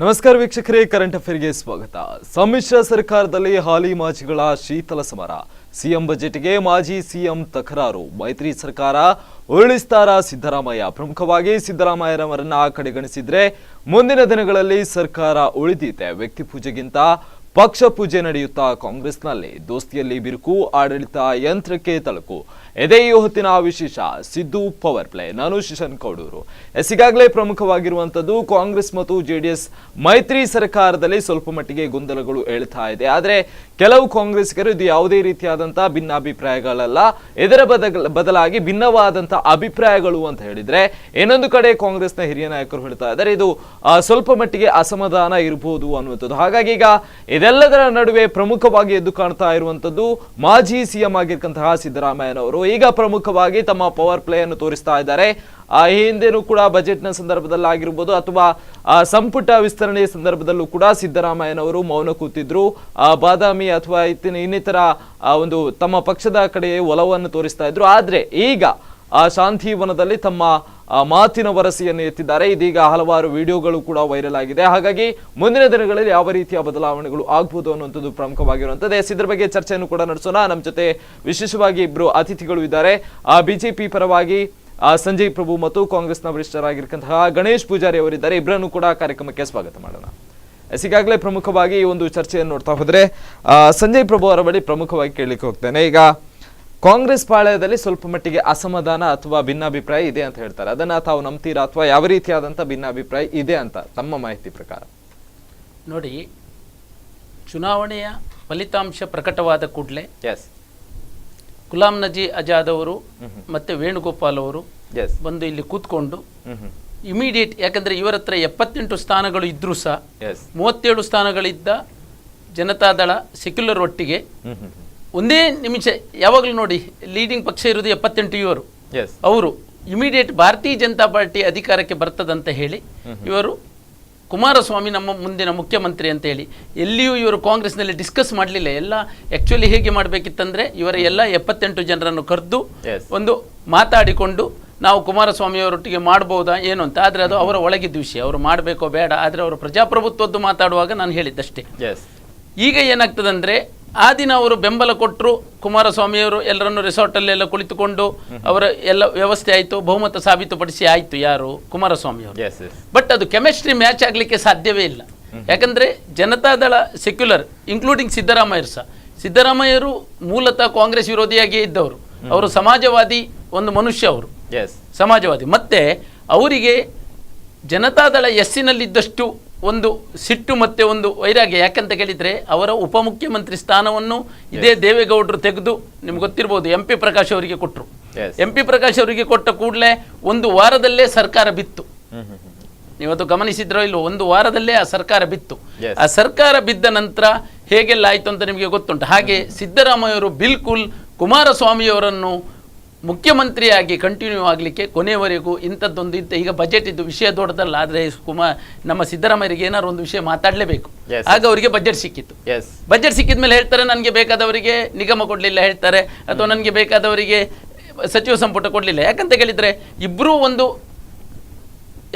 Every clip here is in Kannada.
ನಮಸ್ಕಾರ ವೀಕ್ಷಕರೇ, ಕರೆಂಟ್ ಅಫೇರ್ಗೆ ಸ್ವಾಗತ. ಸಮ್ಮಿಶ್ರ ಸರ್ಕಾರದಲ್ಲಿ ಹಾಲಿ ಮಾಜಿಗಳ ಶೀತಲ ಸಮರ. ಸಿಎಂ ಬಜೆಟ್ಗೆ ಮಾಜಿ ಸಿಎಂ ತಕರಾರು. ಮೈತ್ರಿ ಸರ್ಕಾರ ಉರುಳಿಸ್ತಾರ ಸಿದ್ದರಾಮಯ್ಯ. ಪ್ರಮುಖವಾಗಿ ಸಿದ್ದರಾಮಯ್ಯರವರನ್ನ ಕಡೆಗಣಿಸಿದ್ರೆ ಮುಂದಿನ ದಿನಗಳಲ್ಲಿ ಸರ್ಕಾರ ಉಳಿದಿದೆ. ವ್ಯಕ್ತಿ ಪೂಜೆಗಿಂತ ಪಕ್ಷ ಪೂಜೆ ನಡೆಯುತ್ತಾ ಕಾಂಗ್ರೆಸ್ನಲ್ಲಿ. ದೋಸ್ತಿಯಲ್ಲಿ ಬಿರುಕು, ಆಡಳಿತ ಯಂತ್ರಕ್ಕೆ ತಳಕು. ಇದೇ ಈ ಹೊತ್ತಿನ ವಿಶೇಷ. Siddu power play. ನಾನು ಶಿಶನ್ ಕೌಡೂರು. ಈಗಾಗಲೇ ಪ್ರಮುಖವಾಗಿರುವಂತದ್ದು ಕಾಂಗ್ರೆಸ್ ಮತ್ತು ಜೆಡಿಎಸ್ ಮೈತ್ರಿ ಸರ್ಕಾರದಲ್ಲಿ ಸ್ವಲ್ಪ ಮಟ್ಟಿಗೆ ಗೊಂದಲಗಳು ಏಳ್ತಾ ಇದೆ. ಆದರೆ ಕೆಲವು ಕಾಂಗ್ರೆಸ್ಸಿಗರು ಇದು ಯಾವುದೇ ರೀತಿಯಾದಂತಹ ಭಿನ್ನಾಭಿಪ್ರಾಯಗಳಲ್ಲ, ಇದರ ಬದಲಾಗಿ ಭಿನ್ನವಾದಂತಹ ಅಭಿಪ್ರಾಯಗಳು ಅಂತ ಹೇಳಿದ್ರೆ, ಇನ್ನೊಂದು ಕಡೆ ಕಾಂಗ್ರೆಸ್ನ ಹಿರಿಯ ನಾಯಕರು ಹೇಳ್ತಾ ಇದ್ದಾರೆ ಇದು ಸ್ವಲ್ಪ ಮಟ್ಟಿಗೆ ಅಸಮಾಧಾನ ಇರಬಹುದು ಅನ್ನುವಂಥದ್ದು. ಹಾಗಾಗಿ ಈಗ ಇದೆಲ್ಲದರ ನಡುವೆ ಪ್ರಮುಖವಾಗಿ ಎದ್ದು ಕಾಣ್ತಾ ಇರುವಂತದ್ದು ಮಾಜಿ ಸಿಎಂ ಆಗಿರ್ತಕ್ಕಂತಹ ಸಿದ್ದರಾಮಯ್ಯನವರು ಈಗ ಪ್ರಮುಖವಾಗಿ ತಮ್ಮ ಪವರ್ ಪ್ಲೇ ಅನ್ನು ತೋರಿಸ್ತಾ ಇದ್ದಾರೆ. ಈ ಹಿಂದೆನೂ ಕೂಡ ಬಜೆಟ್ನ ಸಂದರ್ಭದಲ್ಲಿ ಆಗಿರ್ಬೋದು ಅಥವಾ ಸಂಪುಟ ವಿಸ್ತರಣೆಯ ಸಂದರ್ಭದಲ್ಲೂ ಕೂಡ ಸಿದ್ದರಾಮಯ್ಯನವರು ಮೌನ ಕೂತಿದ್ರು. ಬಾದಾಮಿ ಅಥವಾ ಇನ್ನಿತರ ಒಂದು ತಮ್ಮ ಪಕ್ಷದ ಕಡೆ ಒಲವನ್ನು ತೋರಿಸ್ತಾ ಇದ್ರು. ಆದ್ರೆ ಈಗ ಶಾಂತಿವನದಲ್ಲಿ ತಮ್ಮ ಮಾತಿನ ವರಸೆಯನ್ನು ಎತ್ತಿದ್ದಾರೆ. ಇದೀಗ ಹಲವಾರು ವಿಡಿಯೋಗಳು ಕೂಡ ವೈರಲ್ ಆಗಿದೆ. ಹಾಗಾಗಿ ಮುಂದಿನ ದಿನಗಳಲ್ಲಿ ಯಾವ ರೀತಿಯ ಬದಲಾವಣೆಗಳು ಆಗ್ಬೋದು ಅನ್ನುವಂಥದ್ದು ಪ್ರಮುಖವಾಗಿರುವಂಥದ್ದು. ಇದ್ರ ಬಗ್ಗೆ ಚರ್ಚೆಯನ್ನು ಕೂಡ ನಡೆಸೋಣ. ನಮ್ಮ ಜೊತೆ ವಿಶೇಷವಾಗಿ ಇಬ್ಬರು ಅತಿಥಿಗಳು ಇದ್ದಾರೆ. ಬಿಜೆಪಿ ಪರವಾಗಿ ಸಂಜಯ್ ಪ್ರಭು ಮತ್ತು ಕಾಂಗ್ರೆಸ್ನ ವರಿಷ್ಠರಾಗಿರ್ತಕ್ಕಂತಹ ಗಣೇಶ್ ಪೂಜಾರಿ ಅವರಿದ್ದಾರೆ. ಇಬ್ಬರನ್ನು ಕೂಡ ಕಾರ್ಯಕ್ರಮಕ್ಕೆ ಸ್ವಾಗತ ಮಾಡೋಣ. ಈಗಾಗಲೇ ಪ್ರಮುಖವಾಗಿ ಈ ಒಂದು ಚರ್ಚೆಯನ್ನು ನೋಡ್ತಾ ಹೋದ್ರೆ ಸಂಜಯ್ ಪ್ರಭು ಅವರ ಬಳಿ ಪ್ರಮುಖವಾಗಿ ಕೇಳಲಿಕ್ಕೆ ಹೋಗ್ತೇನೆ. ಈಗ ಕಾಂಗ್ರೆಸ್ ಪಾಳ್ಯದಲ್ಲಿ ಸ್ವಲ್ಪ ಮಟ್ಟಿಗೆ ಅಸಮಾಧಾನ ಅಥವಾ ಭಿನ್ನಾಭಿಪ್ರಾಯ ಇದೆ ಅಂತ ಹೇಳ್ತಾರೆ. ಅದನ್ನ ತಾವು ನಂಬ್ತೀರಾ ಅಥವಾ ಯಾವ ರೀತಿಯಾದಂಥ ಭಿನ್ನಾಭಿಪ್ರಾಯ ಇದೆ ಅಂತ ತಮ್ಮ ಮಾಹಿತಿ ಪ್ರಕಾರ? ನೋಡಿ, ಚುನಾವಣೆಯ ಫಲಿತಾಂಶ ಪ್ರಕಟವಾದ ಕೂಡಲೇ ಗುಲಾಂ ನಬಿ ಆಜಾದ್ ಅವರು ಮತ್ತೆ ವೇಣುಗೋಪಾಲ್ ಅವರು ಬಂದು ಇಲ್ಲಿ ಕೂತ್ಕೊಂಡು ಇಮಿಡಿಯೇಟ್, ಯಾಕಂದ್ರೆ ಇವರ ಹತ್ರ 78 ಸ್ಥಾನಗಳು ಇದ್ರೂ ಸಹ 37 ಸ್ಥಾನಗಳಿದ್ದ ಜನತಾದಳ ಸೆಕ್ಯುಲರ್ ಒಟ್ಟಿಗೆ ಒಂದೇ ನಿಮಿಷ, ಯಾವಾಗಲೂ ನೋಡಿ ಲೀಡಿಂಗ್ ಪಕ್ಷ ಇರುವುದು 78 ಇವರು, ಅವರು ಇಮಿಡಿಯೇಟ್ ಭಾರತೀಯ ಜನತಾ ಪಾರ್ಟಿ ಅಧಿಕಾರಕ್ಕೆ ಬರ್ತದಂತ ಹೇಳಿ ಇವರು ಕುಮಾರಸ್ವಾಮಿ ನಮ್ಮ ಮುಂದಿನ ಮುಖ್ಯಮಂತ್ರಿ ಅಂತ ಹೇಳಿ ಎಲ್ಲಿಯೂ ಇವರು ಕಾಂಗ್ರೆಸ್ನಲ್ಲಿ ಡಿಸ್ಕಸ್ ಮಾಡಲಿಲ್ಲ. ಎಲ್ಲ ಆ್ಯಕ್ಚುಲಿ ಹೇಗೆ ಮಾಡಬೇಕಿತ್ತಂದರೆ ಇವರ ಎಲ್ಲ 78 ಜನರನ್ನು ಕರೆದು ಒಂದು ಮಾತಾಡಿಕೊಂಡು ನಾವು ಕುಮಾರಸ್ವಾಮಿಯವರೊಟ್ಟಿಗೆ ಮಾಡ್ಬೋದಾ ಏನು ಅಂತ. ಆದರೆ ಅದು ಅವರ ಒಳಗಿದ್ದ ವಿಷಯ, ಅವರು ಮಾಡಬೇಕೋ ಬೇಡ. ಆದರೆ ಅವರು ಪ್ರಜಾಪ್ರಭುತ್ವದ್ದು ಮಾತಾಡುವಾಗ ನಾನು ಹೇಳಿದ್ದಷ್ಟೇ. ಈಗ ಏನಾಗ್ತದಂದರೆ ಆ ದಿನ ಅವರು ಬೆಂಬಲ ಕೊಟ್ಟರು, ಕುಮಾರಸ್ವಾಮಿಯವರು ಎಲ್ಲರನ್ನು ರೆಸಾರ್ಟಲ್ಲೆಲ್ಲ ಕುಳಿತುಕೊಂಡು ಅವರ ಎಲ್ಲ ವ್ಯವಸ್ಥೆ ಆಯಿತು, ಬಹುಮತ ಸಾಬೀತುಪಡಿಸಿ ಆಯಿತು ಯಾರು, ಕುಮಾರಸ್ವಾಮಿಯವರು. ಬಟ್ ಅದು ಕೆಮಿಸ್ಟ್ರಿ ಮ್ಯಾಚ್ ಆಗಲಿಕ್ಕೆ ಸಾಧ್ಯವೇ ಇಲ್ಲ. ಯಾಕಂದರೆ ಜನತಾದಳ ಸೆಕ್ಯುಲರ್ ಇನ್ಕ್ಲೂಡಿಂಗ್ ಸಿದ್ದರಾಮಯ್ಯರು ಸಹ, ಸಿದ್ದರಾಮಯ್ಯರು ಮೂಲತಃ ಕಾಂಗ್ರೆಸ್ ವಿರೋಧಿಯಾಗಿಯೇ ಇದ್ದವರು. ಅವರು ಸಮಾಜವಾದಿ ಒಂದು ಮನುಷ್ಯ, ಅವರು ಸಮಾಜವಾದಿ. ಮತ್ತೆ ಅವರಿಗೆ ಜನತಾದಳ ಎಸ್ಸಿನಲ್ಲಿದ್ದಷ್ಟು ಒಂದು ಸಿಟ್ಟು ಮತ್ತೆ ಒಂದು ವೈರಾಗ್ಯ. ಯಾಕಂತ ಕೇಳಿದರೆ ಅವರ ಉಪಮುಖ್ಯಮಂತ್ರಿ ಸ್ಥಾನವನ್ನು ಇದೇ ದೇವೇಗೌಡರು ತೆಗೆದು, ನಿಮ್ಗೆ ಗೊತ್ತಿರ್ಬೋದು, MP ಪ್ರಕಾಶ್ ಅವರಿಗೆ ಕೊಟ್ಟರು. MP ಪ್ರಕಾಶ್ ಅವರಿಗೆ ಕೊಟ್ಟ ಕೂಡಲೇ ಒಂದು ವಾರದಲ್ಲೇ ಸರ್ಕಾರ ಬಿತ್ತು. ನೀವತ್ತು ಗಮನಿಸಿದ್ರೋ ಇಲ್ಲೋ, ಒಂದು ವಾರದಲ್ಲೇ ಆ ಸರ್ಕಾರ ಬಿತ್ತು. ಆ ಸರ್ಕಾರ ಬಿದ್ದ ನಂತರ ಹೇಗೆಲ್ಲ ಆಯಿತು ಅಂತ ನಿಮಗೆ ಗೊತ್ತುಂಟು. ಹಾಗೆ ಸಿದ್ದರಾಮಯ್ಯವರು ಬಿಲ್ಕುಲ್ ಕುಮಾರಸ್ವಾಮಿಯವರನ್ನು ಮುಖ್ಯಮಂತ್ರಿಯಾಗಿ ಕಂಟಿನ್ಯೂ ಆಗಲಿಕ್ಕೆ ಕೊನೆಯವರೆಗೂ ಇಂಥದ್ದೊಂದು ಇದ್ದ. ಈಗ ಬಜೆಟ್ ಇದ್ದು ವಿಷಯ ದೊಡ್ಡದಲ್ಲ, ಆದರೆ ನಮ್ಮ ಸಿದ್ದರಾಮಯ್ಯರಿಗೆ ಏನಾದ್ರು ಒಂದು ವಿಷಯ ಮಾತಾಡಲೇಬೇಕು. ಆಗ ಅವರಿಗೆ ಬಜೆಟ್ ಸಿಕ್ಕಿತ್ತು. ಬಜೆಟ್ ಸಿಕ್ಕಿದ ಮೇಲೆ ಹೇಳ್ತಾರೆ ನನಗೆ ಬೇಕಾದವರಿಗೆ ನಿಗಮ ಕೊಡಲಿಲ್ಲ ಹೇಳ್ತಾರೆ, ಅಥವಾ ನನಗೆ ಬೇಕಾದವರಿಗೆ ಸಚಿವ ಸಂಪುಟ ಕೊಡಲಿಲ್ಲ. ಯಾಕಂತ ಕೇಳಿದರೆ ಇಬ್ಬರೂ ಒಂದು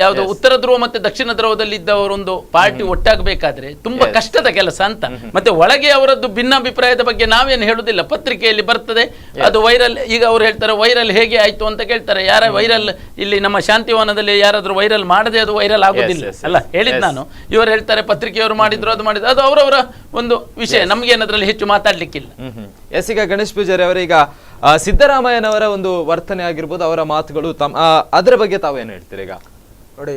ಯಾವುದು ಉತ್ತರ ಧ್ರುವ ಮತ್ತೆ ದಕ್ಷಿಣ ಧ್ರುವದಲ್ಲಿ ಇದ್ದವರೊಂದು ಪಾರ್ಟಿ ಒಟ್ಟಾಗಬೇಕಾದ್ರೆ ತುಂಬಾ ಕಷ್ಟದ ಕೆಲಸ ಅಂತ. ಮತ್ತೆ ಒಳಗೆ ಅವರದ್ದು ಭಿನ್ನಾಭಿಪ್ರಾಯದ ಬಗ್ಗೆ ನಾವೇನು ಹೇಳುದಿಲ್ಲ, ಪತ್ರಿಕೆಯಲ್ಲಿ ಬರ್ತದೆ ಅದು ವೈರಲ್. ಈಗ ಅವ್ರು ಹೇಳ್ತಾರೆ ವೈರಲ್ ಹೇಗೆ ಆಯ್ತು ಅಂತ ಕೇಳ್ತಾರೆ. ಯಾರ ವೈರಲ್ ಇಲ್ಲಿ ನಮ್ಮ ಶಾಂತಿವನದಲ್ಲಿ ಯಾರಾದ್ರೂ ವೈರಲ್ ಮಾಡದೆ ಅದು ವೈರಲ್ ಆಗೋದಿಲ್ಲ ಅಲ್ಲ, ಹೇಳಿದ್ ನಾನು. ಇವರು ಹೇಳ್ತಾರೆ ಪತ್ರಿಕೆಯವರು ಮಾಡಿದ್ರು, ಅದು ಮಾಡಿದ್ರು, ಅದು ಅವರವರ ಒಂದು ವಿಷಯ, ನಮ್ಗೇನು ಅದರಲ್ಲಿ ಹೆಚ್ಚು ಮಾತಾಡ್ಲಿಕ್ಕಿಲ್ಲ. ಈಗ ಗಣೇಶ್ ಪೂಜಾರಿ ಅವರೀಗ ಸಿದ್ದರಾಮಯ್ಯನವರ ಒಂದು ವರ್ತನೆ ಆಗಿರ್ಬೋದು, ಅವರ ಮಾತುಗಳು, ಅದರ ಬಗ್ಗೆ ತಾವೇನು ಹೇಳ್ತೀರಿ? ಈಗ ನೋಡಿ,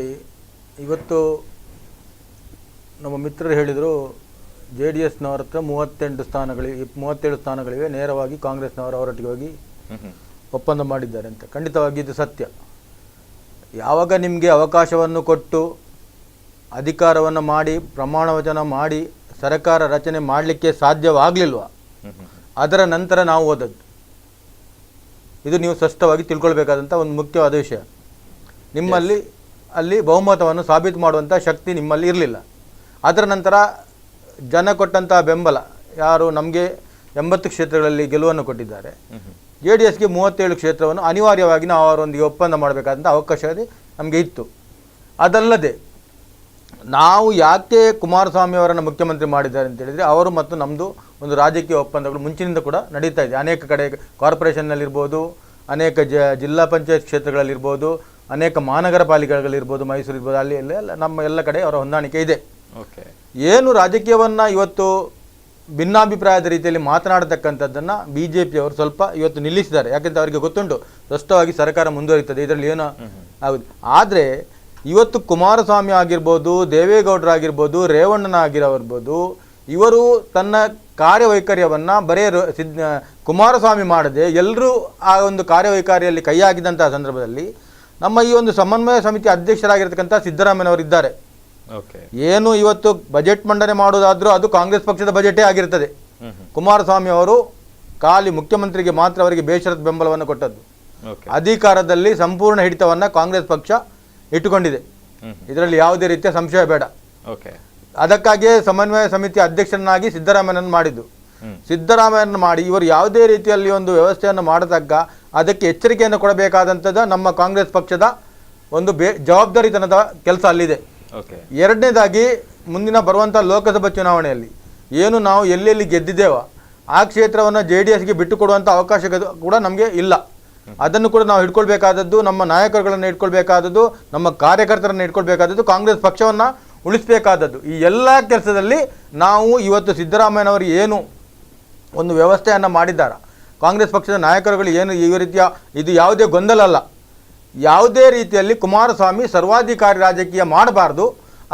ಇವತ್ತು ನಮ್ಮ ಮಿತ್ರರು ಹೇಳಿದರು JDSನವರ ಹತ್ರ 37 ಸ್ಥಾನಗಳಿವೆ, ನೇರವಾಗಿ ಕಾಂಗ್ರೆಸ್ನವರು ಅವರೊಟ್ಟಿಗೆ ಹೋಗಿ ಒಪ್ಪಂದ ಮಾಡಿದ್ದಾರೆ ಅಂತ. ಖಂಡಿತವಾಗಿ ಇದು ಸತ್ಯ. ಯಾವಾಗ ನಿಮಗೆ ಅವಕಾಶವನ್ನು ಕೊಟ್ಟು ಅಧಿಕಾರವನ್ನು ಮಾಡಿ ಪ್ರಮಾಣ ವಚನ ಮಾಡಿ ಸರ್ಕಾರ ರಚನೆ ಮಾಡಲಿಕ್ಕೆ ಸಾಧ್ಯವಾಗಲಿಲ್ವ, ಅದರ ನಂತರ ನಾವು ಓದದ್ದು. ಇದು ನೀವು ಸ್ಪಷ್ಟವಾಗಿ ತಿಳ್ಕೊಳ್ಬೇಕಾದಂಥ ಒಂದು ಮುಖ್ಯವಾದ ವಿಷಯ. ನಿಮ್ಮಲ್ಲಿ ಅಲ್ಲಿ ಬಹುಮತವನ್ನು ಸಾಬೀತು ಮಾಡುವಂಥ ಶಕ್ತಿ ನಿಮ್ಮಲ್ಲಿ ಇರಲಿಲ್ಲ. ಅದರ ನಂತರ ಜನ ಕೊಟ್ಟಂತಹ ಬೆಂಬಲ, ಯಾರು ನಮಗೆ 80 ಕ್ಷೇತ್ರಗಳಲ್ಲಿ ಗೆಲುವನ್ನು ಕೊಟ್ಟಿದ್ದಾರೆ, JDSಗೆ 37 ಕ್ಷೇತ್ರವನ್ನು ಅನಿವಾರ್ಯವಾಗಿ ನಾವು ಅವರೊಂದಿಗೆ ಒಪ್ಪಂದ ಮಾಡಬೇಕಾದಂಥ ಅವಕಾಶ ನಮಗೆ ಇತ್ತು. ಅದಲ್ಲದೆ ನಾವು ಯಾಕೆ ಕುಮಾರಸ್ವಾಮಿ ಅವರನ್ನು ಮುಖ್ಯಮಂತ್ರಿ ಮಾಡಿದ್ದಾರೆ ಅಂತ ಹೇಳಿದರೆ ಅವರು ಮತ್ತು ನಮ್ಮದು ಒಂದು ರಾಜಕೀಯ ಒಪ್ಪಂದಗಳು ಮುಂಚಿನಿಂದ ಕೂಡ ನಡೀತಾ ಇದೆ. ಅನೇಕ ಕಡೆ ಕಾರ್ಪೊರೇಷನ್ನಲ್ಲಿರ್ಬೋದು, ಅನೇಕ ಜಿಲ್ಲಾ ಪಂಚಾಯತ್ ಕ್ಷೇತ್ರಗಳಲ್ಲಿರ್ಬೋದು, ಅನೇಕ ಮಹಾನಗರ ಪಾಲಿಕೆಗಳಿರ್ಬೋದು, ಮೈಸೂರು ಇರ್ಬೋದು, ಅಲ್ಲಿ ಎಲ್ಲ ನಮ್ಮ ಎಲ್ಲ ಕಡೆ ಅವರ ಹೊಂದಾಣಿಕೆ ಇದೆ. ಓಕೆ, ಏನು ರಾಜಕೀಯವನ್ನು ಇವತ್ತು ಭಿನ್ನಾಭಿಪ್ರಾಯದ ರೀತಿಯಲ್ಲಿ ಮಾತನಾಡತಕ್ಕಂಥದ್ದನ್ನು BJP ಅವರು ಸ್ವಲ್ಪ ಇವತ್ತು ನಿಲ್ಲಿಸಿದ್ದಾರೆ. ಯಾಕೆಂದರೆ ಅವರಿಗೆ ಗೊತ್ತುಂಟು ಸ್ಪಷ್ಟವಾಗಿ ಸರ್ಕಾರ ಮುಂದುವರಿತದೆ, ಇದರಲ್ಲಿ ಏನೋ ಆಗುತ್ತೆ. ಆದರೆ ಇವತ್ತು ಕುಮಾರಸ್ವಾಮಿ ಆಗಿರ್ಬೋದು, ದೇವೇಗೌಡರಾಗಿರ್ಬೋದು, ರೇವಣ್ಣನಾಗಿರೋರ್ಬೋದು, ಇವರು ತನ್ನ ಕಾರ್ಯವೈಖರ್ಯವನ್ನು ಬರೇ ಕುಮಾರಸ್ವಾಮಿ ಮಾಡದೆ ಎಲ್ಲರೂ ಆ ಒಂದು ಕಾರ್ಯವೈಖರಿಯಲ್ಲಿ ಕೈ ಹಾಕಿದಂತಹ ಸಂದರ್ಭದಲ್ಲಿ ನಮ್ಮ ಈ ಒಂದು ಸಮನ್ವಯ ಸಮಿತಿ ಅಧ್ಯಕ್ಷರಾಗಿರ್ತಕ್ಕಂಥ ಸಿದ್ದರಾಮಯ್ಯನವರು ಇದ್ದಾರೆ. ಏನು ಇವತ್ತು ಬಜೆಟ್ ಮಂಡನೆ ಮಾಡೋದಾದ್ರೂ ಅದು ಕಾಂಗ್ರೆಸ್ ಪಕ್ಷದ ಬಜೆಟೇ ಆಗಿರ್ತದೆ. ಕುಮಾರಸ್ವಾಮಿ ಅವರು ಖಾಲಿ ಮುಖ್ಯಮಂತ್ರಿಗೆ ಮಾತ್ರ ಅವರಿಗೆ ಬೇಷರತ್ ಬೆಂಬಲವನ್ನು ಕೊಟ್ಟದ್ದು. ಅಧಿಕಾರದಲ್ಲಿ ಸಂಪೂರ್ಣ ಹಿಡಿತವನ್ನು ಕಾಂಗ್ರೆಸ್ ಪಕ್ಷ ಇಟ್ಟುಕೊಂಡಿದೆ, ಇದರಲ್ಲಿ ಯಾವುದೇ ರೀತಿಯ ಸಂಶಯ ಬೇಡ. ಅದಕ್ಕಾಗಿಯೇ ಸಮನ್ವಯ ಸಮಿತಿ ಅಧ್ಯಕ್ಷರನ್ನಾಗಿ ಸಿದ್ದರಾಮಯ್ಯನನ್ನು ಮಾಡಿದ್ದು. ಸಿದ್ದರಾಮಯ್ಯನ ಮಾಡಿ ಇವರು ಯಾವುದೇ ರೀತಿಯಲ್ಲಿ ಒಂದು ವ್ಯವಸ್ಥೆಯನ್ನು ಮಾಡತಕ್ಕ ಅದಕ್ಕೆ ಎಚ್ಚರಿಕೆಯನ್ನು ಕೊಡಬೇಕಾದಂಥದ್ದು ನಮ್ಮ ಕಾಂಗ್ರೆಸ್ ಪಕ್ಷದ ಒಂದು ಜವಾಬ್ದಾರಿತನದ ಕೆಲಸ ಅಲ್ಲಿದೆ. ಎರಡನೇದಾಗಿ ಮುಂದಿನ ಬರುವಂಥ ಲೋಕಸಭಾ ಚುನಾವಣೆಯಲ್ಲಿ ಏನು ನಾವು ಎಲ್ಲೆಲ್ಲಿ ಗೆದ್ದಿದ್ದೇವೋ ಆ ಕ್ಷೇತ್ರವನ್ನು JDSಗೆ ಬಿಟ್ಟು ಕೊಡುವಂಥ ಅವಕಾಶ ಕೂಡ ನಮಗೆ ಇಲ್ಲ. ಅದನ್ನು ಕೂಡ ನಾವು ಹಿಡ್ಕೊಳ್ಬೇಕಾದದ್ದು, ನಮ್ಮ ನಾಯಕರುಗಳನ್ನು ಇಟ್ಕೊಳ್ಬೇಕಾದದ್ದು, ನಮ್ಮ ಕಾರ್ಯಕರ್ತರನ್ನು ಇಟ್ಕೊಳ್ಬೇಕಾದದ್ದು, ಕಾಂಗ್ರೆಸ್ ಪಕ್ಷವನ್ನು ಉಳಿಸಬೇಕಾದದ್ದು. ಈ ಎಲ್ಲ ಕೆಲಸದಲ್ಲಿ ನಾವು ಇವತ್ತು ಸಿದ್ದರಾಮಯ್ಯನವರು ಏನು ಒಂದು ವ್ಯವಸ್ಥೆಯನ್ನು ಮಾಡಿದ್ದಾರೆ, ಕಾಂಗ್ರೆಸ್ ಪಕ್ಷದ ನಾಯಕರುಗಳು ಏನು ಈ ರೀತಿಯ ಇದು ಯಾವುದೇ ಗೊಂದಲ ಅಲ್ಲ. ಯಾವುದೇ ರೀತಿಯಲ್ಲಿ ಕುಮಾರಸ್ವಾಮಿ ಸರ್ವಾಧಿಕಾರಿ ರಾಜಕೀಯ ಮಾಡಬಾರ್ದು.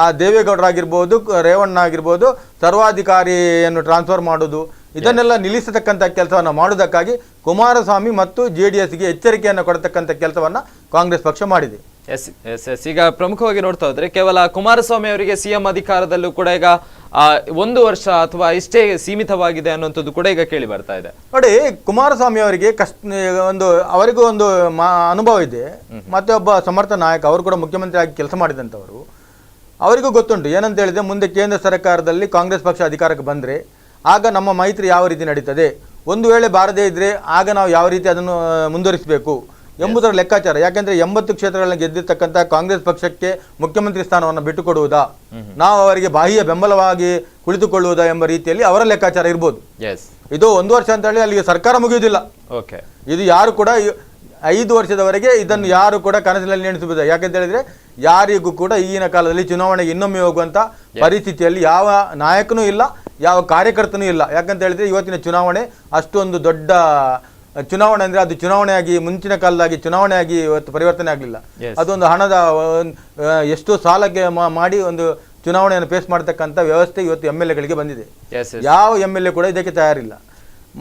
ಆ ದೇವೇಗೌಡರಾಗಿರ್ಬೋದು, ರೇವಣ್ಣ ಆಗಿರ್ಬೋದು, ಸರ್ವಾಧಿಕಾರಿಯನ್ನು ಟ್ರಾನ್ಸ್ಫರ್ ಮಾಡೋದು ಇದನ್ನೆಲ್ಲ ನಿಲ್ಲಿಸತಕ್ಕಂಥ ಕೆಲಸವನ್ನು ಮಾಡೋದಕ್ಕಾಗಿ ಕುಮಾರಸ್ವಾಮಿ ಮತ್ತು JDSಗೆ ಎಚ್ಚರಿಕೆಯನ್ನು ಕೊಡತಕ್ಕಂಥ ಕೆಲಸವನ್ನು ಕಾಂಗ್ರೆಸ್ ಪಕ್ಷ ಮಾಡಿದೆ. ಎಸ್ ಈಗ ಪ್ರಮುಖವಾಗಿ ನೋಡ್ತಾ ಹೋದ್ರೆ ಕೇವಲ ಕುಮಾರಸ್ವಾಮಿ ಅವರಿಗೆ CM ಅಧಿಕಾರದಲ್ಲೂ ಕೂಡ ಈಗ 1 ವರ್ಷ ಅಥವಾ ಇಷ್ಟೇ ಸೀಮಿತವಾಗಿದೆ ಅನ್ನುವಂಥದ್ದು ಕೂಡ ಈಗ ಕೇಳಿ ಬರ್ತಾ ಇದೆ. ನೋಡಿ, ಕುಮಾರಸ್ವಾಮಿ ಅವರಿಗೆ ಅವರಿಗೂ ಒಂದು ಅನುಭವ ಇದೆ. ಮತ್ತೆ ಒಬ್ಬ ಸಮರ್ಥ ನಾಯಕ, ಅವರು ಕೂಡ ಮುಖ್ಯಮಂತ್ರಿ ಆಗಿ ಕೆಲಸ ಮಾಡಿದಂಥವರು. ಅವರಿಗೂ ಗೊತ್ತುಂಟು ಏನಂತ ಹೇಳಿದ್ರೆ ಮುಂದೆ ಕೇಂದ್ರ ಸರ್ಕಾರದಲ್ಲಿ ಕಾಂಗ್ರೆಸ್ ಪಕ್ಷ ಅಧಿಕಾರಕ್ಕೆ ಬಂದರೆ ಆಗ ನಮ್ಮ ಮೈತ್ರಿ ಯಾವ ರೀತಿ ನಡೀತದೆ, ಒಂದು ವೇಳೆ ಬಾರದೇ ಇದ್ದರೆ ಆಗ ನಾವು ಯಾವ ರೀತಿ ಅದನ್ನು ಮುಂದುವರಿಸಬೇಕು ಎಂಬುದರ ಲೆಕ್ಕಾಚಾರ. ಯಾಕೆಂದರೆ 80 ಕ್ಷೇತ್ರಗಳನ್ನ ಗೆದ್ದಿರ್ತಕ್ಕಂಥ ಕಾಂಗ್ರೆಸ್ ಪಕ್ಷಕ್ಕೆ ಮುಖ್ಯಮಂತ್ರಿ ಸ್ಥಾನವನ್ನು ಬಿಟ್ಟುಕೊಡುವುದಾ, ನಾವು ಅವರಿಗೆ ಬಾಹ್ಯ ಬೆಂಬಲವಾಗಿ ಕುಳಿತುಕೊಳ್ಳುವುದಾ ಎಂಬ ರೀತಿಯಲ್ಲಿ ಅವರ ಲೆಕ್ಕಾಚಾರ ಇರ್ಬೋದು. ಇದು 1 ವರ್ಷ ಅಂತ ಹೇಳಿ ಅಲ್ಲಿಗೆ ಸರ್ಕಾರ ಮುಗಿಯುವುದಿಲ್ಲ. ಇದು ಯಾರು ಕೂಡ 5 ವರ್ಷದವರೆಗೆ ಇದನ್ನು ಯಾರು ಕೂಡ ಕನಸಿನಲ್ಲಿ ನೆನೆಸಬಹುದು. ಯಾಕೆಂತ ಹೇಳಿದ್ರೆ ಯಾರಿಗೂ ಕೂಡ ಈಗಿನ ಕಾಲದಲ್ಲಿ ಚುನಾವಣೆಗೆ ಇನ್ನೊಮ್ಮೆ ಹೋಗುವಂತ ಪರಿಸ್ಥಿತಿಯಲ್ಲಿ ಯಾವ ನಾಯಕನೂ ಇಲ್ಲ, ಯಾವ ಕಾರ್ಯಕರ್ತನೂ ಇಲ್ಲ. ಯಾಕಂತ ಹೇಳಿದ್ರೆ ಇವತ್ತಿನ ಚುನಾವಣೆ ಅಷ್ಟೊಂದು ದೊಡ್ಡ ಚುನಾವಣೆ ಅಂದ್ರೆ ಅದು ಚುನಾವಣೆಯಾಗಿ ಮುಂಚಿನ ಕಾಲದಾಗಿ ಚುನಾವಣೆಯಾಗಿ ಇವತ್ತು ಪರಿವರ್ತನೆ ಆಗಲಿಲ್ಲ. ಅದೊಂದು ಹಣದ ಎಷ್ಟೋ ಸಾಲಕ್ಕೆ ಮಾಡಿ ಒಂದು ಚುನಾವಣೆಯನ್ನು ಫೇಸ್ ಮಾಡತಕ್ಕಂಥ ವ್ಯವಸ್ಥೆ ಇವತ್ತು MLAಗಳಿಗೆ ಬಂದಿದೆ. ಯಾವ MLA ಕೂಡ ಇದಕ್ಕೆ ತಯಾರಿಲ್ಲ.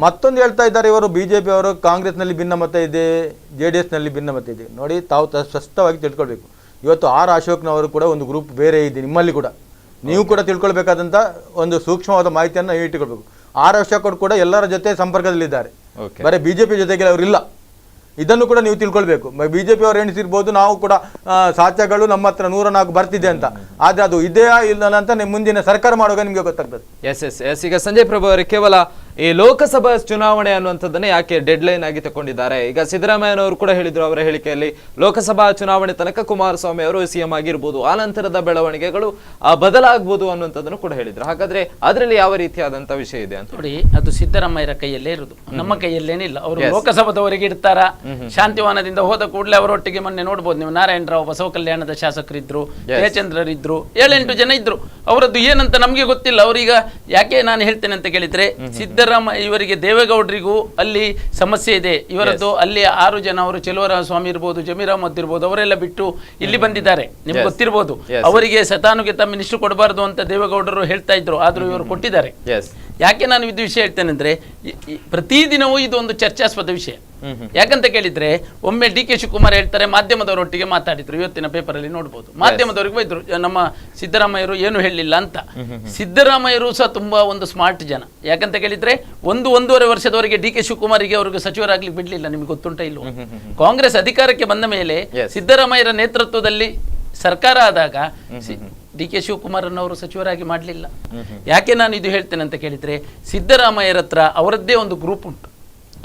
ಮತ್ತೊಂದು ಹೇಳ್ತಾ ಇದ್ದಾರೆ ಇವರು BJP ಅವರು ಕಾಂಗ್ರೆಸ್ನಲ್ಲಿ ಭಿನ್ನಮತ ಇದೆ, JDSನಲ್ಲಿ ಭಿನ್ನಮತ ಇದೆ. ನೋಡಿ, ತಾವು ಸ್ಪಷ್ಟವಾಗಿ ತಿಳ್ಕೊಳ್ಬೇಕು. ಇವತ್ತು R ಅಶೋಕ್ನವರು ಕೂಡ ಒಂದು ಗ್ರೂಪ್ ಬೇರೆ ಇದೆ, ನಿಮ್ಮಲ್ಲಿ ಕೂಡ ನೀವು ಕೂಡ ತಿಳ್ಕೊಳ್ಬೇಕಾದಂಥ ಒಂದು ಸೂಕ್ಷ್ಮವಾದ ಮಾಹಿತಿಯನ್ನು ಇಟ್ಟುಕೊಳ್ಬೇಕು. R ಅಶೋಕ್ ಕೂಡ ಎಲ್ಲರ ಜೊತೆ ಸಂಪರ್ಕದಲ್ಲಿದ್ದಾರೆ, ಬರೀ BJP ಜೊತೆಗೆ ಅವರಿಲ್ಲ. ಇದನ್ನು ಕೂಡ ನೀವು ತಿಳ್ಕೊಳ್ಬೇಕು. BJP ಅವರು ಎಣಿಸಿರ್ಬೋದು ನಾವು ಕೂಡ ಸಾಧ್ಯಗಳು ನಮ್ಮ ಹತ್ರ 104 ಬರ್ತಿದೆ ಅಂತ, ಆದ್ರೆ ಅದು ಇದೆಯಾ ಇಲ್ಲ ಅಂತ ಮುಂದಿನ ಸರ್ಕಾರ ಮಾಡುವಾಗ ನಿಮಗೆ ಗೊತ್ತಾಗ್ತದೆ. ಎಸ್ ಈಗ ಸಂಜಯ್ ಪ್ರಭು ಅವರೇ, ಕೇವಲ ಈ ಲೋಕಸಭಾ ಚುನಾವಣೆ ಅನ್ನುವಂಥದ್ದನ್ನ ಯಾಕೆ ಡೆಡ್ ಲೈನ್ ಆಗಿ ತಗೊಂಡಿದ್ದಾರೆ? ಈಗ ಸಿದ್ದರಾಮಯ್ಯನವರು ಕೂಡ ಹೇಳಿದ್ರು ಅವರ ಹೇಳಿಕೆಯಲ್ಲಿ, ಲೋಕಸಭಾ ಚುನಾವಣೆ ತನಕ ಕುಮಾರಸ್ವಾಮಿ ಅವರು CM ಆಗಿರ್ಬೋದು, ಆ ನಂತರದ ಬೆಳವಣಿಗೆಗಳು ಬದಲಾಗಬಹುದು ಅನ್ನುವಂಥದ್ದನ್ನು ಕೂಡ ಹೇಳಿದ್ರು. ಹಾಗಾದ್ರೆ ಅದರಲ್ಲಿ ಯಾವ ರೀತಿಯಾದಂತ ವಿಷಯ ಇದೆ ಅಂತ ನೋಡಿ, ಅದು ಸಿದ್ದರಾಮಯ್ಯರ ಕೈಯಲ್ಲೇ ಇರುವುದು, ನಮ್ಮ ಕೈಯಲ್ಲೇನಿಲ್ಲ. ಅವರು ಲೋಕಸಭಾದವರೆಗೆ ಇಡ್ತಾರ, ಶಾಂತಿವನದಿಂದ ಹೋದ ಕೂಡಲೇ ಅವರೊಟ್ಟಿಗೆ ಮೊನ್ನೆ ನೋಡ್ಬೋದು ನೀವು, ನಾರಾಯಣರಾವ್ ಬಸವ ಕಲ್ಯಾಣದ ಶಾಸಕರಿದ್ರು, ಜಯಚಂದ್ರರಿದ್ರು, 7-8 ಜನ ಇದ್ರು. ಅವರದ್ದು ಏನಂತ ನಮ್ಗೆ ಗೊತ್ತಿಲ್ಲ. ಅವರೀಗ ಯಾಕೆ ನಾನು ಹೇಳ್ತೇನೆ ಅಂತ ಕೇಳಿದ್ರೆ, ಇವರಿಗೆ ದೇವೇಗೌಡರಿಗೂ ಅಲ್ಲಿ ಸಮಸ್ಯೆ ಇದೆ. ಇವರದ್ದು ಅಲ್ಲಿ 6 ಜನ, ಅವರು ಚೆಲುವರಾಮ ಸ್ವಾಮಿ ಇರ್ಬೋದು, ಜಮೀರ್ ಅಹಮದ್ ಇರ್ಬೋದು, ಅವರೆಲ್ಲ ಬಿಟ್ಟು ಇಲ್ಲಿ ಬಂದಿದ್ದಾರೆ. ನಿಮ್ಗೆ ಗೊತ್ತಿರ್ಬೋದು. ಅವರಿಗೆ ಶತಾನುಗತ ಮಿನಿಸ್ಟರ್ ಕೊಡಬಾರ್ದು ಅಂತ ದೇವೇಗೌಡರು ಹೇಳ್ತಾ ಇದ್ರು, ಆದ್ರೂ ಇವರು ಕೊಟ್ಟಿದ್ದಾರೆ. ಯಾಕೆ ನಾನು ಇದು ವಿಷಯ ಹೇಳ್ತೇನೆ ಅಂದ್ರೆ, ಪ್ರತಿದಿನವೂ ಇದು ಒಂದು ಚರ್ಚಾಸ್ಪದ ವಿಷಯ. ಯಾಕಂತ ಕೇಳಿದ್ರೆ, ಒಮ್ಮೆ DK ಶಿವಕುಮಾರ್ ಹೇಳ್ತಾರೆ ಮಾಧ್ಯಮದವರೊಟ್ಟಿಗೆ ಮಾತಾಡಿದ್ರು, ಇವತ್ತಿನ ಪೇಪರ್ ಅಲ್ಲಿ ನೋಡ್ಬೋದು. ಮಾಧ್ಯಮದವರಿಗೆ ಬೈದ್ರು, ನಮ್ಮ ಸಿದ್ದರಾಮಯ್ಯರು ಏನು ಹೇಳಲಿಲ್ಲ ಅಂತ. ಸಿದ್ದರಾಮಯ್ಯರು ಸಹ ತುಂಬಾ ಒಂದು ಸ್ಮಾರ್ಟ್ ಜನ. ಯಾಕಂತ ಕೇಳಿದ್ರೆ 1-1.5 ವರ್ಷದವರೆಗೆ DK ಶಿವಕುಮಾರಿಗೆ ಅವ್ರಿಗೆ ಸಚಿವರಾಗ್ಲಿಕ್ಕೆ ಬಿಡ್ಲಿಲ್ಲ. ನಿಮ್ಗೆ ಗೊತ್ತುಂಟ ಇಲ್ವೋ? ಕಾಂಗ್ರೆಸ್ ಅಧಿಕಾರಕ್ಕೆ ಬಂದ ಮೇಲೆ ಸಿದ್ದರಾಮಯ್ಯರ ನೇತೃತ್ವದಲ್ಲಿ ಸರ್ಕಾರ ಆದಾಗ DK ಶಿವಕುಮಾರ್ ಅವರು ಸಚಿವರಾಗಿ ಮಾಡಲಿಲ್ಲ. ಯಾಕೆ ನಾನು ಇದು ಹೇಳ್ತೇನೆ ಅಂತ ಕೇಳಿದ್ರೆ, ಸಿದ್ದರಾಮಯ್ಯರ ಹತ್ರ ಅವರದ್ದೇ ಒಂದು ಗ್ರೂಪ್ ಉಂಟು.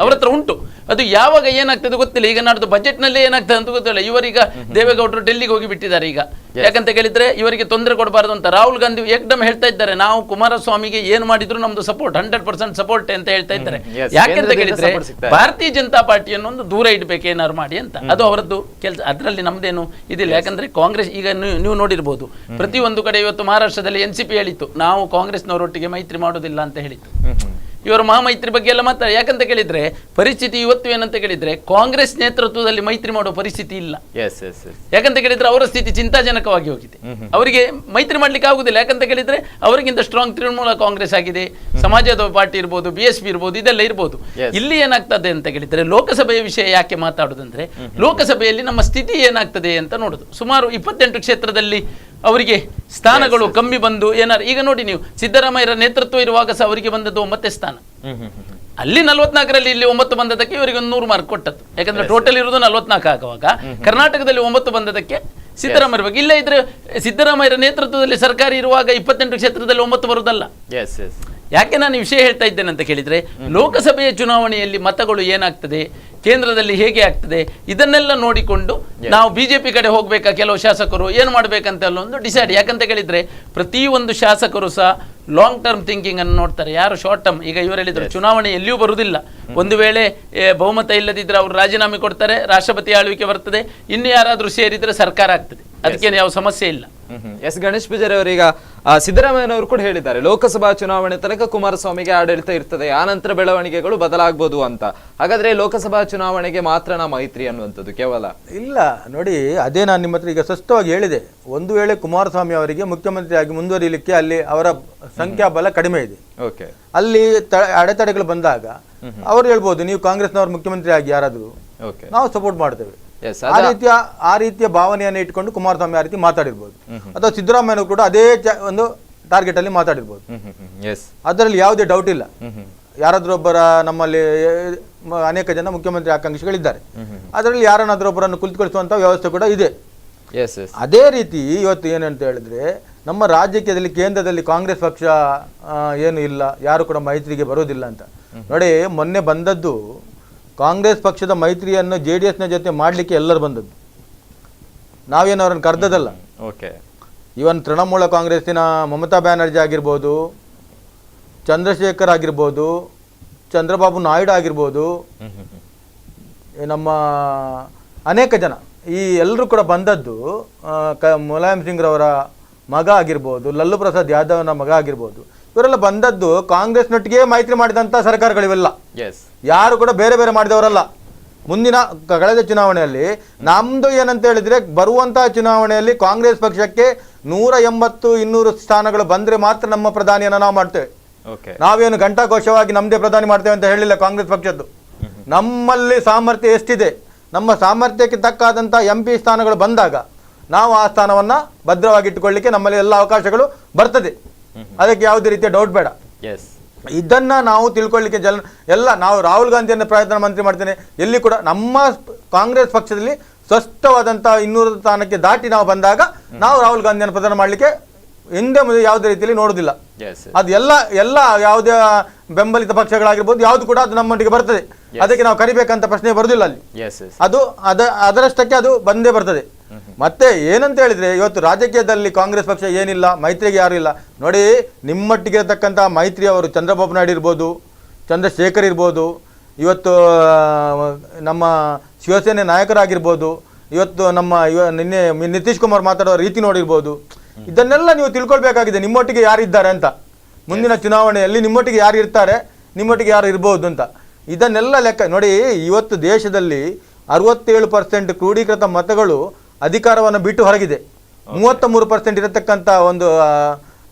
ಅವರ ಹತ್ರ ಉಂಟು. ಅದು ಯಾವಾಗ ಏನಾಗ್ತದೆ ಗೊತ್ತಿಲ್ಲ. ಈಗ ನಾಡ್ದು ಬಜೆಟ್ನಲ್ಲೇ ಏನಾಗ್ತದೆ ಅಂತ ಗೊತ್ತಿಲ್ಲ. ಇವರೀಗ ದೇವೇಗೌಡರು ಡೆಲ್ಲಿಗೆ ಹೋಗಿ ಬಿಟ್ಟಿದ್ದಾರೆ ಈಗ. ಯಾಕಂತ ಕೇಳಿದ್ರೆ ಇವರಿಗೆ ತೊಂದರೆ ಕೊಡಬಾರದು ಅಂತ ರಾಹುಲ್ ಗಾಂಧಿ ಏಕದಮ್ ಹೇಳ್ತಾ ಇದ್ದಾರೆ, ನಾವು ಕುಮಾರಸ್ವಾಮಿಗೆ ಏನು ಮಾಡಿದ್ರು ನಮ್ದು ಸಪೋರ್ಟ್ 100% ಸಪೋರ್ಟ್ ಅಂತ ಹೇಳ್ತಾ ಇದ್ದಾರೆ. ಯಾಕೆಂತ ಕೇಳಿದ್ರೆ ಭಾರತೀಯ ಜನತಾ ಪಾರ್ಟಿಯನ್ನು ಒಂದು ದೂರ ಇಡಬೇಕು ಏನಾದ್ರು ಮಾಡಿ ಅಂತ. ಅದು ಅವರದ್ದು ಕೆಲಸ, ಅದರಲ್ಲಿ ನಮ್ದೇನು ಇದಿಲ್ಲ. ಯಾಕಂದ್ರೆ ಕಾಂಗ್ರೆಸ್ ಈಗ ನೀವು ನೋಡಿರ್ಬೋದು, ಪ್ರತಿಯೊಂದು ಕಡೆ ಇವತ್ತು ಮಹಾರಾಷ್ಟ್ರದಲ್ಲಿ NCP ಹೇಳಿತ್ತು ನಾವು ಕಾಂಗ್ರೆಸ್ನವರೊಟ್ಟಿಗೆ ಮೈತ್ರಿ ಮಾಡೋದಿಲ್ಲ ಅಂತ ಹೇಳಿತ್ತು. ಇವರು ಮಹಾಮೈತ್ರಿ ಬಗ್ಗೆ ಎಲ್ಲ ಮಾತಾಡಿ. ಯಾಕಂತ ಕೇಳಿದ್ರೆ ಪರಿಸ್ಥಿತಿ ಇವತ್ತು ಏನಂತ ಕೇಳಿದ್ರೆ ಕಾಂಗ್ರೆಸ್ ನೇತೃತ್ವದಲ್ಲಿ ಮೈತ್ರಿ ಮಾಡುವ ಪರಿಸ್ಥಿತಿ ಇಲ್ಲ. ಯಾಕಂತ ಕೇಳಿದ್ರೆ ಅವರ ಸ್ಥಿತಿ ಚಿಂತಾಜನಕವಾಗಿ ಹೋಗಿದೆ. ಅವರಿಗೆ ಮೈತ್ರಿ ಮಾಡ್ಲಿಕ್ಕೆ ಆಗುದಿಲ್ಲ. ಯಾಕಂತ ಕೇಳಿದ್ರೆ ಅವರಿಗಿಂತ ಸ್ಟ್ರಾಂಗ್ ತೃಣಮೂಲ ಕಾಂಗ್ರೆಸ್ ಆಗಿದೆ, ಸಮಾಜವಾದ ಪಾರ್ಟಿ ಇರ್ಬೋದು, BSP ಇರ್ಬೋದು, ಇದೆಲ್ಲ ಇರ್ಬೋದು. ಇಲ್ಲಿ ಏನಾಗ್ತದೆ ಅಂತ ಕೇಳಿದ್ರೆ ಲೋಕಸಭೆಯ ವಿಷಯ ಯಾಕೆ ಮಾತಾಡುದಂದ್ರೆ ಲೋಕಸಭೆಯಲ್ಲಿ ನಮ್ಮ ಸ್ಥಿತಿ ಏನಾಗ್ತದೆ ಅಂತ ನೋಡುದು. ಸುಮಾರು 28 ಕ್ಷೇತ್ರದಲ್ಲಿ ಅವರಿಗೆ ಸ್ಥಾನಗಳು ಕಮ್ಮಿ ಬಂದು ಏನಾರು, ಈಗ ನೋಡಿ ನೀವು ಸಿದ್ದರಾಮಯ್ಯರ ನೇತೃತ್ವ ಇರುವಾಗ ಸಹ ಅವರಿಗೆ ಬಂದದ್ದು 9 ಸ್ಥಾನ. ಅಲ್ಲಿ 44ರಲ್ಲಿ ಇಲ್ಲಿ 9 ಬಂದದಕ್ಕೆ ಇವರಿಗೆ ಒಂದು 100 ಮಾರ್ಕ್ ಕೊಟ್ಟದ್ದು. ಯಾಕಂದ್ರೆ ಟೋಟಲ್ ಇರುವುದು 44 ಆಗುವಾಗ ಕರ್ನಾಟಕದಲ್ಲಿ 9 ಬಂದದಕ್ಕೆ ಸಿದ್ದರಾಮಯ್ಯ ಬಗ್ಗೆ. ಇಲ್ಲ ಇದ್ರೆ ಸಿದ್ದರಾಮಯ್ಯರ ನೇತೃತ್ವದಲ್ಲಿ ಸರ್ಕಾರ ಇರುವಾಗ 28 ಕ್ಷೇತ್ರದಲ್ಲಿ 9 ಬರುವುದಲ್ಲ. ಯಾಕೆ ನಾನು ವಿಷಯ ಹೇಳ್ತಾ ಇದ್ದೇನೆ ಅಂತ ಕೇಳಿದ್ರೆ ಲೋಕಸಭೆಯ ಚುನಾವಣೆಯಲ್ಲಿ ಮತಗಳು ಏನಾಗ್ತದೆ, ಕೇಂದ್ರದಲ್ಲಿ ಹೇಗೆ ಆಗ್ತದೆ, ಇದನ್ನೆಲ್ಲ ನೋಡಿಕೊಂಡು ನಾವು BJP ಕಡೆ ಹೋಗ್ಬೇಕಾ, ಕೆಲವು ಶಾಸಕರು ಏನು ಮಾಡ್ಬೇಕಂತ ಒಂದು ಡಿಸೈಡ್. ಯಾಕಂತ ಕೇಳಿದ್ರೆ ಪ್ರತಿಯೊಂದು ಶಾಸಕರು ಸಹ ಲಾಂಗ್ ಟರ್ಮ್ ಥಿಂಕಿಂಗ್ ಅನ್ನು ನೋಡ್ತಾರೆ, ಯಾರು ಶಾರ್ಟ್ ಟರ್ಮ್. ಈಗ ಇವರು ಹೇಳಿದ್ರು ಚುನಾವಣೆ ಎಲ್ಲಿಯೂ ಬರುವುದಿಲ್ಲ, ಒಂದು ವೇಳೆ ಬಹುಮತ ಇಲ್ಲದಿದ್ರೆ ಅವರು ರಾಜೀನಾಮೆ ಕೊಡ್ತಾರೆ, ರಾಷ್ಟ್ರಪತಿ ಆಳ್ವಿಕೆ ಬರ್ತದೆ, ಇನ್ನು ಯಾರಾದ್ರೂ ಸೇರಿದ್ರೆ ಸರ್ಕಾರ ಆಗ್ತದೆ, ಅದಕ್ಕೇನು ಯಾವ ಸಮಸ್ಯೆ ಇಲ್ಲ. ಎಸ್ ಗಣೇಶ್ ಪೂಜಾರಿ ಅವರೀಗ ಸಿದ್ದರಾಮಯ್ಯನವರು ಕೂಡ ಹೇಳಿದ್ದಾರೆ ಲೋಕಸಭಾ ಚುನಾವಣೆ ತನಕ ಕುಮಾರಸ್ವಾಮಿಗೆ ಆಡಳಿತ ಇರ್ತದೆ, ಆ ನಂತರ ಬೆಳವಣಿಗೆಗಳು ಬದಲಾಗಬಹುದು ಅಂತ. ಹಾಗಾದ್ರೆ ಲೋಕಸಭಾ ಚುನಾವಣೆಗೆ ಮಾತ್ರ ಮೈತ್ರಿ ಅನ್ನುವಂಥದ್ದು ಕೇವಲ ಇಲ್ಲ. ನೋಡಿ, ಅದೇ ನಾನು ನಿಮ್ಮ ಹತ್ರ ಈಗ ಸ್ಪಷ್ಟವಾಗಿ ಹೇಳಿದೆ. ಒಂದು ವೇಳೆ ಕುಮಾರಸ್ವಾಮಿ ಅವರಿಗೆ ಮುಖ್ಯಮಂತ್ರಿಯಾಗಿ ಮುಂದುವರಿಯಲಿಕ್ಕೆ ಅಲ್ಲಿ ಅವರ ಸಂಖ್ಯಾಬಲ ಕಡಿಮೆ ಇದೆ, ಅಲ್ಲಿ ಅಡೆತಡೆಗಳು ಬಂದಾಗ ಅವರು ಹೇಳ್ಬೋದು ನೀವು ಕಾಂಗ್ರೆಸ್ನವರು ಮುಖ್ಯಮಂತ್ರಿ ಆಗಿ ಯಾರಾದ್ರು ನಾವು ಸಪೋರ್ಟ್ ಮಾಡ್ತೇವೆ. ಆ ರೀತಿಯ ಭಾವನೆಯನ್ನು ಇಟ್ಕೊಂಡು ಕುಮಾರಸ್ವಾಮಿ ಆ ರೀತಿ ಮಾತಾಡಿರ್ಬೋದು, ಅಥವಾ ಸಿದ್ದರಾಮಯ್ಯ ಕೂಡ ಅದೇ ಒಂದು ಟಾರ್ಗೆಟ್ ಅಲ್ಲಿ ಮಾತಾಡಿರ್ಬೋದು. ಅದರಲ್ಲಿ ಯಾವುದೇ ಡೌಟ್ ಇಲ್ಲ. ಯಾರಾದ್ರೊಬ್ಬರ ನಮ್ಮಲ್ಲಿ ಅನೇಕ ಜನ ಮುಖ್ಯಮಂತ್ರಿ ಆಕಾಂಕ್ಷಿಗಳಿದ್ದಾರೆ, ಅದರಲ್ಲಿ ಯಾರನ್ನಾದ್ರೊಬ್ಬರನ್ನು ಕುಳಿತುಕೊಳಿಸುವಂತ ವ್ಯವಸ್ಥೆ ಕೂಡ ಇದೆ. ಅದೇ ರೀತಿ ಇವತ್ತು ಏನಂತ ಹೇಳಿದ್ರೆ ನಮ್ಮ ರಾಜ್ಯದಲ್ಲಿ ಕೇಂದ್ರದಲ್ಲಿ ಕಾಂಗ್ರೆಸ್ ಪಕ್ಷ ಏನು ಇಲ್ಲ, ಯಾರು ಕೂಡ ಮೈತ್ರಿಗೆ ಬರೋದಿಲ್ಲ ಅಂತ. ನೋಡಿ, ಮೊನ್ನೆ ಬಂದದ್ದು ಕಾಂಗ್ರೆಸ್ ಪಕ್ಷದ ಮೈತ್ರಿಯನ್ನು JDSನ ಜೊತೆ ಮಾಡಲಿಕ್ಕೆ ಎಲ್ಲರೂ ಬಂದದ್ದು, ನಾವೇನು ಅವರನ್ನು ಕರೆದದಲ್ಲ. ಇವನ್ ತೃಣಮೂಲ ಕಾಂಗ್ರೆಸ್ಸಿನ ಮಮತಾ ಬ್ಯಾನರ್ಜಿ ಆಗಿರ್ಬೋದು, ಚಂದ್ರಶೇಖರ್ ಆಗಿರ್ಬೋದು, ಚಂದ್ರಬಾಬು ನಾಯ್ಡು ಆಗಿರ್ಬೋದು, ನಮ್ಮ ಅನೇಕ ಜನ ಈ ಎಲ್ಲರೂ ಕೂಡ ಬಂದದ್ದು ಮುಲಾಯಂ ಸಿಂಗ್ ರವರ ಮಗ ಆಗಿರ್ಬೋದು, ಲಲ್ಲು ಪ್ರಸಾದ್ ಯಾದವ್ನ ಮಗ ಆಗಿರ್ಬೋದು, ಇವರೆಲ್ಲ ಬಂದದ್ದು ಕಾಂಗ್ರೆಸ್ನೊಟ್ಟಿಗೆ ಮೈತ್ರಿ ಮಾಡಿದಂಥ ಸರ್ಕಾರಗಳಿವೆಲ್ಲ, ಯಾರು ಕೂಡ ಬೇರೆ ಬೇರೆ ಮಾಡಿದವರಲ್ಲ. ಮುಂದಿನ ಕಳೆದ ಚುನಾವಣೆಯಲ್ಲಿ ನಮ್ದು ಏನಂತ ಹೇಳಿದ್ರೆ ಬರುವಂತಹ ಚುನಾವಣೆಯಲ್ಲಿ ಕಾಂಗ್ರೆಸ್ ಪಕ್ಷಕ್ಕೆ 180-200 ಸ್ಥಾನಗಳು ಬಂದ್ರೆ ಮಾತ್ರ ನಮ್ಮ ಪ್ರಧಾನಿಯನ್ನ ನಾವು ಮಾಡ್ತೇವೆ. ನಾವೇನು ಘಂಟಾಘೋಷವಾಗಿ ನಮ್ದೇ ಪ್ರಧಾನಿ ಮಾಡ್ತೇವೆ ಅಂತ ಹೇಳಿಲ್ಲ ಕಾಂಗ್ರೆಸ್ ಪಕ್ಷದ್ದು. ನಮ್ಮಲ್ಲಿ ಸಾಮರ್ಥ್ಯ ಎಷ್ಟಿದೆ, ನಮ್ಮ ಸಾಮರ್ಥ್ಯಕ್ಕೆ ತಕ್ಕಾದಂಥ MP ಸ್ಥಾನಗಳು ಬಂದಾಗ ನಾವು ಆ ಸ್ಥಾನವನ್ನ ಭದ್ರವಾಗಿ ಇಟ್ಟುಕೊಳ್ಳಿಕ್ಕೆ ನಮ್ಮಲ್ಲಿ ಎಲ್ಲ ಅವಕಾಶಗಳು ಬರ್ತದೆ. ಅದಕ್ಕೆ ಯಾವುದೇ ರೀತಿಯ ಡೌಟ್ ಬೇಡ. ಇದನ್ನ ನಾವು ತಿಳ್ಕೊಳ್ಳಿಕ್ಕೆ ಎಲ್ಲ ನಾವು ರಾಹುಲ್ ಗಾಂಧಿಯನ್ನು ಪ್ರಧಾನಮಂತ್ರಿ ಮಾಡ್ತೇನೆ, ಎಲ್ಲಿ ಕೂಡ ನಮ್ಮ ಕಾಂಗ್ರೆಸ್ ಪಕ್ಷದಲ್ಲಿ ಸ್ಪಷ್ಟವಾದಂತಹ 200 ಸ್ಥಾನಕ್ಕೆ ದಾಟಿ ನಾವು ಬಂದಾಗ ನಾವು ರಾಹುಲ್ ಗಾಂಧಿಯನ್ನು ಪ್ರಧಾನ ಮಾಡಲಿಕ್ಕೆ ಹಿಂದೆ ಮುಂದೆ ಯಾವುದೇ ರೀತಿಯಲ್ಲಿ ನೋಡುದಿಲ್ಲ. ಅದು ಎಲ್ಲ ಯಾವುದೇ ಬೆಂಬಲಿತ ಪಕ್ಷಗಳಾಗಿರ್ಬೋದು ಯಾವುದು ಕೂಡ ಅದು ನಮ್ಮೊಟ್ಟಿಗೆ ಬರ್ತದೆ. ಅದಕ್ಕೆ ನಾವು ಕರಿಬೇಕಂತ ಪ್ರಶ್ನೆ ಬರುದಿಲ್ಲ ಅಲ್ಲಿ. ಅದು ಅದರಷ್ಟಕ್ಕೆ ಅದು ಬಂದೇ ಬರ್ತದೆ. ಮತ್ತೆ ಏನಂತ ಹೇಳಿದ್ರೆ ಇವತ್ತು ರಾಜಕೀಯದಲ್ಲಿ ಕಾಂಗ್ರೆಸ್ ಪಕ್ಷ ಏನಿಲ್ಲ, ಮೈತ್ರಿಗೆ ಯಾರು ಇಲ್ಲ. ನೋಡಿ, ನಿಮ್ಮೊಟ್ಟಿಗೆ ಇರತಕ್ಕಂಥ ಮೈತ್ರಿ ಅವರು ಚಂದ್ರಬಾಬು ನಾಯ್ಡು ಇರ್ಬೋದು, ಚಂದ್ರಶೇಖರ್ ಇರ್ಬೋದು, ಇವತ್ತು ನಮ್ಮ ಶಿವಸೇನೆ ನಾಯಕರಾಗಿರ್ಬೋದು, ಇವತ್ತು ನಮ್ಮ ನಿನ್ನೆ ನಿತೀಶ್ ಕುಮಾರ್ ಮಾತಾಡೋ ರೀತಿ ನೋಡಿರ್ಬೋದು. ಇದನ್ನೆಲ್ಲ ನೀವು ತಿಳ್ಕೊಳ್ಬೇಕಾಗಿದೆ, ನಿಮ್ಮೊಟ್ಟಿಗೆ ಯಾರಿದ್ದಾರೆ ಅಂತ. ಮುಂದಿನ ಚುನಾವಣೆಯಲ್ಲಿ ನಿಮ್ಮೊಟ್ಟಿಗೆ ಯಾರು ಇರ್ತಾರೆ, ನಿಮ್ಮೊಟ್ಟಿಗೆ ಯಾರು ಇರ್ಬೋದು ಅಂತ. ಇದನ್ನೆಲ್ಲ ಲೆಕ್ಕ ನೋಡಿ. ಇವತ್ತು ದೇಶದಲ್ಲಿ 67% ಕ್ರೋಢೀಕೃತ ಮತಗಳು ಅಧಿಕಾರವನ್ನು ಬಿಟ್ಟು ಹೊರಗಿದೆ. 33% ಇರತಕ್ಕಂಥ ಒಂದು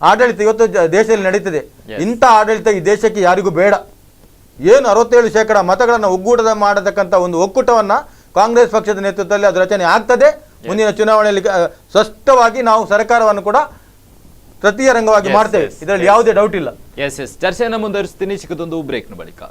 ಆಡಳಿತ ಇವತ್ತು ದೇಶದಲ್ಲಿ ನಡೀತದೆ. ಇಂಥ ಆಡಳಿತ ಈ ದೇಶಕ್ಕೆ ಯಾರಿಗೂ ಬೇಡ. ಏನು 67% ಮತಗಳನ್ನು ಒಗ್ಗೂಟ ಮಾಡತಕ್ಕಂಥ ಒಂದು ಒಕ್ಕೂಟವನ್ನ ಕಾಂಗ್ರೆಸ್ ಪಕ್ಷದ ನೇತೃತ್ವದಲ್ಲಿ ಅದು ರಚನೆ ಆಗ್ತದೆ. ಮುಂದಿನ ಚುನಾವಣೆಯಲ್ಲಿ ಸ್ಪಷ್ಟವಾಗಿ ನಾವು ಸರ್ಕಾರವನ್ನು ಕೂಡ ತೃತೀಯ ರಂಗವಾಗಿ ಮಾಡ್ತೇವೆ, ಇದರಲ್ಲಿ ಯಾವುದೇ ಡೌಟ್ ಇಲ್ಲ. ಚರ್ಚೆಯನ್ನು ಮುಂದುವರಿಸ್ತೀನಿ ಚಿಕ್ಕದೊಂದು ಬ್ರೇಕ್ನ ಬಳಿಕ.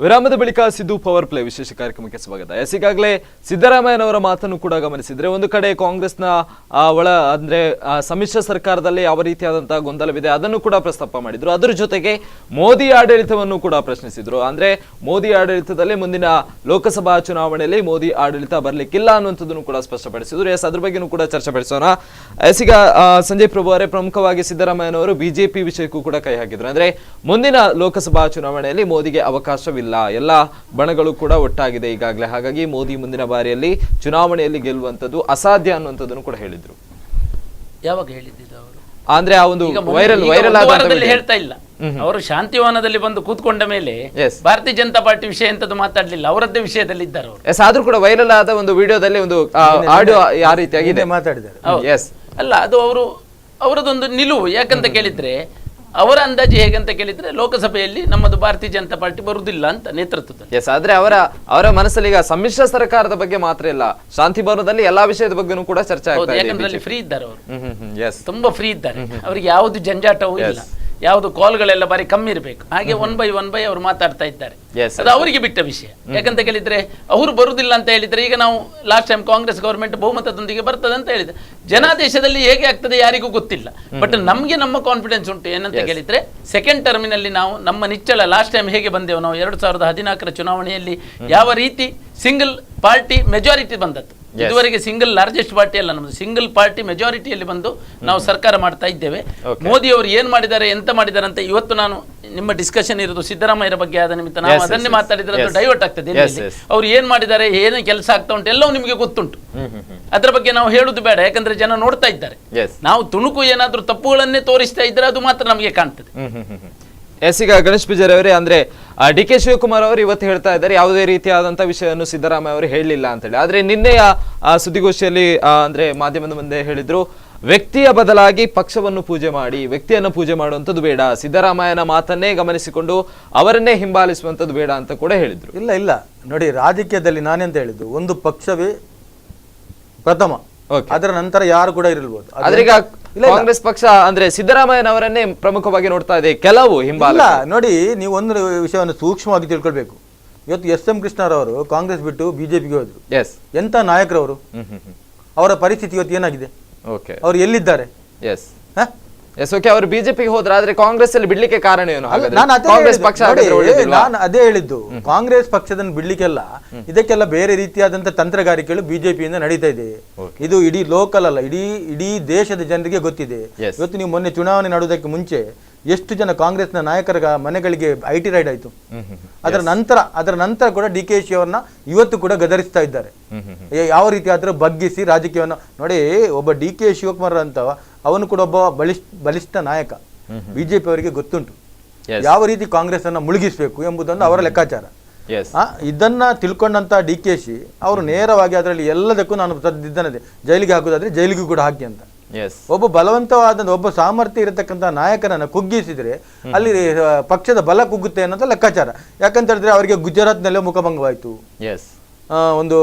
ವಿರಾಮದ ಬಳಿಕ ಸಿದ್ದು ಪವರ್ ಪ್ಲೇ ವಿಶೇಷ ಕಾರ್ಯಕ್ರಮಕ್ಕೆ ಸ್ವಾಗತ. ಈಗಾಗಲೇ ಸಿದ್ದರಾಮಯ್ಯನವರ ಮಾತನ್ನು ಕೂಡ ಗಮನಿಸಿದ್ರೆ, ಒಂದು ಕಡೆ ಕಾಂಗ್ರೆಸ್ನ ಅಂದ್ರೆ ಸಮ್ಮಿಶ್ರ ಸರ್ಕಾರದಲ್ಲಿ ಯಾವ ರೀತಿಯಾದಂತಹ ಗೊಂದಲವಿದೆ ಅದನ್ನು ಕೂಡ ಪ್ರಸ್ತಾಪ ಮಾಡಿದ್ರು. ಅದರ ಜೊತೆಗೆ ಮೋದಿ ಆಡಳಿತವನ್ನು ಕೂಡ ಪ್ರಶ್ನಿಸಿದ್ರು. ಅಂದ್ರೆ ಮೋದಿ ಆಡಳಿತದಲ್ಲಿ ಮುಂದಿನ ಲೋಕಸಭಾ ಚುನಾವಣೆಯಲ್ಲಿ ಮೋದಿ ಆಡಳಿತ ಬರ್ಲಿಕ್ಕಿಲ್ಲ ಅನ್ನುವಂಥದ್ದನ್ನು ಕೂಡ ಸ್ಪಷ್ಟಪಡಿಸಿದ್ರು. ಅದ್ರ ಬಗ್ಗೆನೂ ಕೂಡ ಚರ್ಚೆ ಪಡಿಸೋಣ. ಈಗ ಸಂಜಯ್ ಪ್ರಭು ಅವರೇ, ಪ್ರಮುಖವಾಗಿ ಸಿದ್ದರಾಮಯ್ಯನವರು ಬಿಜೆಪಿ ವಿಷಯಕ್ಕೂ ಕೂಡ ಕೈ ಹಾಕಿದ್ರು. ಅಂದ್ರೆ ಮುಂದಿನ ಲೋಕಸಭಾ ಚುನಾವಣೆಯಲ್ಲಿ ಮೋದಿಗೆ ಅವಕಾಶವಿಲ್ಲ, ಎಲ್ಲ ಬಣಗಳು ಕೂಡ ಒಟ್ಟಾಗಿದೆ ಈಗಾಗಲೇ, ಹಾಗಾಗಿ ಮೋದಿ ಮುಂದಿನ ಬಾರಿಯಲ್ಲಿ ಚುನಾವಣೆಯಲ್ಲಿ ಗೆಲ್ಲುವಂಥದ್ದು ಅಸಾಧ್ಯ ಅನ್ನುವಂಥದ್ದನ್ನು ಕೂಡ ಹೇಳಿದ್ರು. ಯಾವಾಗ ಹೇಳಿದ್ದು ಅವರು? ಅಂದ್ರೆ ಆ ಒಂದು ವೈರಲ್ ಹೇಳ್ತಾ ಇಲ್ಲ. ಅವರು ಶಾಂತಿವನದಲ್ಲಿ ಬಂದು ಕೂತ್ಕೊಂಡ ಮೇಲೆ ಭಾರತೀಯ ಜನತಾ ಪಾರ್ಟಿ ವಿಷಯ ಎಂತದ್ದು ಮಾತಾಡ್ಲಿಲ್ಲ, ಅವರದ್ದೇ ವಿಷಯದಲ್ಲಿ ಇದ್ದಾರೆ ಅವರು. ಆದ್ರೂ ಕೂಡ ವೈರಲ್ ಆದ ಒಂದು ವಿಡಿಯೋದಲ್ಲಿ ಒಂದು ಆಡಿಯೋ ಯಾವ ರೀತಿಯಾಗಿದೆ ಮಾತಾಡಿದ್ದಾರೆ. ಅಲ್ಲ, ಅದು ಅವರದೊಂದು ನಿಲುವು. ಯಾಕಂತ ಕೇಳಿದ್ರೆ ಅವರ ಅಂದಾಜು ಹೇಗಂತ ಕೇಳಿದ್ರೆ ಲೋಕಸಭೆಯಲ್ಲಿ ನಮ್ಮದು ಭಾರತೀಯ ಜನತಾ ಪಾರ್ಟಿ ಬರುವುದಿಲ್ಲ ಅಂತ ನೇತೃತ್ವದಲ್ಲಿ. ಆದ್ರೆ ಅವರ ಮನಸ್ಸಲ್ಲಿ ಈಗ ಸಮ್ಮಿಶ್ರ ಸರ್ಕಾರದ ಬಗ್ಗೆ ಮಾತ್ರ ಇಲ್ಲ, ಶಾಂತಿ ಭವನದಲ್ಲಿ ಎಲ್ಲಾ ವಿಷಯದ ಬಗ್ಗೆನೂ ಕೂಡ ಚರ್ಚೆ ಆಗ್ತದೆ. ಯಾಕಂದ್ರೆ ಅಲ್ಲಿ ಫ್ರೀ ಇದ್ದಾರೆ ಅವರು, ತುಂಬಾ ಫ್ರೀ ಇದ್ದಾರೆ. ಅವರಿಗೆ ಯಾವುದು ಜಂಜಾಟವೂ ಇಲ್ಲ, ಯಾವುದು ಕಾಲ್ಗಳೆಲ್ಲ ಬಾರಿ ಕಮ್ಮಿ ಇರಬೇಕು. ಹಾಗೆ ಒನ್ ಬೈ ಅವರು ಮಾತಾಡ್ತಾ ಇದ್ದಾರೆ. ಅದು ಅವರಿಗೆ ಬಿಟ್ಟ ವಿಷಯ. ಯಾಕಂತ ಕೇಳಿದ್ರೆ ಅವರು ಬರುದಿಲ್ಲ ಅಂತ ಹೇಳಿದ್ರೆ, ಈಗ ನಾವು ಲಾಸ್ಟ್ ಟೈಮ್ ಕಾಂಗ್ರೆಸ್ ಗವರ್ಮೆಂಟ್ ಬಹುಮತದೊಂದಿಗೆ ಬರ್ತದೆ ಅಂತ ಹೇಳಿದ್ರೆ, ಜನಾದೇಶದಲ್ಲಿ ಹೇಗೆ ಆಗ್ತದೆ ಯಾರಿಗೂ ಗೊತ್ತಿಲ್ಲ. ಬಟ್ ನಮ್ಗೆ ನಮ್ಮ ಕಾನ್ಫಿಡೆನ್ಸ್ ಉಂಟು. ಏನಂತ ಕೇಳಿದ್ರೆ ಸೆಕೆಂಡ್ ಟರ್ಮಿನಲ್ಲಿ ನಾವು ನಮ್ಮ ನಿಚ್ಚಳ ಲಾಸ್ಟ್ ಟೈಮ್ ಹೇಗೆ ಬಂದೆವು ನಾವು 2014 ಚುನಾವಣೆಯಲ್ಲಿ ಯಾವ ರೀತಿ ಸಿಂಗಲ್ ಪಾರ್ಟಿ ಮೆಜಾರಿಟಿ ಬಂದದ್ದು. ಇದುವರೆಗೆ ಸಿಂಗಲ್ ಲಾರ್ಜೆಸ್ಟ್ ಪಾರ್ಟಿ ಅಲ್ಲ, ನಮ್ದು ಸಿಂಗಲ್ ಪಾರ್ಟಿ ಮೆಜಾರಿಟಿಯಲ್ಲಿ ಬಂದು ನಾವು ಸರ್ಕಾರ ಮಾಡ್ತಾ ಇದ್ದೇವೆ. ಮೋದಿ ಅವರು ಏನ್ ಮಾಡಿದ್ದಾರೆ ಎಂತ ಮಾಡಿದ್ದಾರೆ ಅಂತ ಇವತ್ತು ನಾನು ನಿಮ್ಮ ಡಿಸ್ಕಷನ್ ಇರೋದು ಸಿದ್ದರಾಮಯ್ಯರ ಬಗ್ಗೆ ಆದ ನಿಮಿತ್ತ ನಾವು ಅದನ್ನೇ ಮಾತಾಡಿದ್ರೆ ಅದು ಡೈವರ್ಟ್ ಆಗ್ತದೆ. ಅವ್ರು ಏನ್ ಮಾಡಿದ್ದಾರೆ, ಏನು ಕೆಲಸ ಆಗ್ತಾ ಉಂಟು ಎಲ್ಲವೂ ನಿಮಗೆ ಗೊತ್ತುಂಟು. ಅದ್ರ ಬಗ್ಗೆ ನಾವು ಹೇಳುದು ಬೇಡ, ಯಾಕಂದ್ರೆ ಜನ ನೋಡ್ತಾ ಇದ್ದಾರೆ. ನಾವು ತುಣುಕು ಏನಾದ್ರೂ ತಪ್ಪುಗಳನ್ನೇ ತೋರಿಸ್ತಾ ಇದ್ರೆ ಅದು ಮಾತ್ರ ನಮಗೆ ಕಾಣ್ತದೆ. ಈಗ ಗಣೇಶ್ ಪೂಜಾರಿ ಅವರೇ, ಅಂದ್ರೆ DK ಶಿವಕುಮಾರ್ ಅವರು ಇವತ್ತು ಹೇಳ್ತಾ ಇದ್ದಾರೆ ಯಾವುದೇ ರೀತಿಯಾದಂತಹ ವಿಷಯವನ್ನು ಸಿದ್ದರಾಮಯ್ಯ ಅವರು ಹೇಳಲಿಲ್ಲ ಅಂತ ಹೇಳಿ. ಆದ್ರೆ ನಿನ್ನೆಯ ಸುದ್ದಿಗೋಷ್ಠಿಯಲ್ಲಿ ಅಂದ್ರೆ ಮಾಧ್ಯಮದ ಮುಂದೆ ಹೇಳಿದ್ರು, ವ್ಯಕ್ತಿಯ ಬದಲಾಗಿ ಪಕ್ಷವನ್ನು ಪೂಜೆ ಮಾಡಿ, ವ್ಯಕ್ತಿಯನ್ನು ಪೂಜೆ ಮಾಡುವಂಥದ್ದು ಬೇಡ, ಸಿದ್ದರಾಮಯ್ಯನ ಮಾತನ್ನೇ ಗಮನಿಸಿಕೊಂಡು ಅವರನ್ನೇ ಹಿಂಬಾಲಿಸುವಂಥದ್ದು ಬೇಡ ಅಂತ ಕೂಡ ಹೇಳಿದ್ರು. ಇಲ್ಲ ನೋಡಿ, ರಾಜಕೀಯದಲ್ಲಿ ನಾನೆಂತ ಹೇಳಿದ್ದು, ಒಂದು ಪಕ್ಷವೇ ಪ್ರಥಮ, ಅದರ ನಂತರ ಯಾರು ಕೂಡ ಇರಬಹುದು. ಆದ್ರೆ ಈಗ ಕಾಂಗ್ರೆಸ್ ಪಕ್ಷ ಅಂದ್ರೆ ಸಿದ್ದರಾಮಯ್ಯನವರನ್ನೇ ಪ್ರಮುಖವಾಗಿ ನೋಡ್ತಾ ಇದೆ, ಕೆಲವು ಹಿಂಬಾಲ. ನೋಡಿ, ನೀವು ಒಂದು ವಿಷಯವನ್ನು ಸೂಕ್ಷ್ಮವಾಗಿ ತಿಳ್ಕೊಳ್ಬೇಕು. ಇವತ್ತು SM ಕೃಷ್ಣರವರು ಕಾಂಗ್ರೆಸ್ ಬಿಟ್ಟು ಬಿಜೆಪಿಗೆ ಹೋದ್ರು. ಎಂತ ನಾಯಕರವರು, ಅವರ ಪರಿಸ್ಥಿತಿ ಇವತ್ತು ಏನಾಗಿದೆ, ಅವ್ರು ಎಲ್ಲಿದ್ದಾರೆ? ಅವರು ಬಿಜೆಪಿಗೆ ಹೋದ್ರ, ಆದ್ರೆ ಕಾಂಗ್ರೆಸ್ ಅಲ್ಲಿ ಬಿಡ್ಲಿಕ್ಕೆ ಕಾರಣ ಏನು? ಕಾಂಗ್ರೆಸ್ ಪಕ್ಷ ನಾನು ಅದೇ ಹೇಳಿದ್ದು, ಕಾಂಗ್ರೆಸ್ ಪಕ್ಷದನ್ನು ಬಿಡ್ಲಿಕ್ಕೆಲ್ಲ ಇದಕ್ಕೆಲ್ಲ ಬೇರೆ ರೀತಿಯಾದಂತ ತಂತ್ರಗಾರಿಕೆಗಳು ಬಿಜೆಪಿಯಿಂದ ನಡೀತಾ ಇದೆ. ಇದು ಇಡೀ ಲೋಕಲ್ ಅಲ್ಲ, ಇಡೀ ದೇಶದ ಜನರಿಗೆ ಗೊತ್ತಿದೆ. ಇವತ್ತು ನೀವು ಮೊನ್ನೆ ಚುನಾವಣೆ ನಡೆಯುವುದಕ್ಕೆ ಮುಂಚೆ ಎಷ್ಟು ಜನ ಕಾಂಗ್ರೆಸ್ನ ನಾಯಕರ ಮನೆಗಳಿಗೆ IT ರೈಡ್ ಆಯ್ತು. ಅದರ ನಂತರ ಕೂಡ DK ಅವರನ್ನ ಇವತ್ತು ಕೂಡ ಗದರಿಸ್ತಾ ಇದ್ದಾರೆ. ಯಾವ ರೀತಿ ಆದ್ರೂ ಬಗ್ಗಿಸಿ ರಾಜಕೀಯವನ್ನು ನೋಡಿ. ಒಬ್ಬ DK ಶಿವಕುಮಾರ್ ಅಂತ ಅವನು ಕೂಡ ಒಬ್ಬ ಬಲಿಷ್ಠ ನಾಯಕ. ಬಿಜೆಪಿ ಅವರಿಗೆ ಗೊತ್ತುಂಟು ಯಾವ ರೀತಿ ಕಾಂಗ್ರೆಸ್ ಅನ್ನ ಮುಳುಗಿಸಬೇಕು ಎಂಬುದನ್ನು ಅವರ ಲೆಕ್ಕಾಚಾರ. ಇದನ್ನ ತಿಳ್ಕೊಂಡಂತ DK ಅವರು ನೇರವಾಗಿ ಅದರಲ್ಲಿ ಎಲ್ಲದಕ್ಕೂ ನಾನು ಸದ್ದಿದ್ದನದೆ, ಜೈಲಿಗೆ ಹಾಕುದಾದ್ರೆ ಜೈಲಿಗೂ ಕೂಡ ಹಾಕಿ ಅಂತ. ಒಬ್ಬ ಬಲವಂತವಾದ ಒಬ್ಬ ಸಾಮರ್ಥ್ಯ ಇರತಕ್ಕಂತ ನಾಯಕನನ್ನ ಕುಗ್ಗಿಸಿದ್ರೆ ಅಲ್ಲಿ ಪಕ್ಷದ ಬಲ ಕುಗ್ಗುತ್ತೆ ಅನ್ನೋದು ಲೆಕ್ಕಾಚಾರ. ಯಾಕಂತ ಹೇಳಿದ್ರೆ ಅವರಿಗೆ ಗುಜರಾತ್ನಲ್ಲೇ ಮುಖಭಂಗವಾಯಿತು. ಒಂದು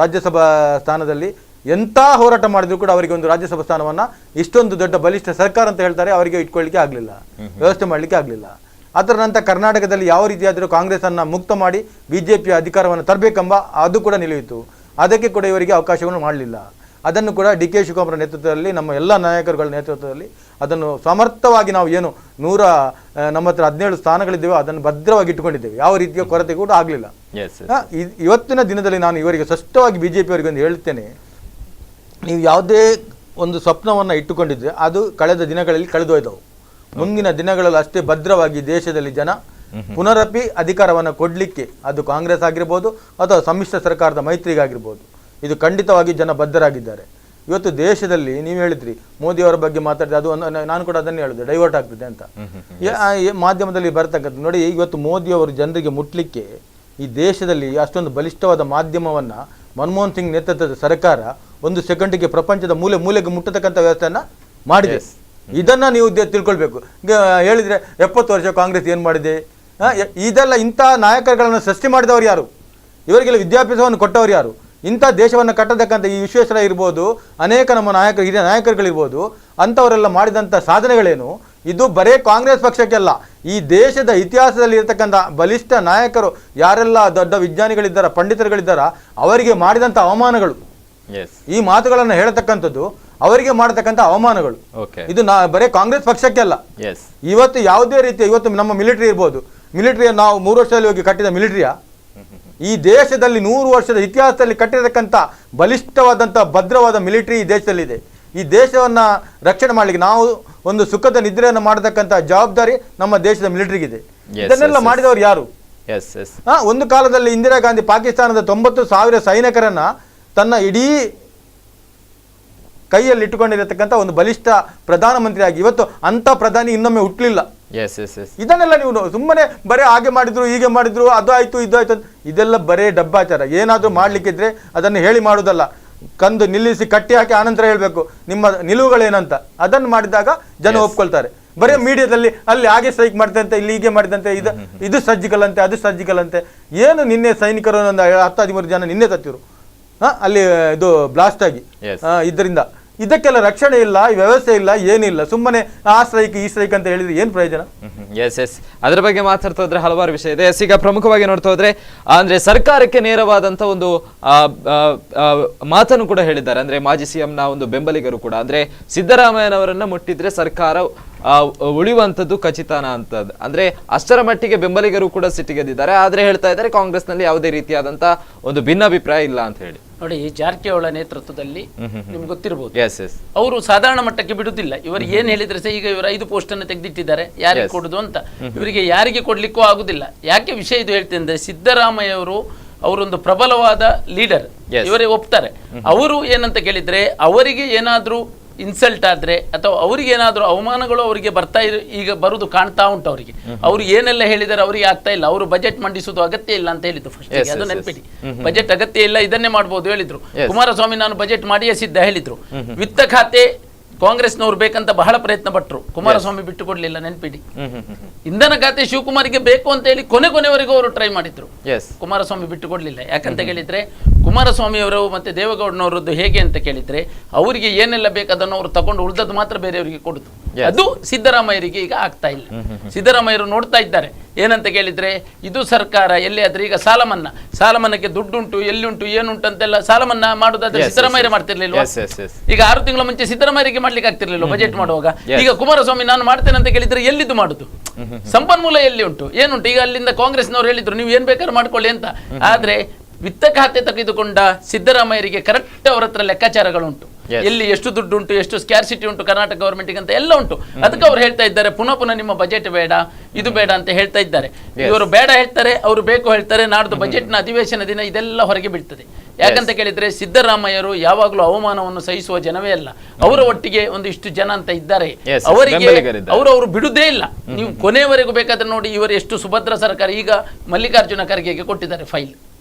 ರಾಜ್ಯಸಭಾ ಸ್ಥಾನದಲ್ಲಿ ಎಂತ ಹೋರಾಟ ಮಾಡಿದ್ರು ಕೂಡ ಅವರಿಗೆ ಒಂದು ರಾಜ್ಯಸಭಾ ಸ್ಥಾನವನ್ನ ಇಷ್ಟೊಂದು ದೊಡ್ಡ ಬಲಿಷ್ಠ ಸರ್ಕಾರ ಅಂತ ಹೇಳ್ತಾರೆ ಅವರಿಗೆ ಇಟ್ಕೊಳ್ಳಿಕ್ಕೆ ಆಗ್ಲಿಲ್ಲ, ವ್ಯವಸ್ಥೆ ಮಾಡ್ಲಿಕ್ಕೆ ಆಗ್ಲಿಲ್ಲ. ಅದರ ನಂತರ ಕರ್ನಾಟಕದಲ್ಲಿ ಯಾವ ರೀತಿಯಾದರೂ ಕಾಂಗ್ರೆಸ್ ಅನ್ನ ಮುಕ್ತ ಮಾಡಿ ಬಿಜೆಪಿಯ ಅಧಿಕಾರವನ್ನು ತರಬೇಕೆಂಬ ಅದು ಕೂಡ ನಿಲ್ಲಿಯಿತು. ಅದಕ್ಕೆ ಕೂಡ ಇವರಿಗೆ ಅವಕಾಶವನ್ನು ಮಾಡಲಿಲ್ಲ. ಅದನ್ನು ಕೂಡ DK ಶಿವಕುಮಾರ್ ನೇತೃತ್ವದಲ್ಲಿ, ನಮ್ಮ ಎಲ್ಲ ನಾಯಕರುಗಳ ನೇತೃತ್ವದಲ್ಲಿ ಅದನ್ನು ಸಮರ್ಥವಾಗಿ ನಾವು ಏನು ನಮ್ಮ ಹತ್ರ 17 ಸ್ಥಾನಗಳಿದ್ದೇವೆ ಅದನ್ನು ಭದ್ರವಾಗಿ ಇಟ್ಟುಕೊಂಡಿದ್ದೇವೆ. ಯಾವ ರೀತಿಯ ಕೊರತೆ ಕೂಡ ಆಗಲಿಲ್ಲ. ಇವತ್ತಿನ ದಿನದಲ್ಲಿ ನಾನು ಇವರಿಗೆ ಸ್ಪಷ್ಟವಾಗಿ ಬಿಜೆಪಿ ಅವರಿಗೆ ಒಂದು ಹೇಳ್ತೇನೆ, ನೀವು ಯಾವುದೇ ಒಂದು ಸ್ವಪ್ನವನ್ನು ಇಟ್ಟುಕೊಂಡಿದ್ರೆ ಅದು ಕಳೆದ ದಿನಗಳಲ್ಲಿ ಕಳೆದೊಯ್ದವು. ಮುಂದಿನ ದಿನಗಳಲ್ಲಿ ಅಷ್ಟೇ ಭದ್ರವಾಗಿ ದೇಶದಲ್ಲಿ ಜನ ಪುನರಪಿ ಅಧಿಕಾರವನ್ನು ಕೊಡಲಿಕ್ಕೆ, ಅದು ಕಾಂಗ್ರೆಸ್ ಆಗಿರ್ಬೋದು ಅಥವಾ ಸಮ್ಮಿಶ್ರ ಸರ್ಕಾರದ ಮೈತ್ರಿಗಾಗಿರ್ಬೋದು, ಇದು ಖಂಡಿತವಾಗಿ ಜನ ಬದ್ಧರಾಗಿದ್ದಾರೆ. ಇವತ್ತು ದೇಶದಲ್ಲಿ ನೀವು ಹೇಳಿದ್ರಿ ಮೋದಿ ಅವರ ಬಗ್ಗೆ ಮಾತಾಡಿದ್ರೆ, ಅದು ನಾನು ಕೂಡ ಅದನ್ನೇ ಹೇಳಿದೆ, ಡೈವರ್ಟ್ ಆಗ್ತದೆ ಅಂತ ಮಾಧ್ಯಮದಲ್ಲಿ ಬರ್ತಕ್ಕಂಥ. ನೋಡಿ, ಇವತ್ತು ಮೋದಿ ಅವರು ಜನರಿಗೆ ಮುಟ್ಲಿಕ್ಕೆ ಈ ದೇಶದಲ್ಲಿ ಅಷ್ಟೊಂದು ಬಲಿಷ್ಠವಾದ ಮಾಧ್ಯಮವನ್ನ ಮನಮೋಹನ್ ಸಿಂಗ್ ನೇತೃತ್ವದ ಸರ್ಕಾರ 1 ಸೆಕೆಂಡಿಗೆ ಪ್ರಪಂಚದ ಮೂಲೆಗೆ ಮುಟ್ಟತಕ್ಕಂಥ ವ್ಯವಸ್ಥೆಯನ್ನ ಮಾಡಿದೆ. ಇದನ್ನ ನೀವು ತಿಳ್ಕೊಳ್ಬೇಕು. ಹೇಳಿದ್ರೆ 70 ವರ್ಷ ಕಾಂಗ್ರೆಸ್ ಏನ್ ಮಾಡಿದೆ, ಇದೆಲ್ಲ ಇಂಥ ನಾಯಕರುಗಳನ್ನು ಸೃಷ್ಟಿ ಮಾಡಿದವರು ಯಾರು, ಇವರಿಗೆಲ್ಲ ವಿದ್ಯಾಭ್ಯಾಸವನ್ನು ಕೊಟ್ಟವರು ಯಾರು, ಇಂಥ ದೇಶವನ್ನು ಕಟ್ಟತಕ್ಕಂಥ ಈ ವಿಶ್ವೇಶ್ವರ ಇರ್ಬೋದು, ಅನೇಕ ನಮ್ಮ ಹಿರಿಯ ನಾಯಕರುಗಳಿರ್ಬೋದು, ಅಂಥವರೆಲ್ಲ ಮಾಡಿದಂಥ ಸಾಧನೆಗಳೇನು, ಇದು ಬರೇ ಕಾಂಗ್ರೆಸ್ ಪಕ್ಷಕ್ಕೆಲ್ಲ, ಈ ದೇಶದ ಇತಿಹಾಸದಲ್ಲಿ ಇರತಕ್ಕಂಥ ಬಲಿಷ್ಠ ನಾಯಕರು ಯಾರೆಲ್ಲ ದೊಡ್ಡ ವಿಜ್ಞಾನಿಗಳಿದ್ದಾರ, ಪಂಡಿತರುಗಳಿದ್ದಾರ, ಅವರಿಗೆ ಮಾಡಿದಂಥ ಅವಮಾನಗಳು. ಈ ಮಾತುಗಳನ್ನು ಹೇಳತಕ್ಕಂಥದ್ದು ಅವರಿಗೆ ಮಾಡತಕ್ಕಂಥ ಅವಮಾನಗಳು. ಇದು ಬರೇ ಕಾಂಗ್ರೆಸ್ ಪಕ್ಷಕ್ಕೆಲ್ಲ. ಇವತ್ತು ಯಾವುದೇ ರೀತಿಯ, ಇವತ್ತು ನಮ್ಮ ಮಿಲಿಟರಿ ಇರ್ಬೋದು, ಮಿಲಿಟರಿಯ ನಾವು 3 ವರ್ಷದಲ್ಲಿ ಹೋಗಿ ಕಟ್ಟಿದ ಮಿಲಿಟರಿಯ ಈ ದೇಶದಲ್ಲಿ 100 ವರ್ಷದ ಇತಿಹಾಸದಲ್ಲಿ ಕಟ್ಟಿರತಕ್ಕಂಥ ಬಲಿಷ್ಠವಾದಂಥ ಭದ್ರವಾದ ಮಿಲಿಟರಿ ಈ ದೇಶದಲ್ಲಿದೆ. ಈ ದೇಶವನ್ನ ರಕ್ಷಣೆ ಮಾಡಲಿಕ್ಕೆ ನಾವು ಒಂದು ಸುಖದ ನಿದ್ರೆಯನ್ನು ಮಾಡತಕ್ಕಂಥ ಜವಾಬ್ದಾರಿ ನಮ್ಮ ದೇಶದ ಮಿಲಿಟರಿಗಿದೆ. ಇದನ್ನೆಲ್ಲ ಮಾಡಿದವರು ಯಾರು? ಒಂದು ಕಾಲದಲ್ಲಿ ಇಂದಿರಾ ಗಾಂಧಿ ಪಾಕಿಸ್ತಾನದ 90,000 ಸೈನಿಕರನ್ನ ತನ್ನ ಇಡೀ ಕೈಯಲ್ಲಿ ಇಟ್ಟುಕೊಂಡಿರತಕ್ಕಂಥ ಒಂದು ಬಲಿಷ್ಠ ಪ್ರಧಾನಮಂತ್ರಿಯಾಗಿ ಇವತ್ತು ಅಂತ ಪ್ರಧಾನಿ ಇನ್ನೊಮ್ಮೆ ಹುಟ್ಟಲಿಲ್ಲ. ಇದನ್ನೆಲ್ಲ ನೀವು ಸುಮ್ಮನೆ ಬರೇ ಹಾಗೆ ಮಾಡಿದ್ರು, ಹೀಗೆ ಮಾಡಿದ್ರು, ಅದು ಆಯ್ತು ಇದು ಆಯ್ತು, ಇದೆಲ್ಲ ಬರೇ ಡಬ್ಬಾಚಾರ. ಏನಾದ್ರೂ ಮಾಡ್ಲಿಕ್ಕಿದ್ರೆ ಅದನ್ನು ಹೇಳಿ ಮಾಡುವುದಲ್ಲ, ಕಂದು ನಿಲ್ಲಿಸಿ ಕಟ್ಟಿ ಹಾಕಿ ಆನಂತರ ಹೇಳ್ಬೇಕು ನಿಮ್ಮ ನಿಲುವುಗಳೇನಂತ. ಅದನ್ನು ಮಾಡಿದಾಗ ಜನ ಒಪ್ಕೊಳ್ತಾರೆ. ಬರೀ ಮೀಡಿಯಾದಲ್ಲಿ ಅಲ್ಲಿ ಹಾಗೆ ಸ್ಟ್ರೈಕ್ ಮಾಡ್ತಂತೆ, ಇಲ್ಲಿ ಹೀಗೆ ಮಾಡಿದಂತೆ, ಇದು ಸರ್ಜಿಕಲ್ ಅಂತೆ, ಅದು ಸರ್ಜಿಕಲ್ ಅಂತೆ. ಏನು ನಿನ್ನೆ ಸೈನಿಕರು ಒಂದು 10-13 ಜನ ನಿನ್ನೆ ತತ್ತಿರು ಅಲ್ಲಿ ಇದು ಬ್ಲಾಸ್ಟ್ ಆಗಿ. ಇದರಿಂದ ಇದಕ್ಕೆಲ್ಲ ರಕ್ಷಣೆ ಇಲ್ಲ, ವ್ಯವಸ್ಥೆ ಇಲ್ಲ, ಏನಿಲ್ಲ. ಸುಮ್ಮನೆ ಆ ಸ್ಟ್ರೈಕ್ ಈ ಸ್ಟ್ರೈಕ್ ಅಂತ ಹೇಳಿದ್ರೆ ಏನು ಪ್ರಯೋಜನ? ಅದ್ರ ಬಗ್ಗೆ ಮಾತಾಡ್ತಾ ಹೋದ್ರೆ ಹಲವಾರು ವಿಷಯ ಇದೆ. ಈಗ ಪ್ರಮುಖವಾಗಿ ನೋಡ್ತಾ ಹೋದ್ರೆ ಅಂದ್ರೆ ಸರ್ಕಾರಕ್ಕೆ ನೇರವಾದಂತ ಒಂದು ಮಾತನ್ನು ಕೂಡ ಹೇಳಿದ್ದಾರೆ. ಅಂದ್ರೆ ಮಾಜಿ ಸಿಎಂನ ಒಂದು ಬೆಂಬಲಿಗರು ಕೂಡ ಅಂದ್ರೆ ಸಿದ್ದರಾಮಯ್ಯನವರನ್ನ ಮುಟ್ಟಿದ್ರೆ ಸರ್ಕಾರ ಉಳಿಯುವಂಥದ್ದು ಖಚಿತನ ಅಂತದ್ದು. ಅಂದ್ರೆ ಅಷ್ಟರ ಮಟ್ಟಿಗೆ ಬೆಂಬಲಿಗರು ಕೂಡ ಸಿಟ್ಟಿಗೆದ್ದಿದ್ದಾರೆ. ಆದ್ರೆ ಹೇಳ್ತಾ ಇದ್ದಾರೆ ಕಾಂಗ್ರೆಸ್ ನಲ್ಲಿ ಯಾವುದೇ ರೀತಿಯಾದಂತ ಒಂದು ಭಿನ್ನಾಭಿಪ್ರಾಯ ಇಲ್ಲ ಅಂತ ಹೇಳಿ. ನೋಡಿ, ಜಾರಕಿಹೊಳಿ ನೇತೃತ್ವದಲ್ಲಿ ನಿಮ್ಗೆ ಗೊತ್ತಿರಬಹುದು, ಅವರು ಸಾಧಾರಣ ಮಟ್ಟಕ್ಕೆ ಬಿಡುದಿಲ್ಲ. ಇವರು ಏನ್ ಹೇಳಿದ್ರೆ ಸಹ ಈಗ ಇವರು 5 ಪೋಸ್ಟ್ ಅನ್ನು ತೆಗೆದಿಟ್ಟಿದ್ದಾರೆ, ಯಾರಿಗೆ ಕೊಡುದು ಅಂತ. ಇವರಿಗೆ ಯಾರಿಗೆ ಕೊಡ್ಲಿಕ್ಕೂ ಆಗುದಿಲ್ಲ. ಯಾಕೆ ವಿಷಯ ಇದು ಹೇಳ್ತೇನೆ ಅಂದ್ರೆ, ಸಿದ್ದರಾಮಯ್ಯ ಅವರೊಂದು ಪ್ರಬಲವಾದ ಲೀಡರ್, ಇವರೇ ಒಪ್ತಾರೆ. ಅವರು ಏನಂತ ಕೇಳಿದ್ರೆ, ಅವರಿಗೆ ಏನಾದ್ರೂ ಇನ್ಸಲ್ಟ್ ಆದ್ರೆ ಅಥವಾ ಅವರಿಗೆ ಏನಾದರೂ ಅವಮಾನಗಳು ಅವರಿಗೆ ಈಗ ಬರುದು ಕಾಣ್ತಾ ಉಂಟು. ಅವರಿಗೆ ಅವ್ರು ಏನೆಲ್ಲ ಹೇಳಿದರೆ ಅವರಿಗೆ ಆಗ್ತಾ ಇಲ್ಲ. ಅವರು ಬಜೆಟ್ ಮಂಡಿಸುವುದು ಅಗತ್ಯ ಇಲ್ಲ ಅಂತ ಹೇಳಿದ್ರು ಫಸ್ಟ್. ಅದು ನೆನಪಿಡಿ, ಬಜೆಟ್ ಅಗತ್ಯ ಇಲ್ಲ, ಇದನ್ನೇ ಮಾಡಬಹುದು ಹೇಳಿದ್ರು. ಕುಮಾರಸ್ವಾಮಿ ನಾನು ಬಜೆಟ್ ಮಾಡಿಯೇ ಸಿದ್ಧ ಹೇಳಿದ್ರು. ವಿತ್ತ ಖಾತೆ ಕಾಂಗ್ರೆಸ್ನವರು ಬೇಕಂತ ಬಹಳ ಪ್ರಯತ್ನ ಪಟ್ಟರು, ಕುಮಾರಸ್ವಾಮಿ ಬಿಟ್ಟು ಕೊಡ್ಲಿಲ್ಲ, ನೆನಪಿಡಿ. ಇಂಧನ ಖಾತೆ ಶಿವಕುಮಾರ್ಗೆ ಬೇಕು ಅಂತ ಹೇಳಿ ಕೊನೆವರೆಗೂ ಅವರು ಟ್ರೈ ಮಾಡಿದ್ರು, ಕುಮಾರಸ್ವಾಮಿ ಬಿಟ್ಟು ಕೊಡ್ಲಿಲ್ಲ. ಯಾಕಂತ ಕೇಳಿದ್ರೆ, ಕುಮಾರಸ್ವಾಮಿ ಅವರು ಮತ್ತೆ ದೇವೇಗೌಡನವರದ್ದು ಹೇಗೆ ಅಂತ ಕೇಳಿದ್ರೆ, ಅವರಿಗೆ ಏನೆಲ್ಲ ಬೇಕು ಅದನ್ನು ಅವರು ತಗೊಂಡು ಉಳಿದದ್ದು ಮಾತ್ರ ಬೇರೆಯವರಿಗೆ ಕೊಡುದು. ಅದು ಸಿದ್ದರಾಮಯ್ಯರಿಗೆ ಈಗ ಆಗ್ತಾ ಇಲ್ಲ. ಸಿದ್ದರಾಮಯ್ಯರು ನೋಡ್ತಾ ಇದ್ದಾರೆ ಏನಂತ ಕೇಳಿದ್ರೆ, ಇದು ಸರ್ಕಾರ ಎಲ್ಲಿ ಆದ್ರೆ ಈಗ ಸಾಲ ಮನ್ನಾಕ್ಕೆ ದುಡ್ಡುಂಟು, ಎಲ್ಲಿುಂಟು, ಏನುಂಟು ಅಂತೆಲ್ಲ ಸಾಲ ಮನ್ನಾ ಮಾಡುದಾದ್ರೆ ಸಿದ್ದರಾಮಯ್ಯ ಮಾಡ್ತಿರ್ಲಿಲ್ವಾ? ಈಗ 6 ತಿಂಗಳ ಮುಂಚೆ ಸಿದ್ದರಾಮಯ್ಯರಿಗೆ ಮಾಡ್ಲಿಕ್ಕೆ ಆಗ್ತಿರ್ಲಿಲ್ಲ ಬಜೆಟ್ ಮಾಡುವಾಗ. ಈಗ ಕುಮಾರಸ್ವಾಮಿ ನಾನು ಮಾಡ್ತೇನೆ ಅಂತ ಕೇಳಿದ್ರೆ ಎಲ್ಲಿದ್ದು ಮಾಡುದು? ಸಂಪನ್ಮೂಲ ಎಲ್ಲಿ ಉಂಟು, ಏನುಂಟು? ಈಗ ಅಲ್ಲಿಂದ ಕಾಂಗ್ರೆಸ್ನವರು ಹೇಳಿದ್ರು ನೀವು ಏನ್ ಬೇಕಾದ್ರೂ ಮಾಡ್ಕೊಳ್ಳಿ ಅಂತ. ಆದ್ರೆ ವಿತ್ತ ಖಾತೆ ತೆಗೆದುಕೊಂಡ ಸಿದ್ದರಾಮಯ್ಯರಿಗೆ ಕರೆಕ್ಟ್ ಅವರ ಹತ್ರ ಲೆಕ್ಕಾಚಾರಗಳುಂಟು. ಎಲ್ಲಿ ಎಷ್ಟು ದುಡ್ಡು ಉಂಟು, ಎಷ್ಟು ಸ್ಕ್ಯಾರ್ಸಿಟಿ ಉಂಟು ಕರ್ನಾಟಕ ಗವರ್ಮೆಂಟ್ ಅಂತ ಎಲ್ಲ ಉಂಟು. ಅದಕ್ಕೆ ಅವ್ರು ಹೇಳ್ತಾ ಇದ್ದಾರೆ ಪುನಃ ನಿಮ್ಮ ಬಜೆಟ್ ಬೇಡ, ಇದು ಬೇಡ ಅಂತ ಹೇಳ್ತಾ ಇದ್ದಾರೆ. ಇವರು ಬೇಡ ಹೇಳ್ತಾರೆ, ಅವರು ಬೇಕು ಹೇಳ್ತಾರೆ. ನಾಡ್ದು ಬಜೆಟ್ನ ಅಧಿವೇಶನ ದಿನ ಇದೆಲ್ಲ ಹೊರಗೆ ಬೀಳ್ತದೆ. ಯಾಕಂತ ಕೇಳಿದ್ರೆ, ಸಿದ್ದರಾಮಯ್ಯರು ಯಾವಾಗಲೂ ಅವಮಾನವನ್ನು ಸಹಿಸುವ ಜನವೇ ಅಲ್ಲ. ಅವರ ಒಟ್ಟಿಗೆ ಒಂದಿಷ್ಟು ಜನ ಅಂತ ಇದ್ದಾರೆ, ಅವರಿಗೆ ಅವರು ಬಿಡುದೇ ಇಲ್ಲ. ನೀವು ಕೊನೆಯವರೆಗೂ ಬೇಕಾದ್ರೆ ನೋಡಿ, ಇವರು ಎಷ್ಟು ಸುಭದ್ರ ಸರ್ಕಾರ. ಈಗ ಮಲ್ಲಿಕಾರ್ಜುನ ಖರ್ಗೆಗೆ ಕೊಟ್ಟಿದ್ದಾರೆ ಫೈಲ್,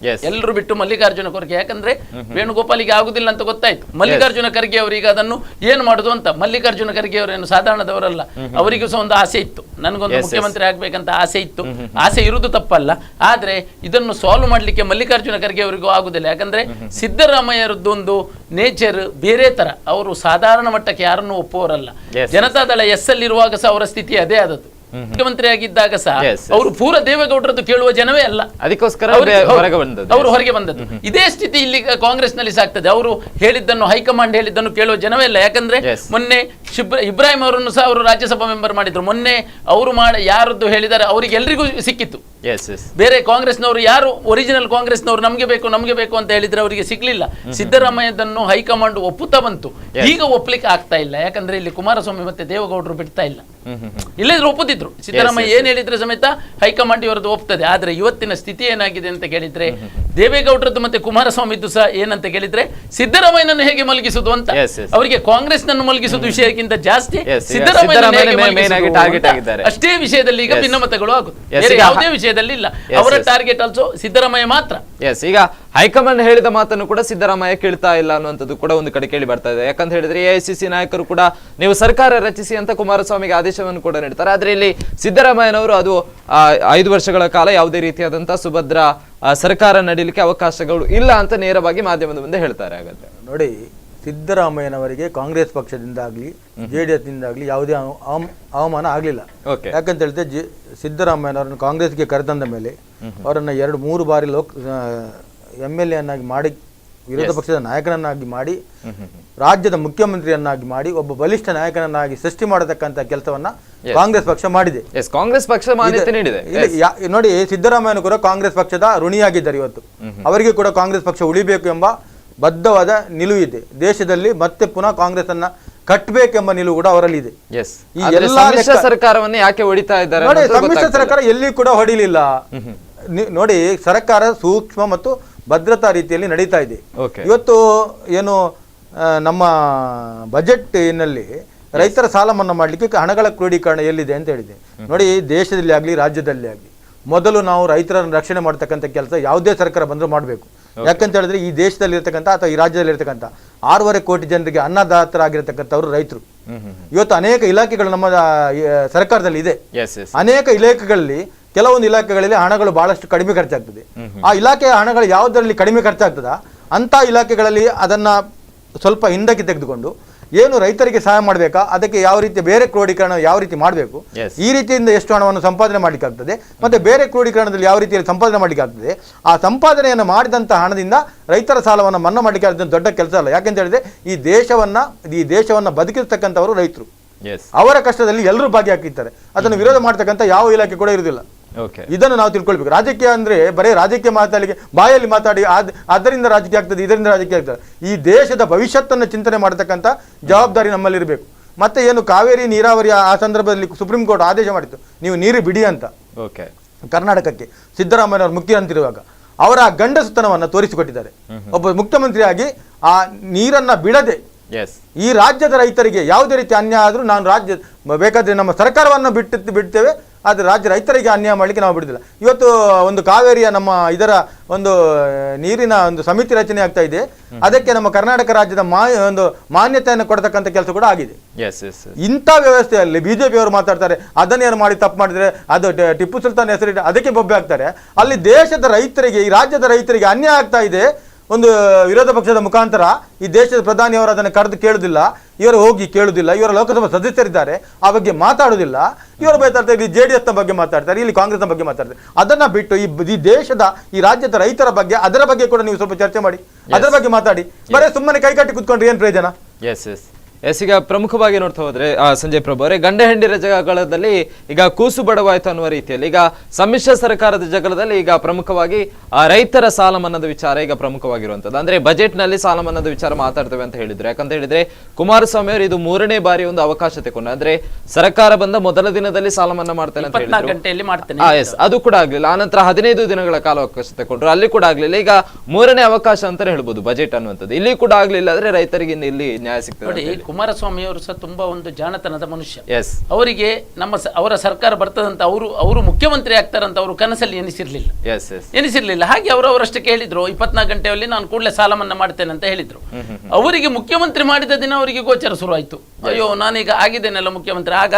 ಎಲ್ಲರೂ ಬಿಟ್ಟು ಮಲ್ಲಿಕಾರ್ಜುನ ಖರ್ಗೆ. ಯಾಕಂದ್ರೆ ವೇಣುಗೋಪಾಲಿಗೆ ಆಗುದಿಲ್ಲ ಅಂತ ಗೊತ್ತಾಯ್ತು. ಮಲ್ಲಿಕಾರ್ಜುನ ಖರ್ಗೆ ಅವರಿಗೆ ಅದನ್ನು ಏನು ಮಾಡುದು ಅಂತ. ಮಲ್ಲಿಕಾರ್ಜುನ ಖರ್ಗೆ ಅವರೇನು ಸಾಧಾರಣದವರಲ್ಲ, ಅವರಿಗೂ ಸಹ ಒಂದು ಆಸೆ ಇತ್ತು, ನನಗೊಂದು ಮುಖ್ಯಮಂತ್ರಿ ಆಗ್ಬೇಕಂತ ಆಸೆ ಇತ್ತು. ಆಸೆ ಇರುವುದು ತಪ್ಪಲ್ಲ, ಆದ್ರೆ ಇದನ್ನು ಸಾಲ್ವ್ ಮಾಡ್ಲಿಕ್ಕೆ ಮಲ್ಲಿಕಾರ್ಜುನ ಖರ್ಗೆ ಅವರಿಗೂ ಆಗುದಿಲ್ಲ. ಯಾಕಂದ್ರೆ ಸಿದ್ದರಾಮಯ್ಯರದ್ದೊಂದು ನೇಚರ್ ಬೇರೆ ತರ. ಅವರು ಸಾಧಾರಣ ಮಟ್ಟಕ್ಕೆ ಯಾರನ್ನು ಒಪ್ಪುವವರಲ್ಲ. ಜನತಾದಳ ಎಸ್ಸಲ್ಲಿರುವಾಗ ಸಹ ಅವರ ಸ್ಥಿತಿ ಅದೇ ಆದದ್ದು. ಮುಖ್ಯಮಂತ್ರಿ ಆಗಿದ್ದಾಗ ಸಹ ಅವರು ಪೂರ ದೇವೇಗೌಡರದ್ದು ಕೇಳುವ ಜನವೇ ಅಲ್ಲ, ಅದಕ್ಕೋಸ್ಕರ ಅವರು ಹೊರಗೆ ಬಂದದ್ದು. ಇದೇ ಸ್ಥಿತಿ ಇಲ್ಲಿ ಕಾಂಗ್ರೆಸ್ ನಲ್ಲಿ ಸಾಕ್ತದೆ. ಅವರು ಹೇಳಿದ್ದನ್ನು, ಹೈಕಮಾಂಡ್ ಹೇಳಿದ್ದನ್ನು ಕೇಳುವ ಜನವೇ ಇಲ್ಲ. ಯಾಕಂದ್ರೆ ಮೊನ್ನೆ ಇಬ್ರಾಹಿಂ ಅವರನ್ನು ಸಹ ಅವರು ರಾಜ್ಯಸಭಾ ಮೆಂಬರ್ ಮಾಡಿದ್ರು. ಮೊನ್ನೆ ಅವರು ಯಾರದ್ದು ಹೇಳಿದ್ದಾರೆ ಅವರಿಗೆ ಎಲ್ರಿಗೂ ಸಿಕ್ಕಿತ್ತು. ಬೇರೆ ಕಾಂಗ್ರೆಸ್ನವರು ಯಾರು ಒರಿಜಿನಲ್ ಕಾಂಗ್ರೆಸ್ನವರು ನಮ್ಗೆ ಬೇಕು ಅಂತ ಹೇಳಿದ್ರೆ ಅವರಿಗೆ ಸಿಗ್ಲಿಲ್ಲ. ಸಿದ್ದರಾಮಯ್ಯದನ್ನು ಹೈಕಮಾಂಡ್ ಒಪ್ಪುತ್ತಾ ಬಂತು. ಈಗ ಒಪ್ಲಿಕ್ಕೆ ಆಗ್ತಾ ಇಲ್ಲ. ಯಾಕಂದ್ರೆ ಇಲ್ಲಿ ಕುಮಾರಸ್ವಾಮಿ ಮತ್ತೆ ದೇವೇಗೌಡರು ಬಿಡ್ತಾ ಇಲ್ಲ. ಇಲ್ಲದ್ರೆ ಒಪ್ಪುತ್ತಿದ್ರು. ಸಿದ್ದರಾಮಯ್ಯ ಏನ್ ಹೇಳಿದ್ರೆ ಸಮೇತ ಹೈಕಮಾಂಡ್ ಇವರದ್ದು ಒಪ್ತದೆ. ಆದ್ರೆ ಇವತ್ತಿನ ಸ್ಥಿತಿ ಏನಾಗಿದೆ ಅಂತ ಕೇಳಿದ್ರೆ, ದೇವೇಗೌಡರದ್ದು ಮತ್ತೆ ಕುಮಾರಸ್ವಾಮಿದ್ದು ಸಹ ಏನಂತ ಕೇಳಿದ್ರೆ, ಸಿದ್ದರಾಮಯ್ಯನನ್ನು ಹೇಗೆ ಮಲಗಿಸುದು ಅಂತ. ಅವರಿಗೆ ಕಾಂಗ್ರೆಸ್ ನನ್ನು ಮಲಗಿಸುವುದು ವಿಷಯಕ್ಕಿಂತ ಜಾಸ್ತಿ ಸಿದ್ದರಾಮಯ್ಯ ಅಷ್ಟೇ ವಿಷಯದಲ್ಲಿ ಈಗ ಭಿನ್ನಮತಗಳು ಆಗುದು. ಯಾವುದೇ ವಿಷಯದಲ್ಲಿ ಇಲ್ಲ. ಅವರ ಟಾರ್ಗೆಟ್ ಆಲ್ಸೋ ಸಿದ್ದರಾಮಯ್ಯ ಮಾತ್ರ. ಈಗ ಹೈಕಮಾಂಡ್ ಹೇಳಿದ ಮಾತನ್ನು ಕೂಡ ಸಿದ್ದರಾಮಯ್ಯ ಕೇಳ್ತಾ ಇಲ್ಲ ಅನ್ನುವಂಥದ್ದು ಕೂಡ ಒಂದು ಕಡೆ ಕೇಳಿ ಬರ್ತಾ ಇದೆ. ಯಾಕಂತ ಹೇಳಿದ್ರೆ ಎಐಸಿಸಿ ನಾಯಕರು ಕೂಡ ನೀವು ಸರ್ಕಾರ ರಚಿಸಿ ಅಂತ ಕುಮಾರಸ್ವಾಮಿಗೆ ಆದೇಶವನ್ನು ಕೂಡ ನೀಡ್ತಾರೆ. ಆದ್ರೆ ಇಲ್ಲಿ ಸಿದ್ದರಾಮಯ್ಯನವರು ಅದು 5 ವರ್ಷಗಳ ಕಾಲ ಯಾವುದೇ ರೀತಿಯಾದಂತಹ ಸುಭದ್ರ ಸರ್ಕಾರ ನಡೀಲಿಕ್ಕೆ ಅವಕಾಶಗಳು ಇಲ್ಲ ಅಂತ ನೇರವಾಗಿ ಮಾಧ್ಯಮದ ಮುಂದೆ ಹೇಳ್ತಾರೆ. ಹಾಗಾದ್ರೆ ನೋಡಿ, ಸಿದ್ದರಾಮಯ್ಯನವರಿಗೆ ಕಾಂಗ್ರೆಸ್ ಪಕ್ಷದಿಂದಾಗ್ಲಿ JDS ದಿಂದಾಗ್ಲಿ ಯಾವುದೇ ಅವಮಾನ ಆಗಲಿಲ್ಲ. ಯಾಕಂತ ಹೇಳಿದ್ರೆ ಸಿದ್ದರಾಮಯ್ಯನವರನ್ನು ಕಾಂಗ್ರೆಸ್ಗೆ ಕರೆತಂದ ಮೇಲೆ ಅವರನ್ನು 2-3 ಬಾರಿ MLA ಅನ್ನಾಗಿ ಮಾಡಿ, ವಿರೋಧ ಪಕ್ಷದ ನಾಯಕನನ್ನಾಗಿ ಮಾಡಿ, ರಾಜ್ಯದ ಮುಖ್ಯಮಂತ್ರಿಯನ್ನಾಗಿ ಮಾಡಿ, ಒಬ್ಬ ಬಲಿಷ್ಠ ನಾಯಕನನ್ನಾಗಿ ಸೃಷ್ಟಿ ಮಾಡತಕ್ಕಂತ ಕೆಲಸವನ್ನ ಕಾಂಗ್ರೆಸ್ ಪಕ್ಷ ಮಾಡಿದೆ. ಕಾಂಗ್ರೆಸ್ ಪಕ್ಷ ಮಾನ್ಯತೆ ನೀಡಿದೆ. ನೋಡಿ, ಸಿದ್ದರಾಮಯ್ಯನು ಕೂಡ ಕಾಂಗ್ರೆಸ್ ಪಕ್ಷದ ಋಣಿಯಾಗಿದ್ದಾರೆ. ಇವತ್ತು ಅವರಿಗೆ ಕೂಡ ಕಾಂಗ್ರೆಸ್ ಪಕ್ಷ ಉಳಿಬೇಕು ಎಂಬ ಬದ್ಧವಾದ ನಿಲುವು ಇದೆ. ದೇಶದಲ್ಲಿ ಮತ್ತೆ ಪುನಃ ಕಾಂಗ್ರೆಸ್ ಅನ್ನ ಕಟ್ಟಬೇಕೆಂಬ ನಿಲುವು ಕೂಡ ಅವರಲ್ಲಿ ಇದೆ. ಈ ಎಲ್ಲಾ ಸರ್ಕಾರವನ್ನು ಯಾಕೆ ಹೊಡಿತಾ ಇದ್ದಾರೆ? ನೋಡಿ, ಸಮ್ಮಿಶ್ರ ಸರ್ಕಾರ ಎಲ್ಲಿ ಕೂಡ ಹೊಡಿಲಿಲ್ಲ. ನೋಡಿ, ಸರ್ಕಾರ ಸೂಕ್ಷ್ಮ ಮತ್ತು ಭದ್ರತಾ ರೀತಿಯಲ್ಲಿ ನಡೀತಾ ಇದೆ. ಇವತ್ತು ಏನು ನಮ್ಮ ಬಜೆಟ್ ನಲ್ಲಿ ರೈತರ ಸಾಲ ಮನ್ನಾ ಮಾಡ್ಲಿಕ್ಕೆ ಹಣಗಳ ಕ್ರೋಢೀಕರಣ ಎಲ್ಲಿದೆ ಅಂತ ಹೇಳಿದೆ. ನೋಡಿ, ದೇಶದಲ್ಲಿ ಆಗ್ಲಿ ರಾಜ್ಯದಲ್ಲಿ ಆಗ್ಲಿ ಮೊದಲು ನಾವು ರೈತರನ್ನು ರಕ್ಷಣೆ ಮಾಡ್ತಕ್ಕಂಥ ಕೆಲಸ ಯಾವುದೇ ಸರ್ಕಾರ ಬಂದರೂ ಮಾಡಬೇಕು. ಯಾಕಂತ ಹೇಳಿದ್ರೆ ಈ ದೇಶದಲ್ಲಿ ಇರ್ತಕ್ಕಂಥ ಅಥವಾ ಈ ರಾಜ್ಯದಲ್ಲಿ ಇರ್ತಕ್ಕಂಥ 6.5 ಕೋಟಿ ಜನರಿಗೆ ಅನ್ನದಾತರಾಗಿರ್ತಕ್ಕಂಥವ್ರು ರೈತರು. ಇವತ್ತು ಅನೇಕ ಇಲಾಖೆಗಳು ನಮ್ಮ ಸರ್ಕಾರದಲ್ಲಿ ಇದೆ. ಅನೇಕ ಇಲಾಖೆಗಳಲ್ಲಿ ಕೆಲವೊಂದು ಇಲಾಖೆಗಳಲ್ಲಿ ಹಣಗಳು ಬಹಳಷ್ಟು ಕಡಿಮೆ ಖರ್ಚಾಗ್ತದೆ. ಆ ಇಲಾಖೆಯ ಹಣಗಳು ಯಾವುದರಲ್ಲಿ ಕಡಿಮೆ ಖರ್ಚಾಗ್ತದ ಅಂತ ಇಲಾಖೆಗಳಲ್ಲಿ ಅದನ್ನ ಸ್ವಲ್ಪ ಹಿಂದಕ್ಕೆ ತೆಗೆದುಕೊಂಡು ಏನು ರೈತರಿಗೆ ಸಹಾಯ ಮಾಡಬೇಕಾ, ಅದಕ್ಕೆ ಯಾವ ರೀತಿ ಬೇರೆ ಕ್ರೋಢೀಕರಣ ಯಾವ ರೀತಿ ಮಾಡಬೇಕು, ಈ ರೀತಿಯಿಂದ ಎಷ್ಟು ಹಣವನ್ನು ಸಂಪಾದನೆ ಮಾಡಲಿಕ್ಕಾಗ್ತದೆ, ಮತ್ತೆ ಬೇರೆ ಕ್ರೋಢೀಕರಣದಲ್ಲಿ ಯಾವ ರೀತಿಯಲ್ಲಿ ಸಂಪಾದನೆ ಮಾಡಲಿಕ್ಕಾಗ್ತದೆ, ಆ ಸಂಪಾದನೆಯನ್ನು ಮಾಡಿದಂಥ ಹಣದಿಂದ ರೈತರ ಸಾಲವನ್ನು ಮನ್ನಾ ಮಾಡಲಿಕ್ಕೆ ಅದು ದೊಡ್ಡ ಕೆಲಸ ಅಲ್ಲ. ಯಾಕೆಂತ ಹೇಳಿದ್ರೆ ಈ ದೇಶವನ್ನ ಬದುಕಿರ್ತಕ್ಕಂಥವರು ರೈತರು. ಅವರ ಕಷ್ಟದಲ್ಲಿ ಎಲ್ಲರೂ ಭಾಗಿಯಾಗಿರ್ತಾರೆ. ಅದನ್ನು ವಿರೋಧ ಮಾಡ್ತಕ್ಕಂಥ ಯಾವ ಇಲಾಖೆ ಕೂಡ ಇರುವುದಿಲ್ಲ. ಇದನ್ನು ನಾವು ತಿಳ್ಕೊಳ್ಬೇಕು. ರಾಜಕೀಯ ಅಂದ್ರೆ ಬರೀ ರಾಜಕೀಯ ಮಾತಾಡಲಿಕ್ಕೆ ಬಾಯಲ್ಲಿ ಮಾತಾಡಿ ಅದರಿಂದ ರಾಜಕೀಯ ಆಗ್ತದೆ, ಇದರಿಂದ ರಾಜಕೀಯ ಆಗ್ತದೆ. ಈ ದೇಶದ ಭವಿಷ್ಯತ್ತನ್ನು ಚಿಂತನೆ ಮಾಡತಕ್ಕಂಥ ಜವಾಬ್ದಾರಿ ನಮ್ಮಲ್ಲಿರಬೇಕು. ಮತ್ತೆ ಏನು ಕಾವೇರಿ ನೀರಾವರಿ ಆ ಸಂದರ್ಭದಲ್ಲಿ ಸುಪ್ರೀಂ ಕೋರ್ಟ್ ಆದೇಶ ಮಾಡಿತ್ತು, ನೀವು ನೀರು ಬಿಡಿ ಅಂತ. ಕರ್ನಾಟಕಕ್ಕೆ ಸಿದ್ದರಾಮಯ್ಯನವರು ಮುಖ್ಯಮಂತ್ರಿರುವಾಗ ಅವರ ಗಂಡಸುತನವನ್ನು ತೋರಿಸಿಕೊಟ್ಟಿದ್ದಾರೆ. ಒಬ್ಬ ಮುಖ್ಯಮಂತ್ರಿಯಾಗಿ ಆ ನೀರನ್ನ ಬಿಡದೆ ಈ ರಾಜ್ಯದ ರೈತರಿಗೆ ಯಾವುದೇ ರೀತಿ ಅನ್ಯಾಯ ಆದ್ರೂ ನಾನು ಬೇಕಾದ್ರೆ ನಮ್ಮ ಸರ್ಕಾರವನ್ನು ಬಿಡ್ತೇವೆ, ಆದರೆ ರಾಜ್ಯ ರೈತರಿಗೆ ಅನ್ಯಾಯ ಮಾಡಲಿಕ್ಕೆ ನಾವು ಬಿಡುದಿಲ್ಲ. ಇವತ್ತು ಒಂದು ಕಾವೇರಿಯ ನಮ್ಮ ಇದರ ಒಂದು ನೀರಿನ ಒಂದು ಸಮಿತಿ ರಚನೆ ಆಗ್ತಾ ಇದೆ. ಅದಕ್ಕೆ ನಮ್ಮ ಕರ್ನಾಟಕ ರಾಜ್ಯದ ಒಂದು ಮಾನ್ಯತೆಯನ್ನು ಕೊಡತಕ್ಕಂಥ ಕೆಲಸ ಕೂಡ ಆಗಿದೆ. ಇಂಥ ವ್ಯವಸ್ಥೆಯಲ್ಲಿ ಬಿಜೆಪಿ ಅವರು ಮಾತಾಡ್ತಾರೆ, ಅದನ್ನೇನು ಮಾಡಿ ತಪ್ಪು ಮಾಡಿದ್ರೆ ಅದು ಟಿಪ್ಪು ಸುಲ್ತಾನ್ ಹೆಸರಿಟ್ಟು ಅದಕ್ಕೆ ಬೊಬ್ಬೆ ಹಾಕ್ತಾರೆ. ಅಲ್ಲಿ ದೇಶದ ರೈತರಿಗೆ, ಈ ರಾಜ್ಯದ ರೈತರಿಗೆ ಅನ್ಯಾಯ ಆಗ್ತಾ ಇದೆ. ಒಂದು ವಿರೋಧ ಪಕ್ಷದ ಮುಖಾಂತರ ಈ ದೇಶದ ಪ್ರಧಾನಿಯವರು ಅದನ್ನು ಕರೆದು ಕೇಳುವುದಿಲ್ಲ, ಇವರು ಹೋಗಿ ಕೇಳುವುದಿಲ್ಲ, ಇವರ ಲೋಕಸಭಾ ಸದಸ್ಯರಿದ್ದಾರೆ ಆ ಬಗ್ಗೆ ಮಾತಾಡುವುದಿಲ್ಲ. ಇವರು ಮಾತಾಡ್ತಾರೆ, ಇಲ್ಲಿ JDS ನ ಬಗ್ಗೆ ಮಾತಾಡ್ತಾರೆ, ಇಲ್ಲಿ ಕಾಂಗ್ರೆಸ್ ನ ಬಗ್ಗೆ ಮಾತಾಡ್ತಾರೆ. ಅದನ್ನ ಬಿಟ್ಟು ಈ ದೇಶದ ಈ ರಾಜ್ಯದ ರೈತರ ಬಗ್ಗೆ, ಅದರ ಬಗ್ಗೆ ಕೂಡ ನೀವು ಸ್ವಲ್ಪ ಚರ್ಚೆ ಮಾಡಿ, ಅದರ ಬಗ್ಗೆ ಮಾತಾಡಿ. ಬರೀ ಸುಮ್ಮನೆ ಕೈಕಟ್ಟಿ ಕುತ್ಕೊಂಡ್ರೆ ಏನ್ ಪ್ರಯೋಜನ? ಈಗ ಪ್ರಮುಖವಾಗಿ ನೋಡ್ತಾ ಹೋದ್ರೆ ಸಂಜಯ್ ಪ್ರಭು ಅವರೇ, ಗಂಡ ಹೆಂಡಿರ ಜಗಳದಲ್ಲಿ ಈಗ ಕೂಸು ಬಡವಾಯ್ತು ಅನ್ನುವ ರೀತಿಯಲ್ಲಿ ಈಗ ಸಮ್ಮಿಶ್ರ ಸರ್ಕಾರದ ಜಗಳದಲ್ಲಿ ಈಗ ಪ್ರಮುಖವಾಗಿ ರೈತರ ಸಾಲ ಮನ್ನಾದ ವಿಚಾರ ಈಗ ಪ್ರಮುಖವಾಗಿರುವಂತದ್ದು. ಅಂದ್ರೆ ಬಜೆಟ್ ನಲ್ಲಿ ಸಾಲ ಮನ್ನಾದ ವಿಚಾರ ಮಾತಾಡ್ತೇವೆ ಅಂತ ಹೇಳಿದ್ರು. ಯಾಕಂತ ಹೇಳಿದ್ರೆ ಕುಮಾರಸ್ವಾಮಿ ಅವರು ಇದು 3ನೇ ಬಾರಿ ಒಂದು ಅವಕಾಶ ತಗೊಂಡು, ಅಂದ್ರೆ ಸರ್ಕಾರ ಬಂದ ಮೊದಲ ದಿನದಲ್ಲಿ ಸಾಲ ಮನ್ನಾ ಮಾಡ್ತೇನೆ ಅಂತ ಹೇಳಿದ್ರು. ಅದು ಕೂಡ ಆಗ್ಲಿಲ್ಲ. ಆನಂತರ 15 ದಿನಗಳ ಕಾಲ ಅವಕಾಶ ತಗೊಂಡ್ರು, ಅಲ್ಲಿ ಕೂಡ ಆಗ್ಲಿಲ್ಲ. ಈಗ 3ನೇ ಅವಕಾಶ ಅಂತಾನೆ ಹೇಳ್ಬೋದು ಬಜೆಟ್ ಅನ್ನುವಂಥದ್ದು. ಇಲ್ಲಿ ಕೂಡ ಆಗ್ಲಿಲ್ಲ ಅಂದ್ರೆ ರೈತರಿಗೆ ಇಲ್ಲಿ ನ್ಯಾಯ ಸಿಗ್ತದೆ. ಕುಮಾರಸ್ವಾಮಿ ಅವರು ಸಹ ತುಂಬಾ ಒಂದು ಜಾಣತನದ ಮನುಷ್ಯ. ಅವರಿಗೆ ಅವರ ಸರ್ಕಾರ ಬರ್ತದಂತ ಅವರು ಮುಖ್ಯಮಂತ್ರಿ ಆಗ್ತಾರಂತ ಅವರು ಕನಸಲ್ಲಿ ಎನಿಸಿರ್ಲಿಲ್ಲ. ಹಾಗೆ ಅವರಷ್ಟಕ್ಕೆ ಹೇಳಿದ್ರು, 24 ಗಂಟೆಯಲ್ಲಿ ನಾನು ಕೂಡಲೇ ಸಾಲ ಮನ್ನಾ ಮಾಡ್ತೇನೆ ಅಂತ ಹೇಳಿದ್ರು. ಅವರಿಗೆ ಮುಖ್ಯಮಂತ್ರಿ ಮಾಡಿದ ದಿನ ಅವರಿಗೆ ಗೋಚರ ಶುರು ಆಯ್ತು, ಅಯ್ಯೋ ನಾನೀಗ ಆಗಿದ್ದೇನೆಲ್ಲ ಮುಖ್ಯಮಂತ್ರಿ. ಆಗ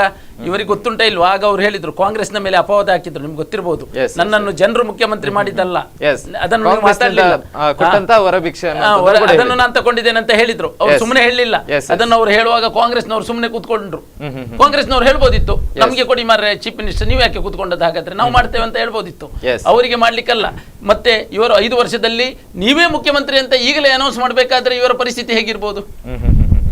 ಇವರಿಗೆ ಗೊತ್ತುಂಟ ಇಲ್ವಾ, ಆಗ ಅವ್ರು ಹೇಳಿದ್ರು, ಕಾಂಗ್ರೆಸ್ನ ಮೇಲೆ ಅಪವಾದ ಹಾಕಿದ್ರು, ನಿಮ್ಗೆ ಗೊತ್ತಿರಬಹುದು, ನನ್ನನ್ನು ಜನರು ಮುಖ್ಯಮಂತ್ರಿ ಮಾಡಿದ್ದಲ್ಲ, ಅದನ್ನು ಅದನ್ನು ನಾನು ತಗೊಂಡಿದ್ದೇನೆ ಅಂತ ಹೇಳಿದ್ರು. ಅವ್ರು ಸುಮ್ಮನೆ ಹೇಳಲಿಲ್ಲ. ಅದನ್ನು ಅವ್ರು ಹೇಳುವಾಗ ಕಾಂಗ್ರೆಸ್ನವರು ಸುಮ್ಮನೆ ಕೂತ್ಕೊಂಡ್ರು. ಕಾಂಗ್ರೆಸ್ನವರು ಹೇಳ್ಬೋದಿತ್ತು, ನಮ್ಗೆ ಕೊಡಿ ಮಾರ್ರೆ ಚೀಫ್ ಮಿನಿಸ್ಟರ್, ನೀವು ಯಾಕೆ ಕೂತ್ಕೊಂಡದ್ದು, ಹಾಗಾದ್ರೆ ನಾವು ಮಾಡ್ತೇವೆ ಅಂತ ಹೇಳ್ಬೋದಿತ್ತು. ಅವರಿಗೆ ಮಾಡ್ಲಿಕ್ಕಲ್ಲ. ಮತ್ತೆ ಇವರು 5 ವರ್ಷದಲ್ಲಿ ನೀವೇ ಮುಖ್ಯಮಂತ್ರಿ ಅಂತ ಈಗಲೇ ಅನೌನ್ಸ್ ಮಾಡಬೇಕಾದ್ರೆ ಇವರ ಪರಿಸ್ಥಿತಿ ಹೇಗಿರ್ಬೋದು?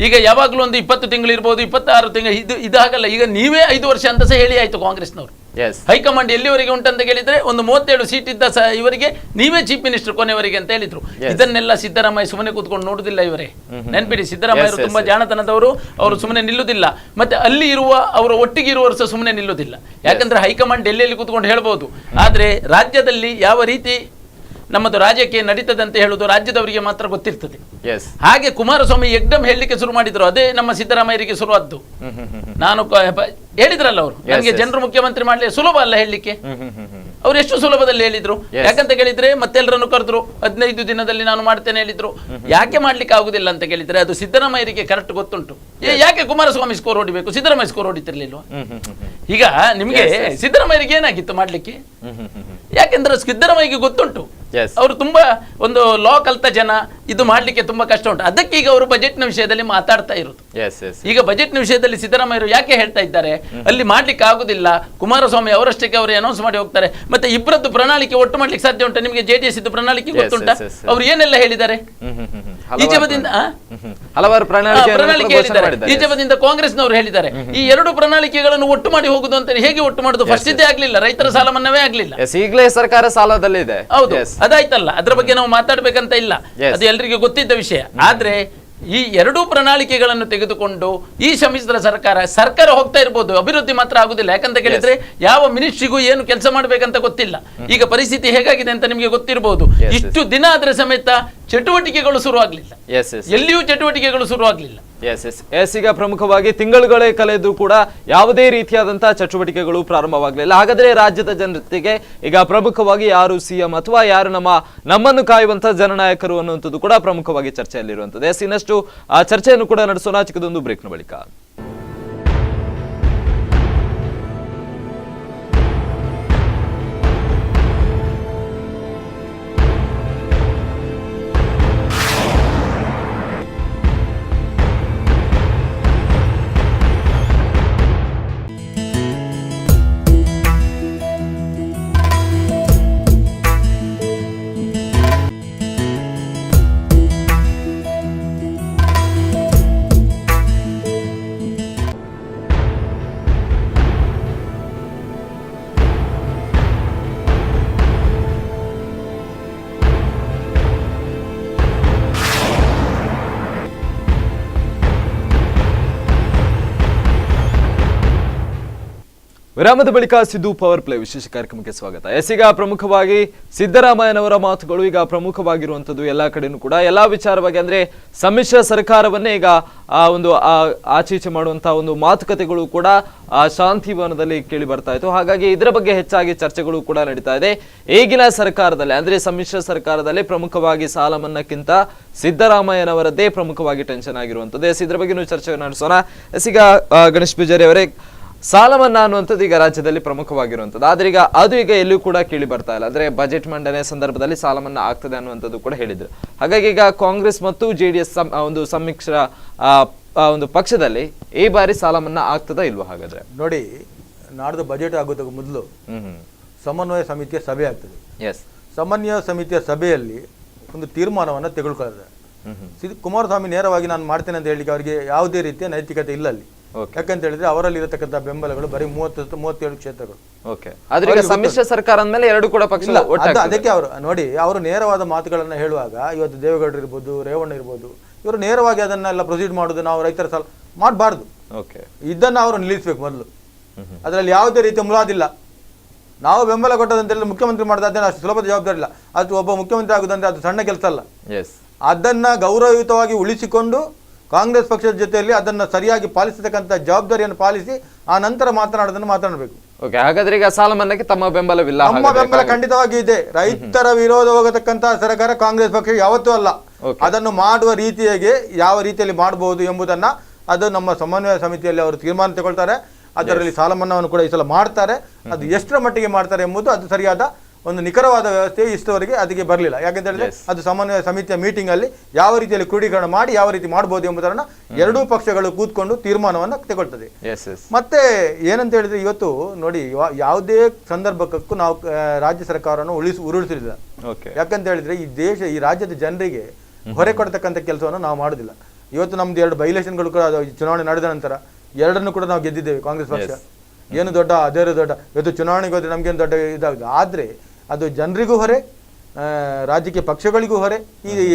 ಈಗ ಯಾವಾಗ್ಲೂ ಒಂದು 20 ತಿಂಗಳು ಇರ್ಬೋದು, 26 ತಿಂಗಳು, ಇದಾಗಲ್ಲ. ಈಗ ನೀವೇ 5 ವರ್ಷ ಅಂತ ಸಹ ಹೇಳಿ ಆಯ್ತು ಕಾಂಗ್ರೆಸ್ನವರು. ಹೈಕಮಾಂಡ್ ಎಲ್ಲಿವರೆಗೆ ಉಂಟಂತ ಕೇಳಿದ್ರೆ ಒಂದು 37 ಸೀಟ್ ಇದ್ದ ಇವರಿಗೆ ನೀವೇ ಚೀಫ್ ಮಿನಿಸ್ಟರ್ ಕೊನೆಯವರೆಗೆ ಅಂತ ಹೇಳಿದ್ರು. ಇದನ್ನೆಲ್ಲ ಸಿದ್ದರಾಮಯ್ಯ ಸುಮ್ಮನೆ ಕೂತ್ಕೊಂಡು ನೋಡುದಿಲ್ಲ. ಇವರೇ ನೆನ್ಪಿಡಿ, ಸಿದ್ದರಾಮಯ್ಯ ತುಂಬಾ ಜಾಣತನದವರು, ಅವರು ಸುಮ್ಮನೆ ನಿಲ್ಲುದಿಲ್ಲ. ಮತ್ತೆ ಅಲ್ಲಿ ಇರುವ ಅವರ ಒಟ್ಟಿಗೆ ಇರುವವರು ಸಹ ಸುಮ್ಮನೆ ನಿಲ್ಲುದಿಲ್ಲ. ಯಾಕಂದ್ರೆ ಹೈಕಮಾಂಡ್ ಡೆಲ್ಲಿಯಲ್ಲಿ ಕೂತ್ಕೊಂಡು ಹೇಳ್ಬೋದು, ಆದ್ರೆ ರಾಜ್ಯದಲ್ಲಿ ಯಾವ ರೀತಿ ನಮ್ಮದು ರಾಜಕೀಯ ನಡೀತದೆ ಅಂತ ಹೇಳುವುದು ರಾಜ್ಯದವರಿಗೆ ಮಾತ್ರ ಗೊತ್ತಿರ್ತದೆ. ಹಾಗೆ ಕುಮಾರಸ್ವಾಮಿ ಎಕ್ದಮ್ ಹೇಳಲಿಕ್ಕೆ ಶುರು ಮಾಡಿದ್ರು, ಅದೇ ನಮ್ಮ ಸಿದ್ದರಾಮಯ್ಯರಿಗೆ ಶುರುವಾದ್ದು. ನಾನು ಹೇಳಿದ್ರಲ್ಲ, ಅವರು ನನಗೆ ಜನರು ಮುಖ್ಯಮಂತ್ರಿ ಮಾಡಲಿ ಸುಲಭ ಅಲ್ಲ ಹೇಳಲಿಕ್ಕೆ. ಅವ್ರು ಎಷ್ಟು ಸುಲಭದಲ್ಲಿ ಹೇಳಿದ್ರು. ಯಾಕಂತ ಕೇಳಿದ್ರೆ ಮತ್ತೆಲ್ಲರನ್ನು ಕರೆದ್ರು, 15 ದಿನದಲ್ಲಿ ನಾನು ಮಾಡ್ತೇನೆ ಹೇಳಿದ್ರು. ಯಾಕೆ ಮಾಡ್ಲಿಕ್ಕೆ ಆಗುದಿಲ್ಲ ಅಂತ ಕೇಳಿದ್ರೆ ಅದು ಸಿದ್ದರಾಮಯ್ಯರಿಗೆ ಕರೆಕ್ಟ್ ಗೊತ್ತುಂಟು. ಯಾಕೆ ಕುಮಾರಸ್ವಾಮಿ ಸ್ಕೋರ್ ಹೊಡಿಬೇಕು, ಸಿದ್ದರಾಮಯ್ಯ ಸ್ಕೋರ್ ಹೊಡಿತಿರ್ಲಿಲ್ವಾ? ಈಗ ನಿಮ್ಗೆ ಸಿದ್ದರಾಮಯ್ಯರಿಗೆ ಏನಾಗಿತ್ತು ಮಾಡ್ಲಿಕ್ಕೆ? ಯಾಕೆಂದ್ರೆ ಸಿದ್ದರಾಮಯ್ಯಗೆ ಗೊತ್ತುಂಟು, ಅವರು ತುಂಬಾ ಒಂದು ಲಾ ಕಲ್ತ ಜನ, ಇದು ಮಾಡ್ಲಿಕ್ಕೆ ತುಂಬಾ ಕಷ್ಟ ಉಂಟು. ಅದಕ್ಕೆ ಈಗ ಅವರು ಬಜೆಟ್ನ ವಿಷಯದಲ್ಲಿ ಮಾತಾಡ್ತಾ ಇರೋದು. ಈಗ ಬಜೆಟ್ನ ವಿಷಯದಲ್ಲಿ ಸಿದ್ದರಾಮಯ್ಯರು ಯಾಕೆ ಹೇಳ್ತಾ ಇದ್ದಾರೆ, ಅಲ್ಲಿ ಮಾಡ್ಲಿಕ್ಕೆ ಆಗುದಿಲ್ಲ, ಕುಮಾರಸ್ವಾಮಿ ಅವರಷ್ಟಕ್ಕೆ ಅವರು ಅನೌನ್ಸ್ ಮಾಡಿ ಹೋಗ್ತಾರೆ, ಮತ್ತೆ ಇಬ್ಬರದ್ದು ಪ್ರಣಾಳಿಕೆ ಒಟ್ಟು ಮಾಡ್ಲಿಕ್ಕೆ ಸಾಧ್ಯ ಉಂಟು? ನಿಮಗೆ JDS ಇದ್ದು ಪ್ರಣಾಳಿಕೆ ಗೊತ್ತುಂಟಾ? ಅವರು ಏನೆಲ್ಲ ಹೇಳಿದ್ದಾರೆ? ಈಜಬದಿಂದ ಹಲವಾರು ಪ್ರಣಾಳಿಕೆ ಹೇಳಿದ್ದಾರೆ, ಈಜಬದಿಂದ ಕಾಂಗ್ರೆಸ್ನವರು ಹೇಳಿದ್ದಾರೆ. ಈ ಎರಡು ಪ್ರಣಾಳಿಕೆಗಳನ್ನು ಒಟ್ಟು ಮಾಡಿ ಹೋಗುದು ಅಂತ ಹೇಗೆ ಒಟ್ಟು ಮಾಡುದು? ಫಸ್ಟ್ ಇದ್ದೇ ಆಗ್ಲಿಲ್ಲ, ರೈತರ ಸಾಲ ಮನ್ನವೇ ಆಗ್ಲಿಲ್ಲ. ಈಗಲೇ ಸರ್ಕಾರ ಸಾಲದಲ್ಲಿದೆ. ಹೌದು, ಅದಾಯ್ತಲ್ಲ, ಅದ್ರ ಬಗ್ಗೆ ನಾವು ಮಾತಾಡ್ಬೇಕಂತ ಇಲ್ಲ, ಅದು ಎಲ್ರಿಗೂ ಗೊತ್ತಿದ್ದ ವಿಷಯ. ಆದ್ರೆ ಈ ಎರಡೂ ಪ್ರಣಾಳಿಕೆಗಳನ್ನು ತೆಗೆದುಕೊಂಡು ಈ ಸಮ್ಮಿಶ್ರ ಸರ್ಕಾರ ಹೋಗ್ತಾ ಇರ್ಬೋದು, ಅಭಿವೃದ್ಧಿ ಮಾತ್ರ ಆಗುದಿಲ್ಲ. ಯಾಕಂತ ಕೇಳಿದ್ರೆ ಯಾವ ಮಿನಿಸ್ಟ್ರಿಗೂ ಏನು ಕೆಲಸ ಮಾಡ್ಬೇಕಂತ ಗೊತ್ತಿಲ್ಲ. ಈಗ ಪರಿಸ್ಥಿತಿ ಹೇಗಾಗಿದೆ ಅಂತ ನಿಮಗೆ ಗೊತ್ತಿರಬಹುದು. ಇಷ್ಟು ದಿನ ಆದ್ರೆ ಸಮೇತ ಚಟುವಟಿಕೆಗಳು ಶುರುವಾಗ್ಲಿಲ್ಲ, ಎಲ್ಲಿಯೂ ಚಟುವಟಿಕೆಗಳು ಶುರುವಾಗ್ಲಿಲ್ಲ. ಈಗ ಪ್ರಮುಖವಾಗಿ ತಿಂಗಳುಗಳೇ ಕಳೆದು ಕೂಡ ಯಾವುದೇ ರೀತಿಯಾದಂತಹ ಚಟುವಟಿಕೆಗಳು ಪ್ರಾರಂಭವಾಗಲಿಲ್ಲ. ಹಾಗಾದ್ರೆ ರಾಜ್ಯದ ಜನತೆಗೆ ಈಗ ಪ್ರಮುಖವಾಗಿ ಯಾರು ಸಿಎಂ ಅಥವಾ ಯಾರು ನಮ್ಮನ್ನು ಕಾಯುವಂತಹ ಜನನಾಯಕರು ಅನ್ನುವಂಥದ್ದು ಕೂಡ ಪ್ರಮುಖವಾಗಿ ಚರ್ಚೆಯಲ್ಲಿರುವಂಥದ್ದು. ಇನ್ನಷ್ಟು ಆ ಚರ್ಚೆಯನ್ನು ಕೂಡ ನಡೆಸೋಣ ಚಿಕ್ಕದೊಂದು ಬ್ರೇಕ್ನ ಬಳಿಕ. ವಿರಾಮದ ಬಳಿಕ ಸಿದ್ದು ಪವರ್ ಪ್ಲೇ ವಿಶೇಷ ಕಾರ್ಯಕ್ರಮಕ್ಕೆ ಸ್ವಾಗತ. ಈಗ ಪ್ರಮುಖವಾಗಿ ಸಿದ್ದರಾಮಯ್ಯನವರ ಮಾತುಗಳು ಈಗ ಪ್ರಮುಖವಾಗಿರುವಂತದ್ದು ಎಲ್ಲಾ ಕಡೆನೂ ಕೂಡ, ಎಲ್ಲಾ ವಿಚಾರವಾಗಿ ಅಂದ್ರೆ ಸಮ್ಮಿಶ್ರ ಸರ್ಕಾರವನ್ನೇ ಈಗ ಒಂದು ಆಚೀಚೆ ಮಾಡುವಂತಹ ಒಂದು ಮಾತುಕತೆಗಳು ಕೂಡ ಶಾಂತಿವನದಲ್ಲಿ ಕೇಳಿ ಬರ್ತಾ ಇತ್ತು. ಹಾಗಾಗಿ ಇದರ ಬಗ್ಗೆ ಹೆಚ್ಚಾಗಿ ಚರ್ಚೆಗಳು ಕೂಡ ನಡೀತಾ ಇದೆ. ಈಗಿನ ಸರ್ಕಾರದಲ್ಲಿ ಅಂದ್ರೆ ಸಮ್ಮಿಶ್ರ ಸರ್ಕಾರದಲ್ಲಿ ಪ್ರಮುಖವಾಗಿ ಸಾಲ ಮನ್ನಾಕ್ಕಿಂತ ಸಿದ್ದರಾಮಯ್ಯನವರದ್ದೇ ಪ್ರಮುಖವಾಗಿ ಟೆನ್ಷನ್ ಆಗಿರುವಂತದ್ದು. ಇದರ ಬಗ್ಗೆ ಚರ್ಚೆ ನಡೆಸೋಣ. ಈಗ ಗಣೇಶ್ ಪೂಜಾರಿ ಅವರೇ, ಸಾಲ ಮನ್ನಾ ಅನ್ನುವಂಥದ್ದು ಈಗ ರಾಜ್ಯದಲ್ಲಿ ಪ್ರಮುಖವಾಗಿರುವಂಥದ್ದು, ಆದ್ರೆ ಅದು ಈಗ ಎಲ್ಲೂ ಕೂಡ ಕೇಳಿ ಬರ್ತಾ ಇಲ್ಲ. ಅಂದ್ರೆ ಬಜೆಟ್ ಮಂಡನೆ ಸಂದರ್ಭದಲ್ಲಿ ಸಾಲ ಮನ್ನಾ ಆಗ್ತದೆ ಅನ್ನುವಂಥದ್ದು ಕೂಡ ಹೇಳಿದ್ರು. ಹಾಗಾಗಿ ಈಗ ಕಾಂಗ್ರೆಸ್ ಮತ್ತು JDS ಒಂದು ಸಮ್ಮಿಶ್ರ ಒಂದು ಪಕ್ಷದಲ್ಲಿ ಈ ಬಾರಿ ಸಾಲ ಮನ್ನಾ ಆಗ್ತದಾ ಇಲ್ವಾ? ಹಾಗಾದ್ರೆ ನೋಡಿ, ನಾಡ್ದು ಬಜೆಟ್ ಆಗೋದಕ್ಕೆ ಮೊದಲು ಸಮನ್ವಯ ಸಮಿತಿಯ ಸಭೆ ಆಗ್ತದೆ. ಸಮನ್ವಯ ಸಮಿತಿಯ ಸಭೆಯಲ್ಲಿ ಒಂದು ತೀರ್ಮಾನವನ್ನು ತೆಗೆದುಕೊಳ್ಳುತ್ತದೆ. ಕುಮಾರಸ್ವಾಮಿ ನೇರವಾಗಿ ನಾನು ಮಾಡ್ತೇನೆ ಅಂತ ಹೇಳಿಕ್ಕೆ ಅವರಿಗೆ ಯಾವುದೇ ರೀತಿಯ ನೈತಿಕತೆ ಇಲ್ಲ ಅಲ್ಲಿ. ಯಾಕಂತ ಹೇಳಿದ್ರೆ ಅವರಲ್ಲಿ ಇರತಕ್ಕಂಥ ಬೆಂಬಲಗಳು ಬರೀ 37 ಕ್ಷೇತ್ರಗಳು. ಸಮ್ಮಿಶ್ರ ಸರ್ಕಾರ ಅಂದ್ಮೇಲೆ ಎರಡು ಕೂಡ ಪಕ್ಷ ಅದಕ್ಕೆ ಅವರು ನೋಡಿ, ಅವರು ನೇರವಾದ ಮಾತುಗಳನ್ನ ಹೇಳುವಾಗ ಇವತ್ತು ದೇವೇಗೌಡರು ಇರ್ಬೋದು, ರೇವಣ್ಣ ಇರ್ಬೋದು, ಇವರು ನೇರವಾಗಿ ಅದನ್ನೆಲ್ಲ ಪ್ರೊಸೀಡ್ ಮಾಡುದು ನಾವು ರೈತರ ಸಾಲ ಮಾಡಬಾರ್ದು, ಇದನ್ನ ಅವರು ನಿಲ್ಲಿಸಬೇಕು ಮೊದಲು. ಅದರಲ್ಲಿ ಯಾವುದೇ ರೀತಿಯ ಮುಲಾದಿಲ್ಲ. ನಾವು ಬೆಂಬಲ ಕೊಟ್ಟದಂತ ಮುಖ್ಯಮಂತ್ರಿ ಮಾಡೋದಾದ್ರೆ ಅಷ್ಟು ಸುಲಭದ ಜವಾಬ್ದಾರಿ ಇಲ್ಲ. ಅದು ಒಬ್ಬ ಮುಖ್ಯಮಂತ್ರಿ ಆಗುದಂದ್ರೆ ಅದು ಸಣ್ಣ ಕೆಲಸ ಅಲ್ಲ. ಅದನ್ನ ಗೌರವಯುತವಾಗಿ ಉಳಿಸಿಕೊಂಡು ಕಾಂಗ್ರೆಸ್ ಪಕ್ಷದ ಜೊತೆಯಲ್ಲಿ ಅದನ್ನ ಸರಿಯಾಗಿ ಪಾಲಿಸತಕ್ಕಂಥ ಜವಾಬ್ದಾರಿಯನ್ನು ಪಾಲಿಸಿ ಆ ನಂತರ ಮಾತನಾಡೋದನ್ನು ಮಾತನಾಡಬೇಕು. ಹಾಗಾದ್ರೆ ಈಗ ಸಾಲ ಮನ್ನಾಕ್ಕೆ ತಮ್ಮ ಬೆಂಬಲವಿಲ್ಲ? ನಮ್ಮ ಬೆಂಬಲ ಖಂಡಿತವಾಗಿ ಇದೆ. ರೈತರ ವಿರೋಧ ಹೋಗತಕ್ಕಂತಹ ಸರ್ಕಾರ ಕಾಂಗ್ರೆಸ್ ಪಕ್ಷ ಯಾವತ್ತೂ ಅಲ್ಲ. ಅದನ್ನು ಮಾಡುವ ರೀತಿಯಾಗಿ ಯಾವ ರೀತಿಯಲ್ಲಿ ಮಾಡಬಹುದು ಎಂಬುದನ್ನ ಅದು ನಮ್ಮ ಸಮನ್ವಯ ಸಮಿತಿಯಲ್ಲಿ ಅವರು ತೀರ್ಮಾನ ತಗೊಳ್ತಾರೆ. ಅದರಲ್ಲಿ ಸಾಲ ಮನ್ನಾವನ್ನು ಕೂಡ ಈ ಸಲ ಮಾಡ್ತಾರೆ. ಅದು ಎಷ್ಟರ ಮಟ್ಟಿಗೆ ಮಾಡ್ತಾರೆ ಎಂಬುದು ಅದು ಸರಿಯಾದ ಒಂದು ನಿಖರವಾದ ವ್ಯವಸ್ಥೆ ಇಷ್ಟವರೆಗೆ ಅದಕ್ಕೆ ಬರಲಿಲ್ಲ. ಯಾಕಂತ ಹೇಳಿದ್ರೆ ಅದು ಸಮನ್ವಯ ಸಮಿತಿಯ ಮೀಟಿಂಗ್ ಅಲ್ಲಿ ಯಾವ ರೀತಿಯಲ್ಲಿ ಕ್ರೋಢೀಕರಣ ಮಾಡಿ ಯಾವ ರೀತಿ ಮಾಡಬಹುದು ಎಂಬುದನ್ನ ಎರಡೂ ಪಕ್ಷಗಳು ಕೂತ್ಕೊಂಡು ತೀರ್ಮಾನವನ್ನು ತಗೊಳ್ತದೆ. ಮತ್ತೆ ಏನಂತ ಹೇಳಿದ್ರೆ ಇವತ್ತು ನೋಡಿ, ಯಾವುದೇ ಸಂದರ್ಭಕ್ಕೂ ನಾವು ರಾಜ್ಯ ಸರ್ಕಾರವನ್ನು ಉರುಳಿಸಲಿಲ್ಲ. ಯಾಕಂತ ಹೇಳಿದ್ರೆ ಈ ರಾಜ್ಯದ ಜನರಿಗೆ ಹೊರೆ ಕೊಡ್ತಕ್ಕಂಥ ಕೆಲಸವನ್ನು ನಾವು ಮಾಡುದಿಲ್ಲ. ಇವತ್ತು ನಮ್ದು 2 ಬೈಲೆಕ್ಷನ್ಗಳು ಕೂಡ ಚುನಾವಣೆ ನಡೆದ ನಂತರ 2 ಕೂಡ ನಾವು ಗೆದ್ದಿದ್ದೇವೆ. ಕಾಂಗ್ರೆಸ್ ಪಕ್ಷ ಏನು ದೊಡ್ಡ ಅದೇ ದೊಡ್ಡ ಇವತ್ತು ಚುನಾವಣೆಗೆ ಹೋದ್ರೆ ನಮ್ಗೇನು ದೊಡ್ಡ ಇದಾಗಿದೆ. ಆದ್ರೆ ಅದು ಜನರಿಗೂ ಹೊರೆ, ರಾಜಕೀಯ ಪಕ್ಷಗಳಿಗೂ ಹೊರೆ, ಈ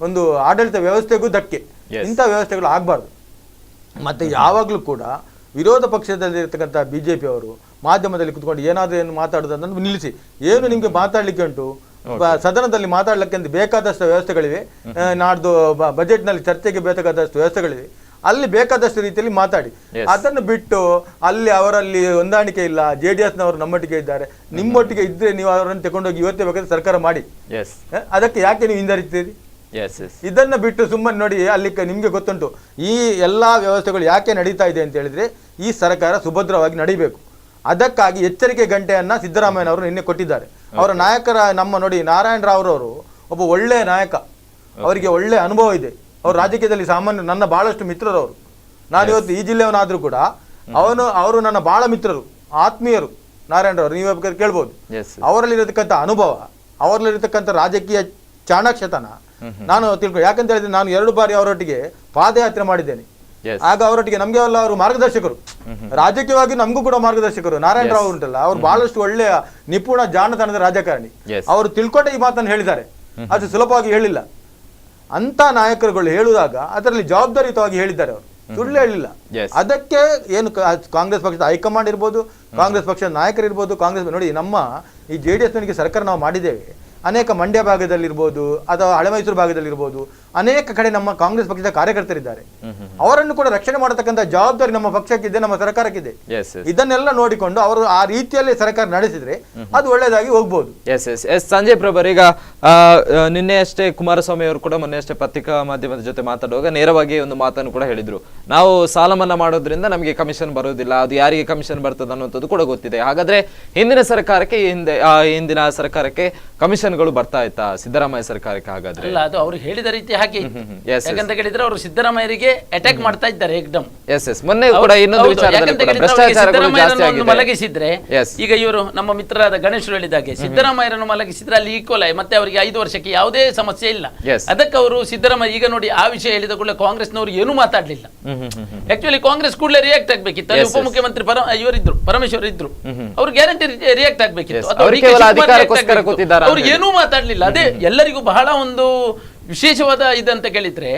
ಒಂದು ಆಡಳಿತ ವ್ಯವಸ್ಥೆಗೂ ಧಕ್ಕೆ. ಇಂಥ ವ್ಯವಸ್ಥೆಗಳು ಆಗಬಾರ್ದು. ಮತ್ತೆ ಯಾವಾಗಲೂ ಕೂಡ ವಿರೋಧ ಪಕ್ಷದಲ್ಲಿರ್ತಕ್ಕಂಥ BJP ಅವರು ಮಾಧ್ಯಮದಲ್ಲಿ ಕುತ್ಕೊಂಡು ಏನು ಮಾತಾಡೋದನ್ನು ನಿಲ್ಲಿಸಿ. ಏನು ನಿಮ್ಗೆ ಮಾತಾಡ್ಲಿಕ್ಕೆ ಉಂಟು, ಸದನದಲ್ಲಿ ಮಾತಾಡ್ಲಿಕ್ಕೆ ಅಂತ ಬೇಕಾದಷ್ಟು ವ್ಯವಸ್ಥೆಗಳಿವೆ. ನಾಡ್ದು ಬಜೆಟ್ ನಲ್ಲಿ ಚರ್ಚೆಗೆ ಬೇಕಾದಷ್ಟು ವ್ಯವಸ್ಥೆಗಳಿವೆ. ಅಲ್ಲಿ ಬೇಕಾದಷ್ಟು ರೀತಿಯಲ್ಲಿ ಮಾತಾಡಿ. ಅದನ್ನು ಬಿಟ್ಟು ಅಲ್ಲಿ ಅವರಲ್ಲಿ ಹೊಂದಾಣಿಕೆ ಇಲ್ಲ, JDS ನವರು ನಮ್ಮೊಟ್ಟಿಗೆ ಇದ್ದಾರೆ, ನಿಮ್ಮೊಟ್ಟಿಗೆ ಇದ್ರೆ ನೀವು ಅವರನ್ನು ತಗೊಂಡೋಗಿ ಇವತ್ತೇ ಬೇಕಾದ್ರೆ ಸರ್ಕಾರ ಮಾಡಿ. ಅದಕ್ಕೆ ಯಾಕೆ ನೀವು ಹಿಂದರಿತೀರಿ? ಇದನ್ನ ಬಿಟ್ಟು ಸುಮ್ಮನೆ ನೋಡಿ, ಅಲ್ಲಿ ನಿಮ್ಗೆ ಗೊತ್ತುಂಟು ಈ ಎಲ್ಲಾ ವ್ಯವಸ್ಥೆಗಳು ಯಾಕೆ ನಡೀತಾ ಇದೆ ಅಂತ ಹೇಳಿದ್ರೆ ಈ ಸರ್ಕಾರ ಸುಭದ್ರವಾಗಿ ನಡಿಬೇಕು. ಅದಕ್ಕಾಗಿ ಎಚ್ಚರಿಕೆ ಗಂಟೆಯನ್ನ ಸಿದ್ದರಾಮಯ್ಯನವರು ನಿನ್ನೆ ಕೊಟ್ಟಿದ್ದಾರೆ. ಅವರ ನಾಯಕರ ನಮ್ಮ ನೋಡಿ ನಾರಾಯಣ ರಾವ್ರವರು ಒಬ್ಬ ಒಳ್ಳೆಯ ನಾಯಕ, ಅವರಿಗೆ ಒಳ್ಳೆ ಅನುಭವ ಇದೆ. ಅವರು ರಾಜಕೀಯದಲ್ಲಿ ಸಾಮಾನ್ಯ ನನ್ನ ಬಹಳಷ್ಟು ಮಿತ್ರರವರು. ನಾನು ಇವತ್ತು ಈ ಜಿಲ್ಲೆಯವನಾದ್ರೂ ಕೂಡ ಅವರು ನನ್ನ ಬಹಳ ಮಿತ್ರರು, ಆತ್ಮೀಯರು. ನಾರಾಯಣ ರಾವ್ ನೀವು ಕೇಳ್ಬೋದು. ಅವರಲ್ಲಿರತಕ್ಕಂಥ ಅನುಭವ, ಅವರಲ್ಲಿರತಕ್ಕಂಥ ರಾಜಕೀಯ ಚಾಣಾಕ್ಷತನ ನಾನು ತಿಳ್ಕೊ. ಯಾಕಂತ ಹೇಳಿದ್ರೆ ನಾನು 2 ಬಾರಿ ಅವರೊಟ್ಟಿಗೆ ಪಾದಯಾತ್ರೆ ಮಾಡಿದ್ದೇನೆ. ಆಗ ಅವರೊಟ್ಟಿಗೆ ನಮ್ಗೆ ಎಲ್ಲ ಅವರು ಮಾರ್ಗದರ್ಶಕರು, ರಾಜಕೀಯವಾಗಿ ನಮಗೂ ಕೂಡ ಮಾರ್ಗದರ್ಶಕರು. ನಾರಾಯಣ ರಾವ್ ಉಂಟಲ್ಲ, ಅವರು ಬಹಳಷ್ಟು ಒಳ್ಳೆಯ ನಿಪುಣ ಜಾಣತನದ ರಾಜಕಾರಣಿ. ಅವರು ತಿಳ್ಕೊಂಡೆ ಈ ಮಾತನ್ನು ಹೇಳಿದ್ದಾರೆ, ಅದು ಸುಲಭವಾಗಿ ಹೇಳಿಲ್ಲ. ಅಂತ ನಾಯಕರುಗಳು ಹೇಳುವಾಗ ಅದರಲ್ಲಿ ಜವಾಬ್ದಾರಿಯುತವಾಗಿ ಹೇಳಿದ್ದಾರೆ, ಅವರು ಸುಳ್ಳು ಹೇಳಿಲ್ಲ. ಅದಕ್ಕೆ ಏನು ಕಾಂಗ್ರೆಸ್ ಪಕ್ಷದ ಹೈಕಮಾಂಡ್ ಇರ್ಬೋದು, ಕಾಂಗ್ರೆಸ್ ಪಕ್ಷದ ನಾಯಕರಿರ್ಬೋದು, ಕಾಂಗ್ರೆಸ್ ನೋಡಿ ನಮ್ಮ ಈ JDS ನೊಂದಿಗೆ ಸರ್ಕಾರ ನಾವು ಮಾಡಿದ್ದೇವೆ. ಅನೇಕ ಮಂಡ್ಯ ಭಾಗದಲ್ಲಿರ್ಬೋದು ಅಥವಾ ಹಳೆ ಮೈಸೂರು ಭಾಗದಲ್ಲಿರ್ಬೋದು ಅನೇಕ ಕಡೆ ನಮ್ಮ ಕಾಂಗ್ರೆಸ್ ಪಕ್ಷದ ಕಾರ್ಯಕರ್ತರಿದ್ದಾರೆ. ಅವರನ್ನು ಕೂಡ ರಕ್ಷಣೆ ಮಾಡತಕ್ಕಂಥ ಜವಾಬ್ದಾರಿ ನಮ್ಮ ಪಕ್ಷಕ್ಕಿದೆ, ನಮ್ಮ ಸರ್ಕಾರಕ್ಕಿದೆ. ಇದನ್ನೆಲ್ಲ ನೋಡಿಕೊಂಡು ಅವರು ಆ ರೀತಿಯಲ್ಲಿ ಸರ್ಕಾರ ನಡೆಸಿದ್ರೆ ಅದು ಒಳ್ಳೆಯದಾಗಿ ಹೋಗ್ಬೋದು. ಸಂಜಯ್ ಪ್ರಭರ್, ಈಗ ನಿನ್ನೆ ಅಷ್ಟೇ ಕುಮಾರಸ್ವಾಮಿ ಅವರು ಕೂಡ ಮೊನ್ನೆ ಅಷ್ಟೇ ಪತ್ರಿಕಾ ಮಾಧ್ಯಮದ ಜೊತೆ ಮಾತಾಡುವಾಗ ನೇರವಾಗಿ ಒಂದು ಮಾತನ್ನು ಕೂಡ ಹೇಳಿದ್ರು, ನಾವು ಸಾಲ ಮನ್ನಾ ಮಾಡೋದ್ರಿಂದ ನಮಗೆ ಕಮಿಷನ್ ಬರೋದಿಲ್ಲ, ಅದು ಯಾರಿಗೆ ಕಮಿಷನ್ ಬರ್ತದೆ ಅನ್ನುವಂಥದ್ದು ಕೂಡ ಗೊತ್ತಿದೆ. ಹಾಗಾದ್ರೆ ಹಿಂದಿನ ಸರ್ಕಾರಕ್ಕೆ ಹಿಂದಿನ ಸರ್ಕಾರಕ್ಕೆ ಕಮಿಷನ್ಗಳು ಬರ್ತಾ ಇತ್ತಾ ಸಿದ್ದರಾಮಯ್ಯ ಸರ್ಕಾರಕ್ಕೆ? ಹಾಗಾದ್ರೆ ಅಲ್ಲ, ಅದು ಅವ್ರು ಹೇಳಿದ ರೀತಿ ಹಾಗೆ ಯಾಕಂತ ಹೇಳಿದ್ರೆ ಅವರು ಸಿದ್ದರಾಮಯ್ಯರಿಗೆ ಅಟ್ಯಾಕ್ ಮಾಡ್ತಾ ಇದ್ದಾರೆ ಏಕ್ದಮ್. ಮೊನ್ನೆ ಕೂಡ ಇನ್ನೊಂದು ವಿಚಾರದಲ್ಲಿ ಕೂಡ ಭ್ರಷ್ಟಾಚಾರಗಳು ಜಾಸ್ತಿ ಆಗಿದೆ. ಮಲಗಿಸಿದ್ರೆ ಈಗ ಇವರು ನಮ್ಮ ಮಿತ್ರರಾದ ಗಣೇಶರು ಹೇಳಿದಾಗೆ ಸಿದ್ದರಾಮಯ್ಯರನ್ನು ಮಲಗಿಸಿದ್ರೆ ಅಲ್ಲಿ ಈಕ್ವಲ್ ಆಗಿ ಮತ್ತೆ ಅವರಿಗೆ 5 ವರ್ಷಕ್ಕೆ ಯಾವುದೇ ಸಮಸ್ಯೆ ಇಲ್ಲ. ಅದಕ್ಕೆ ಅವರು ಸಿದ್ದರಾಮಯ್ಯ ಈಗ ನೋಡಿ ಆ ವಿಷಯ ಹೇಳಿದ ಕೂಡಲೇ ಕಾಂಗ್ರೆಸ್ನವರು ಏನೂ ಮಾತಾಡ್ಲಿಲ್ಲ. ಆಕ್ಚುಲಿ ಕಾಂಗ್ರೆಸ್ ಕೂಡಲೇ ರಿಯಾಕ್ಟ್ ಆಗ್ಬೇಕಿತ್ತು. ಅಲ್ಲಿ ಉಪಮುಖ್ಯಮಂತ್ರಿ ಇವರಿದ್ರು, ಪರಮೇಶ್ವರ್ ಇದ್ರು, ಅವ್ರು ಗ್ಯಾರಂಟಿ ರಿಯಾಕ್ಟ್ ಆಗ್ಬೇಕಿತ್ತು. ಅವ್ರು ಏನೂ ಮಾತಾಡ್ಲಿಲ್ಲ. ಅದೇ ಎಲ್ಲರಿಗೂ ಬಹಳ ಒಂದು ವಿಶೇಷವಾದ ಇದಂತ ಕೇಳಿದ್ರೆ,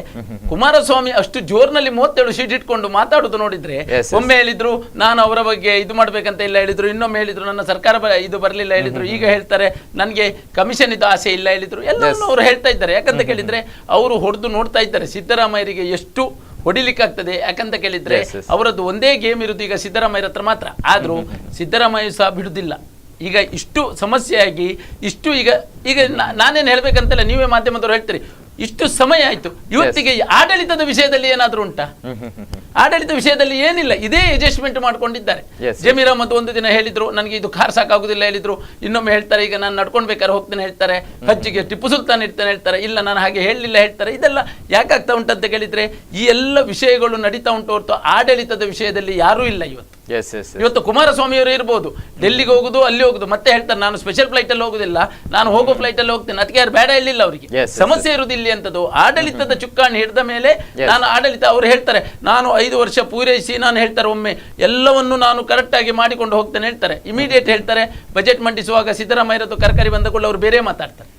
ಕುಮಾರಸ್ವಾಮಿ ಅಷ್ಟು ಜೋರ್ನಲ್ಲಿ 37 ಸೀಟ್ ಇಟ್ಕೊಂಡು ಮಾತಾಡುದು ನೋಡಿದ್ರೆ, ಒಮ್ಮೆ ಹೇಳಿದ್ರು ನಾನು ಅವರ ಬಗ್ಗೆ ಇದು ಮಾಡ್ಬೇಕಂತ ಇಲ್ಲ ಹೇಳಿದ್ರು, ಇನ್ನೊಮ್ಮೆ ಹೇಳಿದ್ರು ನನ್ನ ಸರ್ಕಾರ ಇದು ಬರ್ಲಿಲ್ಲ ಹೇಳಿದ್ರು, ಈಗ ಹೇಳ್ತಾರೆ ನನ್ಗೆ ಕಮಿಷನ್ ಇದು ಆಸೆ ಇಲ್ಲ ಹೇಳಿದ್ರು. ಎಲ್ಲವನ್ನು ಅವರು ಹೇಳ್ತಾ ಇದ್ದಾರೆ. ಯಾಕಂತ ಕೇಳಿದ್ರೆ ಅವರು ಹೊಡೆದು ನೋಡ್ತಾ ಇದ್ದಾರೆ ಸಿದ್ದರಾಮಯ್ಯರಿಗೆ ಎಷ್ಟು ಹೊಡಿಲಿಕ್ಕಾಗ್ತದೆ. ಯಾಕಂತ ಕೇಳಿದ್ರೆ ಅವರದ್ದು ಒಂದೇ ಗೇಮ್ ಇರುವುದು ಈಗ ಸಿದ್ದರಾಮಯ್ಯರ ಹತ್ರ ಮಾತ್ರ. ಆದ್ರೂ ಸಿದ್ದರಾಮಯ್ಯ ಸಹ ಬಿಡುದಿಲ್ಲ. ಈಗ ಇಷ್ಟು ಸಮಸ್ಯೆಯಾಗಿ ಇಷ್ಟು ಈಗ ನಾನೇನು ಹೇಳ್ಬೇಕಂತಲ್ಲ, ನೀವೇ ಮಾಧ್ಯಮದವರು ಹೇಳ್ತೀರಿ, ಇಷ್ಟು ಸಮಯ ಆಯ್ತು, ಇವತ್ತಿಗೆ ಆಡಳಿತದ ವಿಷಯದಲ್ಲಿ ಏನಾದ್ರೂ ಉಂಟಾ? ಆಡಳಿತ ವಿಷಯದಲ್ಲಿ ಏನಿಲ್ಲ. ಇದೇ ಅಡ್ಜಸ್ಟ್ಮೆಂಟ್ ಮಾಡ್ಕೊಂಡಿದ್ದಾರೆ. ಜಮೀರ್ ಅಹಮದ್ ಒಂದು ದಿನ ಹೇಳಿದ್ರು ನನಗೆ ಇದು ಕಾರ್ ಸಾಕಾಗುದಿಲ್ಲ ಹೇಳಿದ್ರು, ಇನ್ನೊಮ್ಮೆ ಹೇಳ್ತಾರೆ ಈಗ ನಾನು ನಡ್ಕೊಂಡು ಬೇಕಾದ್ರೆ ಹೋಗ್ತೇನೆ ಹೇಳ್ತಾರೆ, ಹಜ್ಜಿಗೆ ಟಿಪ್ಪು ಸುಲ್ತಾನ್ ಇರ್ತೇನೆ ಹೇಳ್ತಾರೆ, ಇಲ್ಲ ನಾನು ಹಾಗೆ ಹೇಳಲಿಲ್ಲ ಹೇಳ್ತಾರೆ. ಇದೆಲ್ಲ ಯಾಕಾಗ್ತಾ ಉಂಟಂತ ಕೇಳಿದ್ರೆ ಈ ಎಲ್ಲ ವಿಷಯಗಳು ನಡೀತಾ ಉಂಟು ಹೊರತು ಆಡಳಿತದ ವಿಷಯದಲ್ಲಿ ಯಾರೂ ಇಲ್ಲ. ಇವತ್ತು ಕುಮಾರಸ್ವಾಮಿ ಅವರು ಇರ್ಬೋದು, ಡೆಲ್ಲಿಗೆ ಹೋಗುದು, ಅಲ್ಲಿ ಹೋಗುದು, ಮತ್ತೆ ಹೇಳ್ತಾರೆ ನಾನು ಸ್ಪೆಷಲ್ ಫ್ಲೈಟ್ ಅಲ್ಲಿ ಹೋಗುದಿಲ್ಲ, ನಾನು ಹೋಗೋ ಫ್ಲೈಟ್ ಅಲ್ಲಿ ಹೋಗ್ತೇನೆ. ಅದಕ್ಕೆ ಯಾರು ಬೇಡ ಇಲ್ಲಿಲ್ಲ, ಅವರಿಗೆ ಸಮಸ್ಯೆ ಇರುವುದು ಇಲ್ಲಿ ಅಂತದ್ದು. ಆಡಳಿತದ ಚುಕ್ಕಾಣಿ ಹಿಡಿದ ಮೇಲೆ ನಾನು ಆಡಳಿತ, ಅವ್ರು ಹೇಳ್ತಾರೆ ನಾನು 5 ವರ್ಷ ಪೂರೈಸಿ ನಾನು ಹೇಳ್ತಾರೆ ಒಮ್ಮೆ ಎಲ್ಲವನ್ನು ನಾನು ಕರೆಕ್ಟ್ ಆಗಿ ಮಾಡಿಕೊಂಡು ಹೋಗ್ತೇನೆ ಹೇಳ್ತಾರೆ. ಇಮಿಡಿಯೇಟ್ ಹೇಳ್ತಾರೆ. ಬಜೆಟ್ ಮಂಡಿಸುವಾಗ ಸಿದ್ದರಾಮಯ್ಯರದ್ದು ಕರಕರಿ ಬಂದಕೊಳ್ಳಿ ಅವರು ಬೇರೆ ಮಾತಾಡ್ತಾರೆ.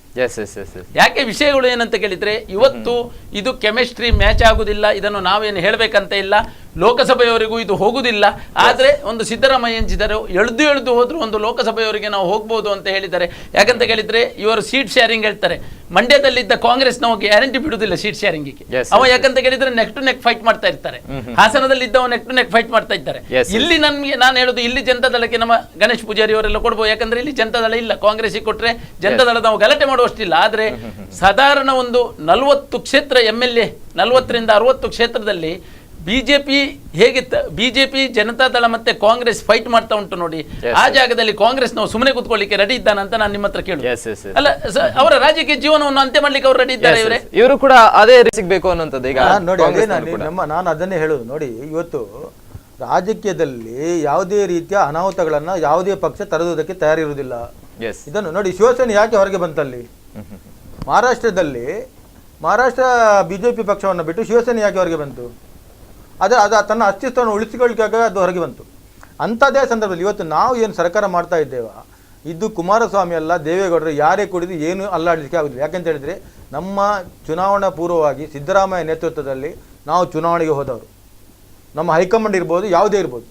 ಯಾಕೆ ವಿಷಯಗಳು ಏನಂತ ಕೇಳಿದ್ರೆ ಇವತ್ತು ಇದು ಕೆಮಿಸ್ಟ್ರಿ ಮ್ಯಾಚ್ ಆಗುದಿಲ್ಲ. ಇದನ್ನು ನಾವೇನು ಹೇಳ್ಬೇಕಂತ ಇಲ್ಲ, ಲೋಕಸಭೆಯವರಿಗೂ ಇದು ಹೋಗುದಿಲ್ಲ. ಆದ್ರೆ ಒಂದು ಸಿದ್ದರಾಮಯ್ಯ ಎಂಚಿದ್ದಾರೆ, ಎಳೆದು ಹೋದ್ರು ಒಂದು ಲೋಕಸಭೆಯವರಿಗೆ ನಾವು ಹೋಗ್ಬೋದು ಅಂತ ಹೇಳಿದ್ದಾರೆ. ಯಾಕಂತ ಕೇಳಿದ್ರೆ ಇವರು ಸೀಟ್ ಶೇರಿಂಗ್ ಹೇಳ್ತಾರೆ. ಮಂಡ್ಯದಲ್ಲಿದ್ದ ಕಾಂಗ್ರೆಸ್ ನಾವು ಗ್ಯಾರಂಟಿ ಬಿಡುದಿಲ್ಲ ಸೀಟ್ ಶೇರಿಂಗಿಗೆ. ಅವ ಯಾಕಂತ ಕೇಳಿದ್ರೆ ನೆಕ್ ಟು ನೆಕ್ ಫೈಟ್ ಮಾಡ್ತಾ ಇರ್ತಾರೆ. ಹಾಸನದಲ್ಲಿ ಇದ್ದವ ನೆಕ್ ಟು ನೆಕ್ ಫೈಟ್ ಮಾಡ್ತಾ ಇದ್ದಾರೆ. ಇಲ್ಲಿ ನಾನು ಹೇಳುದು, ಇಲ್ಲಿ ಜನತಾದಳಕ್ಕೆ ನಮ್ಮ ಗಣೇಶ್ ಪೂಜಾರಿ ಅವರೆಲ್ಲ ಕೊಡ್ಬೋದು. ಯಾಕಂದ್ರೆ ಇಲ್ಲಿ ಜನತಾದಳ ಇಲ್ಲ, ಕಾಂಗ್ರೆಸ್ ಕೊಟ್ರೆ ಜನತಾದಳ ನಾವು ಗಲಾಟೆ ಮಾಡುವಷ್ಟಿಲ್ಲ. ಆದ್ರೆ ಸಾಧಾರಣ ಒಂದು 40 ಕ್ಷೇತ್ರ MLA 40ರಿಂದ 60 ಕ್ಷೇತ್ರದಲ್ಲಿ ಬಿಜೆಪಿ ಹೇಗಿತ್ತು, ಬಿಜೆಪಿ ಜನತಾದಳ ಮತ್ತೆ ಕಾಂಗ್ರೆಸ್ ಫೈಟ್ ಮಾಡ್ತಾ ಉಂಟು ನೋಡಿ. ಆ ಜಾಗದಲ್ಲಿ ಕಾಂಗ್ರೆಸ್ ನಾವು ಸುಮ್ಮನೆ ಕೂತ್ಕೊಳ್ಳಿಕ್ಕೆ ರೆಡಿ ಇದ್ದಾನಂತ ನಾನು ನಿಮ್ಮ ಹತ್ರ ಕೇಳಿ. ಅಲ್ಲ, ಅವರ ರಾಜಕೀಯ ಜೀವನವನ್ನು ಅಂತ್ಯ ಮಾಡ್ಲಿಕ್ಕೆ ಅವರು ರೆಡಿ ಇದ್ದಾರೆ. ಇವರು ಕೂಡ ಅದೇ ಸಿಗ್ಬೇಕು ಅನ್ನೋಂಥದ್ದು. ಈಗ ನೋಡಿ, ನಾನು ಅದನ್ನೇ ಹೇಳುದು ನೋಡಿ, ಇವತ್ತು ರಾಜಕೀಯದಲ್ಲಿ ಯಾವುದೇ ರೀತಿಯ ಅನಾಹುತಗಳನ್ನ ಯಾವುದೇ ಪಕ್ಷ ತರುವುದಕ್ಕೆ ತಯಾರಿರುವುದಿಲ್ಲ. ಇದನ್ನು ನೋಡಿ, ಶಿವಸೇನೆ ಯಾಕೆ ಹೊರಗೆ ಬಂತಲ್ಲಿ? ಮಹಾರಾಷ್ಟ್ರದಲ್ಲಿ ಮಹಾರಾಷ್ಟ್ರ ಬಿಜೆಪಿ ಪಕ್ಷವನ್ನು ಬಿಟ್ಟು ಶಿವಸೇನೆ ಯಾಕೆ ಹೊರಗೆ ಬಂತು? ಅದು ತನ್ನ ಅಸ್ತಿತ್ವವನ್ನು ಉಳಿಸಿಕೊಳ್ಳಿಕ್ಕೆ ಅದು ಹೊರಗೆ ಬಂತು. ಅಂಥದ್ದೇ ಸಂದರ್ಭದಲ್ಲಿ ಇವತ್ತು ನಾವು ಏನು ಸರ್ಕಾರ ಮಾಡ್ತಾ ಇದ್ದೇವೆ, ಇದು ಕುಮಾರಸ್ವಾಮಿ ಅಲ್ಲ, ದೇವೇಗೌಡರು ಯಾರೇ ಕುಡಿದು ಏನು ಅಲ್ಲಾಡಲಿಕ್ಕೆ ಆಗುದಿಲ್ಲ. ಯಾಕೆಂತ ಹೇಳಿದ್ರೆ ನಮ್ಮ ಚುನಾವಣಾ ಪೂರ್ವವಾಗಿ ಸಿದ್ದರಾಮಯ್ಯ ನೇತೃತ್ವದಲ್ಲಿ ನಾವು ಚುನಾವಣೆಗೆ ಹೋದವರು. ನಮ್ಮ ಹೈಕಮಾಂಡ್ ಇರ್ಬೋದು, ಯಾವುದೇ ಇರ್ಬೋದು,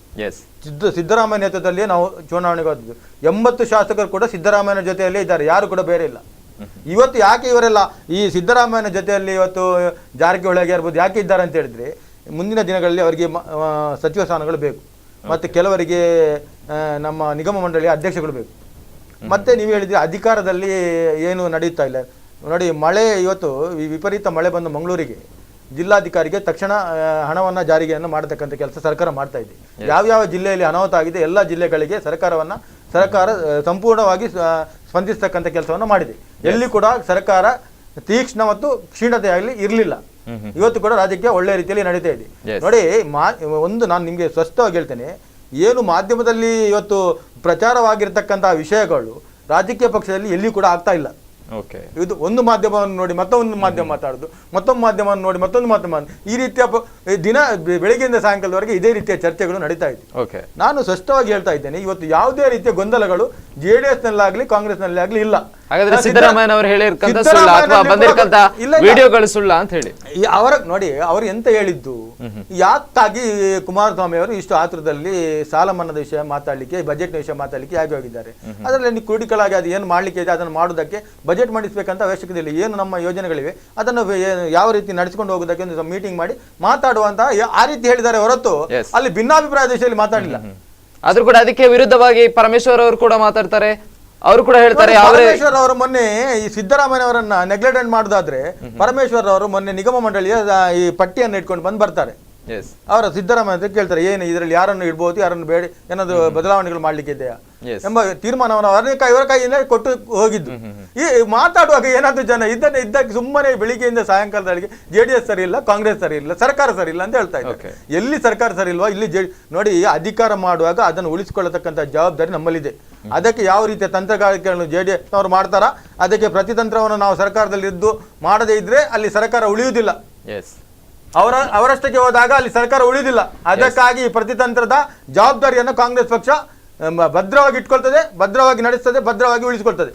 ಸಿದ್ದರಾಮಯ್ಯ ನೇತೃತ್ವದಲ್ಲಿ ನಾವು ಚುನಾವಣೆಗೆ ಹೋದದ್ದು. 80 ಶಾಸಕರು ಕೂಡ ಸಿದ್ದರಾಮಯ್ಯನ ಜೊತೆಯಲ್ಲೇ ಇದ್ದಾರೆ, ಯಾರು ಕೂಡ ಬೇರೆ ಇಲ್ಲ. ಇವತ್ತು ಯಾಕೆ ಇವರೆಲ್ಲ ಈ ಸಿದ್ದರಾಮಯ್ಯನ ಜೊತೆಯಲ್ಲಿ ಇವತ್ತು ಜಾರಕಿಹೊಳಿ ಇರ್ಬೋದು ಯಾಕೆ ಇದ್ದಾರೆ ಅಂತ ಹೇಳಿದ್ರೆ, ಮುಂದಿನ ದಿನಗಳಲ್ಲಿ ಅವರಿಗೆ ಸಚಿವ ಸ್ಥಾನಗಳು ಬೇಕು, ಮತ್ತು ಕೆಲವರಿಗೆ ನಮ್ಮ ನಿಗಮ ಮಂಡಳಿಯ ಅಧ್ಯಕ್ಷಗಳು ಬೇಕು. ಮತ್ತೆ ನೀವು ಹೇಳಿದ್ರೆ ಅಧಿಕಾರದಲ್ಲಿ ಏನು ನಡೆಯುತ್ತಾ ಇಲ್ಲ ನೋಡಿ. ಮಳೆ ಇವತ್ತು ವಿಪರೀತ ಮಳೆ ಬಂದ ಮಂಗಳೂರಿಗೆ ಜಿಲ್ಲಾಧಿಕಾರಿಗೆ ತಕ್ಷಣ ಹಣವನ್ನು ಜಾರಿಗೆಯನ್ನು ಮಾಡತಕ್ಕಂಥ ಕೆಲಸ ಸರ್ಕಾರ ಮಾಡ್ತಾ ಇದೆ. ಯಾವ್ಯಾವ ಜಿಲ್ಲೆಯಲ್ಲಿ ಅನಾಹುತ ಆಗಿದೆ ಎಲ್ಲ ಜಿಲ್ಲೆಗಳಿಗೆ ಸರ್ಕಾರವನ್ನು ಸರ್ಕಾರ ಸಂಪೂರ್ಣವಾಗಿ ಸ್ಪಂದಿಸ್ತಕ್ಕಂಥ ಕೆಲಸವನ್ನು ಮಾಡಿದೆ. ಎಲ್ಲಿ ಕೂಡ ಸರ್ಕಾರ ತೀಕ್ಷ್ಣ ಮತ್ತು ಕ್ಷೀಣತೆಯಾಗಲಿ ಇರಲಿಲ್ಲ. ಇವತ್ತು ಕೂಡ ರಾಜ್ಯಕ್ಕೆ ಒಳ್ಳೆಯ ರೀತಿಯಲ್ಲಿ ನಡೀತಾ ಇದೆ. ನೋಡಿ, ಒಂದು ನಾನು ನಿಮಗೆ ಸ್ಪಷ್ಟವಾಗಿ ಹೇಳ್ತೇನೆ, ಏನು ಮಾಧ್ಯಮದಲ್ಲಿ ಇವತ್ತು ಪ್ರಚಾರವಾಗಿರ್ತಕ್ಕಂಥ ವಿಷಯಗಳು ರಾಜಕೀಯ ಪಕ್ಷದಲ್ಲಿ ಎಲ್ಲಿ ಕೂಡ ಆಗ್ತಾ ಇಲ್ಲ. ಇದು ಒಂದು ಮಾಧ್ಯಮವನ್ನು ನೋಡಿ ಮತ್ತೊಂದು ಮಾಧ್ಯಮ ಮಾತಾಡೋದು, ಮತ್ತೊಂದು ಮಾಧ್ಯಮವನ್ನು ನೋಡಿ ಮತ್ತೊಂದು ಮಾಧ್ಯಮ, ಈ ರೀತಿಯ ದಿನ ಬೆಳಗ್ಗೆಯಿಂದ ಸಾಯಂಕಾಲದವರೆಗೆ ಇದೇ ರೀತಿಯ ಚರ್ಚೆಗಳು ನಡೀತಾ ಇದೆ. ನಾನು ಸ್ಪಷ್ಟವಾಗಿ ಹೇಳ್ತಾ ಇದ್ದೇನೆ, ಇವತ್ತು ಯಾವುದೇ ರೀತಿಯ ಗೊಂದಲಗಳು JDS ನಲ್ಲಾಗ್ಲಿ ಕಾಂಗ್ರೆಸ್ ನಲ್ಲಿ ಆಗ್ಲಿ ಇಲ್ಲ. ಹಾಗಾದ್ರೆ ಸಿದ್ದರಾಮಯ್ಯ ಅವರು ಹೇಳಿರ್ತಕ್ಕಂಥ ಸುಳ್ಳು ಅಥವಾ ಬಂದಿರತಕ್ಕಂಥ ವಿಡಿಯೋಗಳು ಸುಳ್ಳು ಅಂತ ಹೇಳಿ ಅವರ ನೋಡಿ, ಅವರು ಎಂತ ಹೇಳಿದ್ದು, ಯಾಕಾಗಿ ಕುಮಾರಸ್ವಾಮಿ ಅವರು ಇಷ್ಟು ಆತುರದಲ್ಲಿ ಸಾಲ ಮನ್ನಾದ ವಿಷಯ ಮಾತಾಡ್ಲಿಕ್ಕೆ, ಬಜೆಟ್ ವಿಷಯ ಮಾತಾಡ್ಲಿಕ್ಕೆ ಯಾಕೆ ಹೋಗಿದ್ದಾರೆ? ಅದರಲ್ಲಿ ಕ್ರಿಟಿಕಲ್ ಅದು ಏನು ಮಾಡ್ಲಿಕ್ಕೆ ಇದೆ ಅದನ್ನು ಮಾಡೋದಕ್ಕೆ ಬಜೆಟ್ ಮಾಡಿಸಬೇಕಂತ ಅವಶ್ಯಕತೆ ಇಲ್ಲ. ಏನು ನಮ್ಮ ಯೋಜನೆಗಳಿವೆ ಅದನ್ನು ಯಾವ ರೀತಿ ನಡೆಸಿಕೊಂಡು ಹೋಗೋದಕ್ಕೆ ಒಂದು ಮೀಟಿಂಗ್ ಮಾಡಿ ಮಾತಾಡುವಂತ ಆ ರೀತಿ ಹೇಳಿದ್ದಾರೆ ಹೊರತು ಅಲ್ಲಿ ಭಿನ್ನಾಭಿಪ್ರಾಯ ವಿಷಯದಲ್ಲಿ ಮಾತಾಡಲಿಲ್ಲ. ಆದ್ರೂ ಕೂಡ ಅದಕ್ಕೆ ವಿರುದ್ಧವಾಗಿ ಪರಮೇಶ್ವರ್ ಅವರು ಕೂಡ ಮಾತಾಡ್ತಾರೆ. ಅವರು ಕೂಡ ಹೇಳ್ತಾರೆ, ಪರಮೇಶ್ವರ್ ಅವರು ಮೊನ್ನೆ ಈ ಸಿದ್ದರಾಮಯ್ಯ ಅವರನ್ನ ನೆಗ್ಲೆಕ್ಟ್ ಮಾಡೋದಾದ್ರೆ ಪರಮೇಶ್ವರ್ ಅವರು ಮೊನ್ನೆ ನಿಗಮ ಮಂಡಳಿಯ ಈ ಪಟ್ಟಿಯನ್ನು ಇಟ್ಕೊಂಡು ಬಂದು ಬರ್ತಾರೆ. ಅವರ ಸಿದ್ದರಾಮಯ್ಯ ಕೇಳ್ತಾರೆ, ಏನು ಇದರಲ್ಲಿ ಯಾರನ್ನು ಇಡ್ಬೋದು, ಯಾರನ್ನು ಬೇಡ, ಏನಾದ್ರು ಬದಲಾವಣೆಗಳು ಮಾಡ್ಲಿಕ್ಕೆ ಇದೆಯಾ ಎಂಬ ತೀರ್ಮಾನವನ್ನು ಇವರ ಕೈಯಿಂದ ಕೊಟ್ಟು ಹೋಗಿದ್ದು. ಈ ಮಾತಾಡುವಾಗ ಏನಾದ್ರು ಜನ ಇದ್ದಕ್ಕೆ ಸುಮ್ಮನೆ ಬೆಳಿಗ್ಗೆಯಿಂದ ಸಾಯಂಕಾಲದವರೆಗೆ JDS ಸರಿ ಇಲ್ಲ, ಕಾಂಗ್ರೆಸ್ ಸರಿ ಇಲ್ಲ, ಸರ್ಕಾರ ಸರಿ ಇಲ್ಲ ಅಂತ ಹೇಳ್ತಾ ಇದ್ದಾರೆ. ಎಲ್ಲಿ ಸರ್ಕಾರ ಸರಿ ಇಲ್ವಾ? ಇಲ್ಲಿ ನೋಡಿ, ಅಧಿಕಾರ ಮಾಡುವಾಗ ಅದನ್ನು ಉಳಿಸಿಕೊಳ್ಳತಕ್ಕಂಥ ಜವಾಬ್ದಾರಿ ನಮ್ಮಲ್ಲಿದೆ. ಅದಕ್ಕೆ ಯಾವ ರೀತಿಯ ತಂತ್ರಗಾರಿಕೆಗಳನ್ನು JDS ನವರು ಮಾಡ್ತಾರ, ಅದಕ್ಕೆ ಪ್ರತಿತಂತ್ರವನ್ನು ನಾವು ಸರ್ಕಾರದಲ್ಲಿ ಇದ್ದು ಮಾಡದೇ ಇದ್ರೆ ಅಲ್ಲಿ ಸರ್ಕಾರ ಉಳಿಯುವುದಿಲ್ಲ. ಅವರಷ್ಟಕ್ಕೆ ಹೋದಾಗ ಅಲ್ಲಿ ಸರ್ಕಾರ ಉಳಿಯುವುದಿಲ್ಲ. ಅದಕ್ಕಾಗಿ ಪ್ರತಿತಂತ್ರದ ಜವಾಬ್ದಾರಿಯನ್ನು ಕಾಂಗ್ರೆಸ್ ಪಕ್ಷ ಭದ್ರವಾಗಿ ಇಟ್ಕೊಳ್ತದೆ, ಭದ್ರವಾಗಿ ನಡೆಸ್ತದೆ, ಭದ್ರವಾಗಿ ಉಳಿಸಿಕೊಳ್ತದೆ.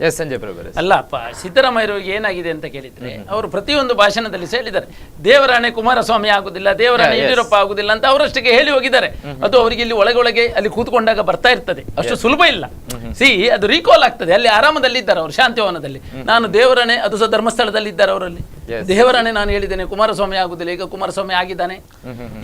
ಅಲ್ಲಪ್ಪ, ಸಿದ್ದರಾಮಯ್ಯರಿಗೆ ಏನಾಗಿದೆ ಅಂತ ಕೇಳಿದ್ರೆ, ಅವರು ಪ್ರತಿಯೊಂದು ಭಾಷಣದಲ್ಲಿ ಹೇಳಿದ್ದಾರೆ, ದೇವರಾಣೆ ಕುಮಾರಸ್ವಾಮಿ ಆಗುದಿಲ್ಲ, ದೇವರಾಣೆ ಯಡಿಯೂರಪ್ಪ ಆಗುದಿಲ್ಲ ಅಂತ ಅವರಷ್ಟಕ್ಕೆ ಹೇಳಿ ಹೋಗಿದ್ದಾರೆ. ಅದು ಅವರಿಗೆ ಇಲ್ಲಿ ಒಳಗೊಳಗೆ ಅಲ್ಲಿ ಕೂತ್ಕೊಂಡಾಗ ಬರ್ತಾ ಇರ್ತದೆ, ಅಷ್ಟು ಸುಲಭ ಇಲ್ಲ. ಅದು ರೀಕಾಲ್ ಆಗ್ತದೆ. ಅಲ್ಲಿ ಆರಾಮದಲ್ಲಿ ಇದ್ದಾರೆ ಅವರು, ಶಾಂತಿವನದಲ್ಲಿ. ನಾನು ದೇವರಾಣೆ, ಅದು ಸಹ ಧರ್ಮಸ್ಥಳದಲ್ಲಿ ಇದ್ದಾರೆ ಅವರಲ್ಲಿ. ದೇವರಾಣೆ ನಾನು ಹೇಳಿದ್ದೇನೆ ಕುಮಾರಸ್ವಾಮಿ ಆಗುದಿಲ್ಲ, ಈಗ ಕುಮಾರಸ್ವಾಮಿ ಆಗಿದ್ದಾನೆ,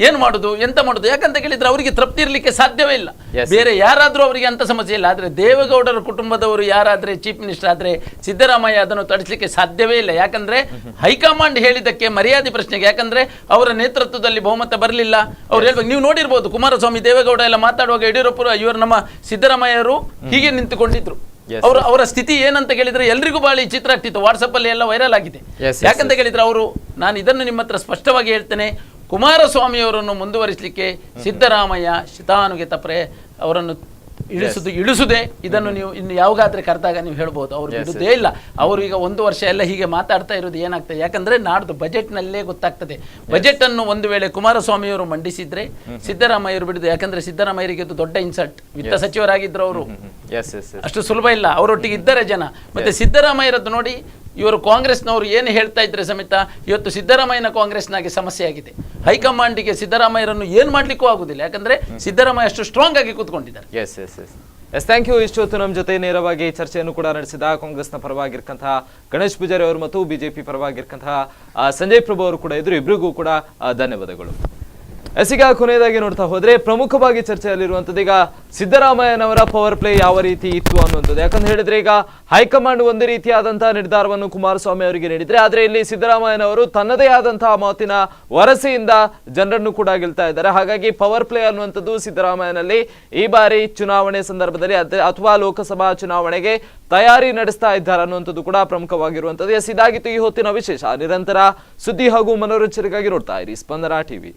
ಏನ್ ಮಾಡುದು, ಎಂತ ಮಾಡುದು? ಯಾಕಂತ ಕೇಳಿದ್ರೆ ಅವರಿಗೆ ತೃಪ್ತಿ ಇರ್ಲಿಕ್ಕೆ ಸಾಧ್ಯವೇ ಇಲ್ಲ. ಬೇರೆ ಯಾರಾದ್ರೂ ಅವರಿಗೆ ಅಂತ ಸಮಸ್ಯೆ ಇಲ್ಲ, ಆದ್ರೆ ದೇವೇಗೌಡರ ಕುಟುಂಬದವರು ಯಾರಾದ್ರೆ ಚೀಫ್ ಮಿನಿಸ್ಟರ್ ಆದ್ರೆ ಸಿದ್ದರಾಮಯ್ಯ ಅದನ್ನು ತಡಿಸಲಿಕ್ಕೆ ಸಾಧ್ಯವೇ ಇಲ್ಲ. ಯಾಕಂದ್ರೆ ಹೈಕಮಾಂಡ್ ಹೇಳಿದ್ದಕ್ಕೆ ಮರ್ಯಾದೆ ಪ್ರಶ್ನೆಗೆ, ಯಾಕಂದ್ರೆ ಅವರ ನೇತೃತ್ವದಲ್ಲಿ ಬಹುಮತ ಬರಲಿಲ್ಲ. ಅವ್ರು ಹೇಳ್ಬೇಕು, ನೀವು ನೋಡಿರ್ಬೋದು ಕುಮಾರಸ್ವಾಮಿ ದೇವೇಗೌಡ ಎಲ್ಲ ಮಾತಾಡುವಾಗ ಯಡಿಯೂರಪ್ಪ ಇವರು ನಮ್ಮ ಸಿದ್ದರಾಮಯ್ಯರು ಹೀಗೆ ನಿಂತುಕೊಂಡಿದ್ರು. ಅವರ ಸ್ಥಿತಿ ಏನಂತ ಕೇಳಿದ್ರೆ ಎಲ್ರಿಗೂ ಬಹಳ ಚಿತ್ರ ಆಗ್ತಿತ್ತು, ವಾಟ್ಸಪ್ ಅಲ್ಲಿ ಎಲ್ಲ ವೈರಲ್ ಆಗಿದೆ. ಯಾಕಂತ ಕೇಳಿದ್ರೆ ಅವರು, ನಾನು ಇದನ್ನು ನಿಮ್ಮ ಹತ್ರ ಸ್ಪಷ್ಟವಾಗಿ ಹೇಳ್ತೇನೆ, ಕುಮಾರಸ್ವಾಮಿ ಅವರನ್ನು ಮುಂದುವರಿಸಲಿಕ್ಕೆ ಸಿದ್ದರಾಮಯ್ಯ ಶಿತಾನುಗೆ ತಪ್ಪರೆ ಅವರನ್ನು ಇಳಿಸುದೇ. ಇದನ್ನು ನೀವು ಇನ್ನು ಯಾವಾಗಾದ್ರೆ ಕರೆದಾಗ ನೀವು ಹೇಳ್ಬೋದು, ಅವ್ರು ಬಿಡುವುದೇ ಇಲ್ಲ. ಅವರು ಈಗ 1 ವರ್ಷ ಎಲ್ಲ ಹೀಗೆ ಮಾತಾಡ್ತಾ ಇರೋದು ಏನಾಗ್ತದೆ? ಯಾಕಂದ್ರೆ ನಾಡ್ದು ಬಜೆಟ್ ನಲ್ಲೇ ಗೊತ್ತಾಗ್ತದೆ. ಬಜೆಟ್ ಅನ್ನು ಒಂದು ವೇಳೆ ಕುಮಾರಸ್ವಾಮಿಯವರು ಮಂಡಿಸಿದ್ರೆ ಸಿದ್ದರಾಮಯ್ಯರು ಬಿಡುದು. ಯಾಕಂದ್ರೆ ಸಿದ್ದರಾಮಯ್ಯರಿಗೆ ಇದು ದೊಡ್ಡ ಇನ್ಸಲ್ಟ್. ವಿತ್ತ ಸಚಿವರಾಗಿದ್ರು ಅವರು, ಅಷ್ಟು ಸುಲಭ ಇಲ್ಲ. ಅವರೊಟ್ಟಿಗೆ ಇದ್ದಾರೆ ಜನ. ಮತ್ತೆ ಸಿದ್ದರಾಮಯ್ಯರದ್ದು ನೋಡಿ, ಇವರು ಕಾಂಗ್ರೆಸ್ನವರು ಏನು ಹೇಳ್ತಾ ಇದ್ರೆ ಸಮೇತ ಇವತ್ತು ಸಿದ್ದರಾಮಯ್ಯನ ಕಾಂಗ್ರೆಸ್ನಾಗೆ ಸಮಸ್ಯೆ ಆಗಿದೆ. ಹೈಕಮಾಂಡಿಗೆ ಸಿದ್ದರಾಮಯ್ಯರನ್ನು ಏನು ಮಾಡ್ಲಿಕ್ಕೂ ಆಗುದಿಲ್ಲ. ಯಾಕಂದ್ರೆ ಸಿದ್ದರಾಮಯ್ಯ ಅಷ್ಟು ಸ್ಟ್ರಾಂಗ್ ಆಗಿ ಕೂತ್ಕೊಂಡಿದ್ದಾರೆ. Thank you. ಇಷ್ಟೊತ್ತು ನಮ್ಮ ಜೊತೆ ನೇರವಾಗಿ ಚರ್ಚೆಯನ್ನು ಕೂಡ ನಡೆಸಿದ ಕಾಂಗ್ರೆಸ್ನ ಪರವಾಗಿರ್ತಕ್ಕಂತಹ ಗಣೇಶ್ ಪೂಜಾರಿ ಅವರು ಮತ್ತು ಬಿಜೆಪಿ ಪರವಾಗಿರ್ತಕ್ಕಂತಹ ಸಂಜಯ್ ಪ್ರಭು ಅವರು ಕೂಡ ಇದ್ರು. ಇಬ್ಬರಿಗೂ ಕೂಡ ಧನ್ಯವಾದಗಳು. ಈಗ ಕೊನೆಯದಾಗಿ ನೋಡ್ತಾ ಹೋದ್ರೆ ಪ್ರಮುಖವಾಗಿ ಚರ್ಚೆಯಲ್ಲಿರುವಂಥದ್ದು ಈಗ ಸಿದ್ದರಾಮಯ್ಯನವರ ಪವರ್ ಪ್ಲೇ ಯಾವ ರೀತಿ ಇತ್ತು ಅನ್ನುವಂಥದ್ದು. ಯಾಕಂತ ಹೇಳಿದ್ರೆ ಈಗ ಹೈಕಮಾಂಡ್ ಒಂದು ರೀತಿಯಾದಂತಹ ನಿರ್ಧಾರವನ್ನು ಕುಮಾರಸ್ವಾಮಿ ಅವರಿಗೆ ನೀಡಿದ್ರೆ, ಆದ್ರೆ ಇಲ್ಲಿ ಸಿದ್ದರಾಮಯ್ಯನವರು ತನ್ನದೇ ಆದಂತಹ ಮಾತಿನ ವರಸೆಯಿಂದ ಜನರನ್ನು ಕೂಡ ಗೆಲ್ತಾ ಇದ್ದಾರೆ. ಹಾಗಾಗಿ ಪವರ್ ಪ್ಲೇ ಅನ್ನುವಂಥದ್ದು ಸಿದ್ದರಾಮಯ್ಯನಲ್ಲಿ ಈ ಬಾರಿ ಚುನಾವಣೆ ಸಂದರ್ಭದಲ್ಲಿ ಅಥವಾ ಲೋಕಸಭಾ ಚುನಾವಣೆಗೆ ತಯಾರಿ ನಡೆಸ್ತಾ ಇದ್ದಾರೆ ಅನ್ನುವಂಥದ್ದು ಕೂಡ ಪ್ರಮುಖವಾಗಿರುವಂಥದ್ದು. ಇದಾಗಿತ್ತು ಈ ಹೊತ್ತಿನ ವಿಶೇಷ. ನಿರಂತರ ಸುದ್ದಿ ಹಾಗೂ ಮನೋರಂಜನೆಗಾಗಿ ನೋಡ್ತಾ ಇರಿ ಸ್ಪಂದನ ಟಿವಿ.